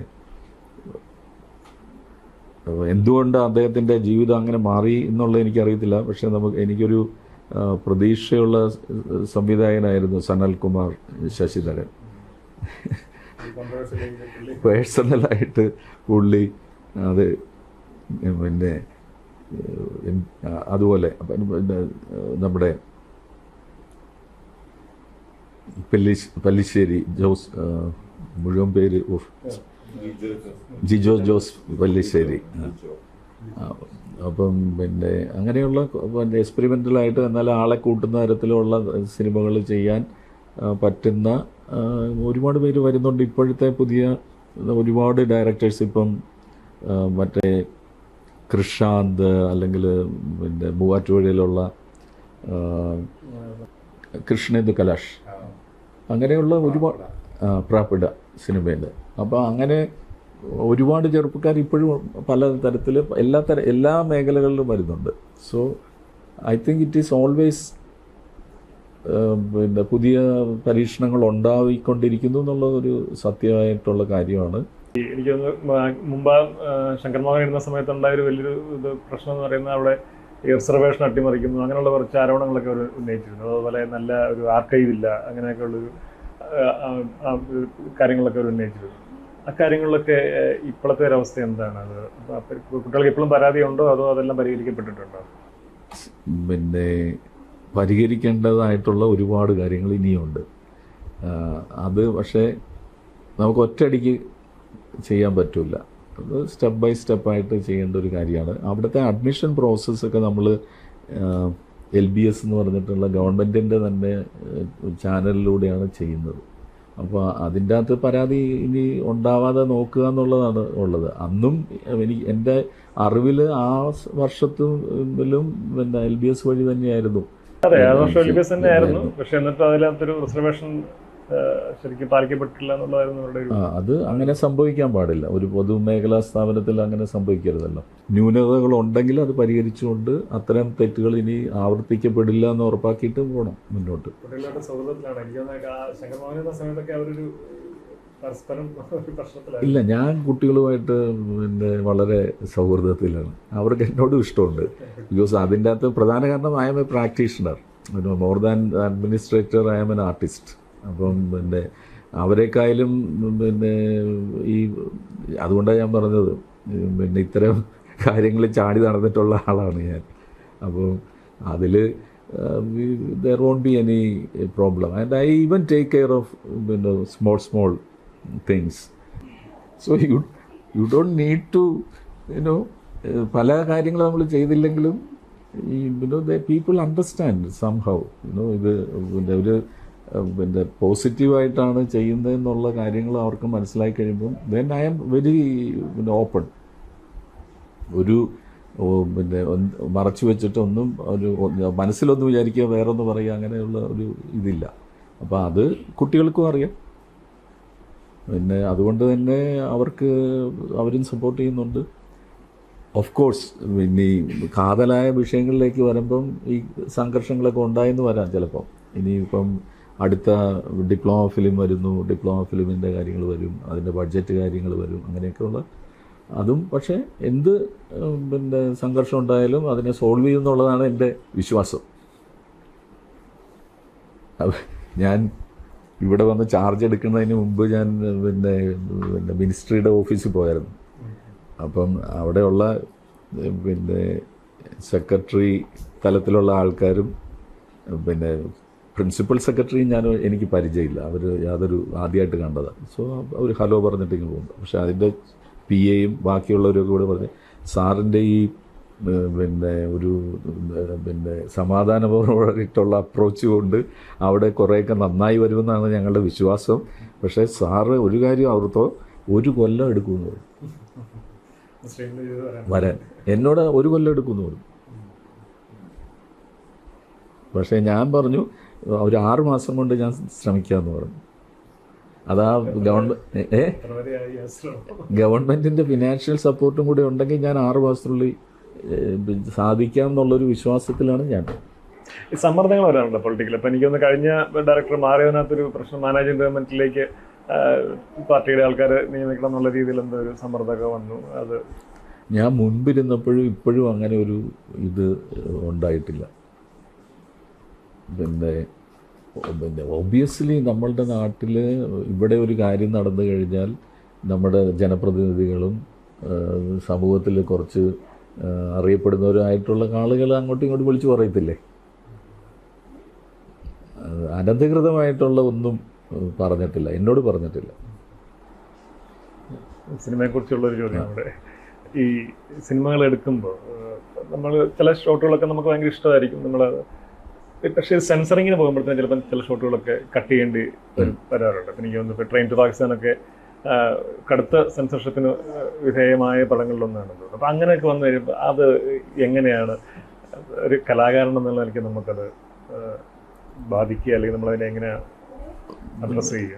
എന്തുകൊണ്ട് അദ്ദേഹത്തിൻ്റെ ജീവിതം അങ്ങനെ മാറി എന്നുള്ളത് എനിക്കറിയത്തില്ല. പക്ഷേ എനിക്കൊരു പ്രതീക്ഷയുള്ള സംവിധായകനായിരുന്നു സനൽകുമാർ ശശിധരൻ. പേഴ്സണലായിട്ട് പുള്ളി അത് പിന്നെ അതുപോലെ നമ്മുടെ പല്ലിശ്ശേരി ജോസ്, മുഴുവൻ പേര് ജിജോ ജോസ് പല്ലിശ്ശേരി. അപ്പം പിന്നെ അങ്ങനെയുള്ള പിന്നെ എക്സ്പെരിമെൻ്റലായിട്ട് എന്നാൽ ആളെ കൂട്ടുന്ന തരത്തിലുള്ള സിനിമകൾ ചെയ്യാൻ പറ്റുന്ന ഒരുപാട് പേര് വരുന്നുണ്ട്. ഇപ്പോഴത്തെ പുതിയ ഒരുപാട് ഡയറക്ടേഴ്സ്, ഇപ്പം മറ്റേ കൃഷാന്ത്, അല്ലെങ്കിൽ പിന്നെ മൂവാറ്റുപുഴയിലുള്ള കൃഷ്ണേന്ദു കലാഷ്, അങ്ങനെയുള്ള ഒരുപാട് പ്രാപ്പിട സിനിമയിൽ. അപ്പോൾ അങ്ങനെ ഒരുപാട് ചെറുപ്പക്കാർ ഇപ്പോഴും പല തരത്തിൽ എല്ലാ മേഖലകളിലും വരുന്നുണ്ട്. So I think it is always പിന്നെ പുതിയ പരീക്ഷണങ്ങൾ ഉണ്ടായിക്കൊണ്ടിരിക്കുന്നു എന്നുള്ളതൊരു സത്യമായിട്ടുള്ള കാര്യമാണ്. എനിക്ക് മുമ്പ് ശങ്കർ മോഹൻ ഇരുന്ന സമയത്തുണ്ടായൊരു വലിയൊരു പ്രശ്നം എന്ന് പറയുന്നത് അവിടെ ഈ റിസർവേഷൻ അട്ടിമറിക്കുന്നു, അങ്ങനെയുള്ള കുറച്ച് ആരോപണങ്ങളൊക്കെ അവർ ഉന്നയിച്ചിരുന്നു. അതുപോലെ നല്ല ഒരു ആർക്കൈവ് ഇല്ല, അങ്ങനെയൊക്കെയുള്ളൊരു കാര്യങ്ങളൊക്കെ അവർ ഉന്നയിച്ചിരുന്നു. അക്കാര്യങ്ങളിലൊക്കെ ഇപ്പോഴത്തെ ഒരു അവസ്ഥ എന്താണ്? അത് കുട്ടികൾക്ക് ഇപ്പോഴും പരാതിയുണ്ടോ, അതോ അതെല്ലാം പരിഹരിക്കപ്പെട്ടിട്ടുണ്ടോ? പിന്നെ പരിഹരിക്കേണ്ടതായിട്ടുള്ള ഒരുപാട് കാര്യങ്ങൾ ഇനിയുണ്ട്. അത് പക്ഷേ നമുക്ക് ഒറ്റയടിക്ക് ചെയ്യാൻ പറ്റില്ല. അത് സ്റ്റെപ്പ് ബൈ സ്റ്റെപ്പായിട്ട് ചെയ്യേണ്ട ഒരു കാര്യമാണ്. അവിടുത്തെ അഡ്മിഷൻ പ്രോസസ്സൊക്കെ നമ്മൾ LBS എന്ന് പറഞ്ഞിട്ടുള്ള ഗവൺമെൻറ്റിൻ്റെ തന്നെ ചാനലിലൂടെയാണ് ചെയ്യുന്നത്. അപ്പോൾ അതിൻ്റെ അകത്ത് പരാതി ഇനി ഉണ്ടാവാതെ നോക്കുക എന്നുള്ളതാണ് ഉള്ളത്. അന്നും എൻ്റെ അറിവിൽ ആ വർഷത്തിലും പിന്നെ LBS വഴി തന്നെയായിരുന്നു. അതെ, ആ വർഷം LBS തന്നെയായിരുന്നു. പക്ഷെ എന്നിട്ട് അതിനകത്തൊരു റിസർവേഷൻ ശരിക്കും പാലിക്കപ്പെട്ടില്ല എന്നുള്ളതായിരുന്നു അവരുടെ ഒരു. അത് അങ്ങനെ സംഭവിക്കാൻ പാടില്ല. ഒരു പൊതുമേഖലാ സ്ഥാപനത്തിൽ അങ്ങനെ സംഭവിക്കരുതല്ലോ. ന്യൂനതകൾ ഉണ്ടെങ്കിൽ അത് പരിഹരിച്ചുകൊണ്ട് അത്തരം തെറ്റുകൾ ഇനി ആവർത്തിക്കപ്പെടില്ല എന്ന് ഉറപ്പാക്കിയിട്ട് പോകണം മുന്നോട്ട്. കുട്ടികളുടെ സൗഹൃദത്തിലാണ് സമയത്തൊക്കെ അവരൊരു പരസ്പരം പ്രശ്നത്തിലാണ്. ഇല്ല, ഞാൻ കുട്ടികളുമായിട്ട് പിന്നെ വളരെ സൗഹൃദത്തിലാണ്. അവർക്ക് എന്നോടും ഇഷ്ടമുണ്ട്. ബിക്കോസ് അതിൻ്റെ അകത്ത് പ്രധാന കാരണം I M A practitioner, more than administrator, I M an artist. അപ്പം പിന്നെ അവരെക്കായാലും പിന്നെ അതുകൊണ്ടാണ് ഞാൻ പറഞ്ഞത്, പിന്നെ ഇത്തരം കാര്യങ്ങളിൽ ചാടി നടന്നിട്ടുള്ള ആളാണ് ഞാൻ. അപ്പോൾ അതിൽ there won't be any problem. And I even take care of small things. So you don't need to, പല കാര്യങ്ങൾ നമ്മൾ ചെയ്തില്ലെങ്കിലും the people understand somehow, ഇത് ഒരു പോസിറ്റീവായിട്ടാണ് ചെയ്യുന്നതെന്നുള്ള കാര്യങ്ങൾ അവർക്ക് മനസ്സിലാക്കി കഴിയുമ്പം then I am very open. ഒരു മറച്ചു വെച്ചിട്ട് ഒന്നും ഒരു മനസ്സിലൊന്നും വിചാരിക്കുക വേറൊന്ന് പറയുക അങ്ങനെയുള്ള ഒരു ഇതില്ല. അപ്പോൾ അത് കുട്ടികൾക്കും അറിയാം. പിന്നെ അതുകൊണ്ട് തന്നെ അവരും സപ്പോർട്ട് ചെയ്യുന്നുണ്ട്. ഓഫ് കോഴ്സ് പിന്നെ ഈ കാതലായ വിഷയങ്ങളിലേക്ക് വരുമ്പം ഈ സംഘർഷങ്ങളൊക്കെ ഉണ്ടായെന്ന് വരാം ചിലപ്പം. ഇനിയിപ്പം അടുത്ത ഡിപ്ലോമ ഫിലിം വരുന്നു, ഡിപ്ലോമ ഫിലിമിൻ്റെ കാര്യങ്ങൾ വരും, അതിൻ്റെ ബഡ്ജറ്റ് കാര്യങ്ങൾ വരും, അങ്ങനെയൊക്കെയുള്ള അതും. പക്ഷേ എന്ത് സംഘർഷം ഉണ്ടായാലും അതിനെ സോൾവ് ചെയ്യുമെന്നുള്ളതാണ് എൻ്റെ വിശ്വാസം. ഞാൻ ഇവിടെ വന്ന് ചാർജ് എടുക്കുന്നതിന് മുമ്പ് ഞാൻ മിനിസ്ട്രിയുടെ ഓഫീസിൽ പോയായിരുന്നു. അപ്പം അവിടെയുള്ള സെക്രട്ടറി തലത്തിലുള്ള ആൾക്കാരും പ്രിൻസിപ്പൽ സെക്രട്ടറിയും എനിക്ക് പരിചയമില്ല. അവർ ആദ്യമായിട്ട് കണ്ടതാണ്. സോ അവർ ഹലോ പറഞ്ഞിട്ട് ഇങ്ങനെ പോകുന്നു. പക്ഷേ അതിൻ്റെ PAയും ബാക്കിയുള്ളവരൊക്കെ കൂടെ പറഞ്ഞ് സാറിൻ്റെ ഈ ഒരു സമാധാനപരമായിട്ടുള്ള അപ്രോച്ച് കൊണ്ട് അവിടെ കുറേയൊക്കെ നന്നായി വരുമെന്നാണ് ഞങ്ങളുടെ വിശ്വാസം. പക്ഷേ സാറ് ഒരു കാര്യം ഓർത്തോ, 1 കൊല്ലം എടുക്കുമെന്ന് പറയും വരാൻ. എന്നോട് 1 കൊല്ലം എടുക്കുമെന്ന് പറയും. പക്ഷേ ഞാൻ പറഞ്ഞു ഒരു 6 മാസം കൊണ്ട് ഞാൻ ശ്രമിക്കാമെന്ന് പറഞ്ഞു. അതാ ഗവൺമെൻറ്റിൻ്റെ ഫിനാൻഷ്യൽ സപ്പോർട്ടും കൂടി ഉണ്ടെങ്കിൽ ഞാൻ 6 മാസത്തിനുള്ളിൽ സാധിക്കാം എന്നുള്ളൊരു വിശ്വാസത്തിലാണ് ഞാൻ. ഈ സമ്മർദ്ദങ്ങൾ വരാറുണ്ട് പൊളിറ്റിക്കൽ. അപ്പം എനിക്കൊന്ന് കഴിഞ്ഞ ഡയറക്ടർ മാറിയതിനകത്തൊരു പ്രശ്നം, മാനേജിംഗ് ഗവൺമെൻറ്റിലേക്ക് പാർട്ടിയുടെ ആൾക്കാർ നിയമിക്കണം എന്നുള്ള രീതിയിൽ എന്തോ ഒരു സമ്മർദ്ദമൊക്കെ വന്നു. അത് ഞാൻ മുൻപിരുന്നപ്പോഴും ഇപ്പോഴും അങ്ങനെ ഒരു ഇത് ഉണ്ടായിട്ടില്ല. ഒബ്വിയസ്ലി നമ്മളുടെ നാട്ടിൽ ഇവിടെ ഒരു കാര്യം നടന്നു കഴിഞ്ഞാൽ നമ്മുടെ ജനപ്രതിനിധികളും സമൂഹത്തിൽ കുറച്ച് അറിയപ്പെടുന്നവരായിട്ടുള്ള ആളുകൾ അങ്ങോട്ടും ഇങ്ങോട്ടും വിളിച്ചു പറയത്തില്ലേ. അനധികൃതമായിട്ടുള്ള ഒന്നും പറഞ്ഞിട്ടില്ല, എന്നോട് പറഞ്ഞിട്ടില്ല. സിനിമയെക്കുറിച്ചുള്ളൊരു ചോദ്യം അവിടെ. ഈ സിനിമകൾ എടുക്കുമ്പോൾ നമ്മൾ ചില ഷോട്ടുകളൊക്കെ നമുക്ക് ഭയങ്കര ഇഷ്ടമായിരിക്കും, നമ്മൾ പക്ഷേ സെൻസറിങ്ങിന് പോകുമ്പോഴത്തേനും ചിലപ്പോൾ ചില ഷോട്ടുകളൊക്കെ കട്ട് ചെയ്യേണ്ടി വരാറുണ്ട്. അപ്പം എനിക്ക് തോന്നുന്നു ഇപ്പോൾ ട്രെയിൻ ടു പാകിസ്ഥാനൊക്കെ കടുത്ത സെൻസർഷിപ്പിന് വിധേയമായ പടങ്ങളിലൊന്നാണല്ലോ. അപ്പം അങ്ങനെയൊക്കെ വന്നു കഴിയുമ്പോൾ അത് എങ്ങനെയാണ് ഒരു കലാകാരൻ എന്നുള്ള നിലയ്ക്ക് നമുക്കത് ബാധിക്കുക, അല്ലെങ്കിൽ നമ്മളതിനെ എങ്ങനെയാണ് അഡ്രസ് ചെയ്യുക?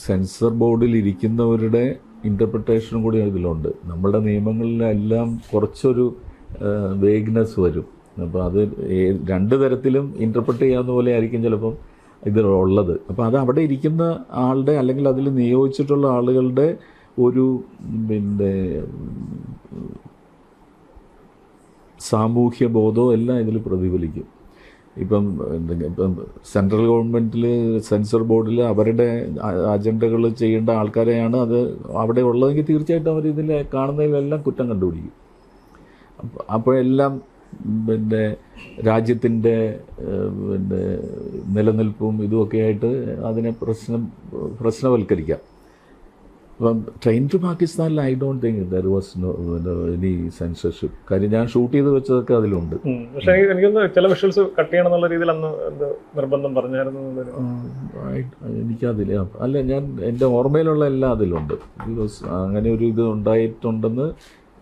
സെൻസർ ബോർഡിൽ ഇരിക്കുന്നവരുടെ ഇൻ്റർപ്രിട്ടേഷനും കൂടി ഇതിലുണ്ട്. നമ്മളുടെ നിയമങ്ങളിലെല്ലാം കുറച്ചൊരു വേഗ്നെസ് വരും. അപ്പോൾ അത് 2 തരത്തിലും ഇൻ്റർപ്രറ്റ് ചെയ്യാവുന്ന പോലെ ആയിരിക്കും ചിലപ്പം ഇതിലുള്ളത്. അപ്പോൾ അത് അവിടെ ഇരിക്കുന്ന ആളുടെ അല്ലെങ്കിൽ അതിൽ നിയോഗിച്ചിട്ടുള്ള ആളുകളുടെ ഒരു സാമൂഹ്യ ബോധവും എല്ലാം ഇതിൽ പ്രതിഫലിക്കും. ഇപ്പം സെൻട്രൽ ഗവൺമെൻറ്റിൽ സെൻസർ ബോർഡിൽ അവരുടെ അജണ്ടകൾ ചെയ്യേണ്ട ആൾക്കാരെയാണ് അത് അവിടെ ഉള്ളതെങ്കിൽ തീർച്ചയായിട്ടും അവർ ഇതിൽ കാണുന്നതിലെല്ലാം കുറ്റം കണ്ടുപിടിക്കും. അപ്പോഴെല്ലാം രാജ്യത്തിൻ്റെ നിലനിൽപ്പും ഇതുമൊക്കെ ആയിട്ട് അതിനെ പ്രശ്നവൽക്കരിക്കാം. അപ്പം ട്രെയിൻ ടു പാകിസ്ഥാനിൽ I don't think there was any censorship. കാര്യം ഞാൻ ഷൂട്ട് ചെയ്ത് വെച്ചതൊക്കെ അതിലുണ്ട്. പക്ഷേ എനിക്കൊന്ന് ചില വിഷ്വൽസ് കട്ട് ചെയ്യണം എന്നുള്ള രീതിയിൽ അന്ന് നിർബന്ധം പറഞ്ഞായിരുന്നു. എനിക്കതിൽ അല്ല, ഞാൻ എൻ്റെ ഓർമ്മയിലുള്ള എല്ലാം അതിലുണ്ട്. ബിക്കോസ് അങ്ങനെ ഒരു ഇത് ഉണ്ടായിട്ടുണ്ടെന്ന്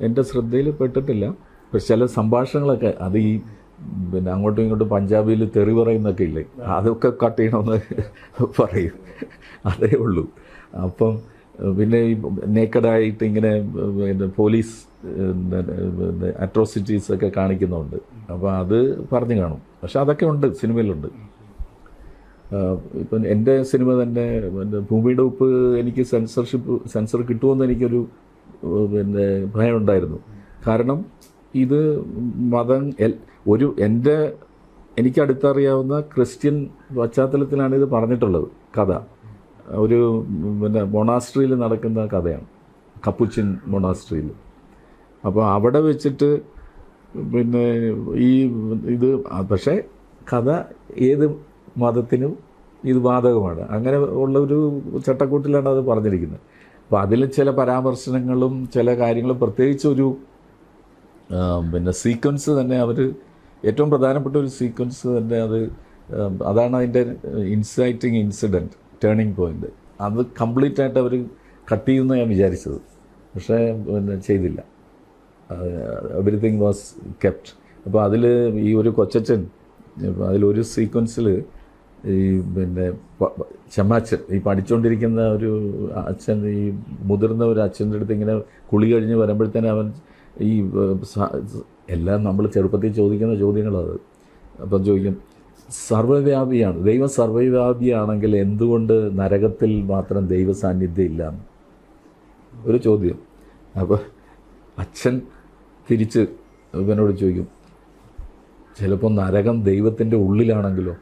എൻ്റെ ശ്രദ്ധയിൽ പെട്ടിട്ടില്ല. പക്ഷെ ചില സംഭാഷണങ്ങളൊക്കെ അത് ഈ അങ്ങോട്ടും ഇങ്ങോട്ടും പഞ്ചാബിയിൽ തെറി പറയുന്നൊക്കെ ഇല്ലേ, അതൊക്കെ കട്ട് ചെയ്യണമെന്ന് പറയും, അതേ ഉള്ളൂ. അപ്പം പിന്നെ ഈ നേക്കഡായിട്ട് ഇങ്ങനെ പോലീസ് അട്രോസിറ്റീസൊക്കെ കാണിക്കുന്നുണ്ട്. അപ്പോൾ അത് പറഞ്ഞു കാണും. പക്ഷെ അതൊക്കെ ഉണ്ട്, സിനിമയിലുണ്ട്. ഇപ്പം എൻ്റെ സിനിമ തന്നെ ഭൂമിയുടെ ഉപ്പ് എനിക്ക് സെൻസർ കിട്ടുമെന്ന് എനിക്കൊരു ഭയം ഉണ്ടായിരുന്നു. കാരണം ഇത് എനിക്കടുത്തറിയാവുന്ന ക്രിസ്ത്യൻ പശ്ചാത്തലത്തിലാണ് ഇത് പറഞ്ഞിട്ടുള്ളത്. കഥ ഒരു മൊണാസ്ട്രിയിൽ നടക്കുന്ന കഥയാണ്, കപ്പുച്ചിൻ മൊണാസ്ട്രിയിൽ. അപ്പോൾ അവിടെ വെച്ചിട്ട് പിന്നെ ഈ ഇത് പക്ഷേ കഥ ഏത് മതത്തിനും ഇത് ബാധകമാണ്. അങ്ങനെ ഉള്ളൊരു ചട്ടക്കൂട്ടിലാണ് അത് പറഞ്ഞിരിക്കുന്നത്. അപ്പോൾ അതിൽ ചില പരാമർശനങ്ങളും ചില കാര്യങ്ങളും പ്രത്യേകിച്ചൊരു പിന്നെ സീക്വൻസ് തന്നെ അവർ ഏറ്റവും പ്രധാനപ്പെട്ട ഒരു സീക്വൻസ് തന്നെ അതാണ് അതിൻ്റെ ഇൻസൈറ്റിങ് ഇൻസിഡൻറ്റ്, ടേണിംഗ് പോയിൻ്റ്. അത് കംപ്ലീറ്റ് ആയിട്ട് അവർ കട്ട് ചെയ്യുമെന്ന് ഞാൻ വിചാരിച്ചത്, പക്ഷേ പിന്നെ ചെയ്തില്ല. Everything was kept. അപ്പോൾ അതിൽ ഈ ഒരു കൊച്ചച്ഛൻ, അതിലൊരു സീക്വൻസിൽ ഈ പിന്നെ ചെമ്മാച്ചൻ, ഈ പഠിച്ചുകൊണ്ടിരിക്കുന്ന ഒരു അച്ഛൻ, ഈ മുതിർന്ന ഒരു അച്ഛൻ്റെ അടുത്ത് ഇങ്ങനെ കുളി കഴിഞ്ഞ് വരുമ്പോഴത്തേനും അവൻ ഈ എല്ലാം നമ്മൾ ചെറുപ്പത്തിൽ ചോദിക്കുന്ന ചോദ്യങ്ങളത്. അപ്പം ചോദിക്കും, സർവ്വവ്യാപിയാണ് ദൈവം, സർവ്വവ്യാപിയാണെങ്കിൽ എന്തുകൊണ്ട് നരകത്തിൽ മാത്രം ദൈവ സാന്നിധ്യം ഇല്ലയെന്ന് ഒരു ചോദ്യം. അപ്പോൾ അച്ഛൻ തിരിച്ച് ഇവനോട് ചോദിക്കും, ചിലപ്പോൾ നരകം ദൈവത്തിൻ്റെ ഉള്ളിലാണെങ്കിലോ?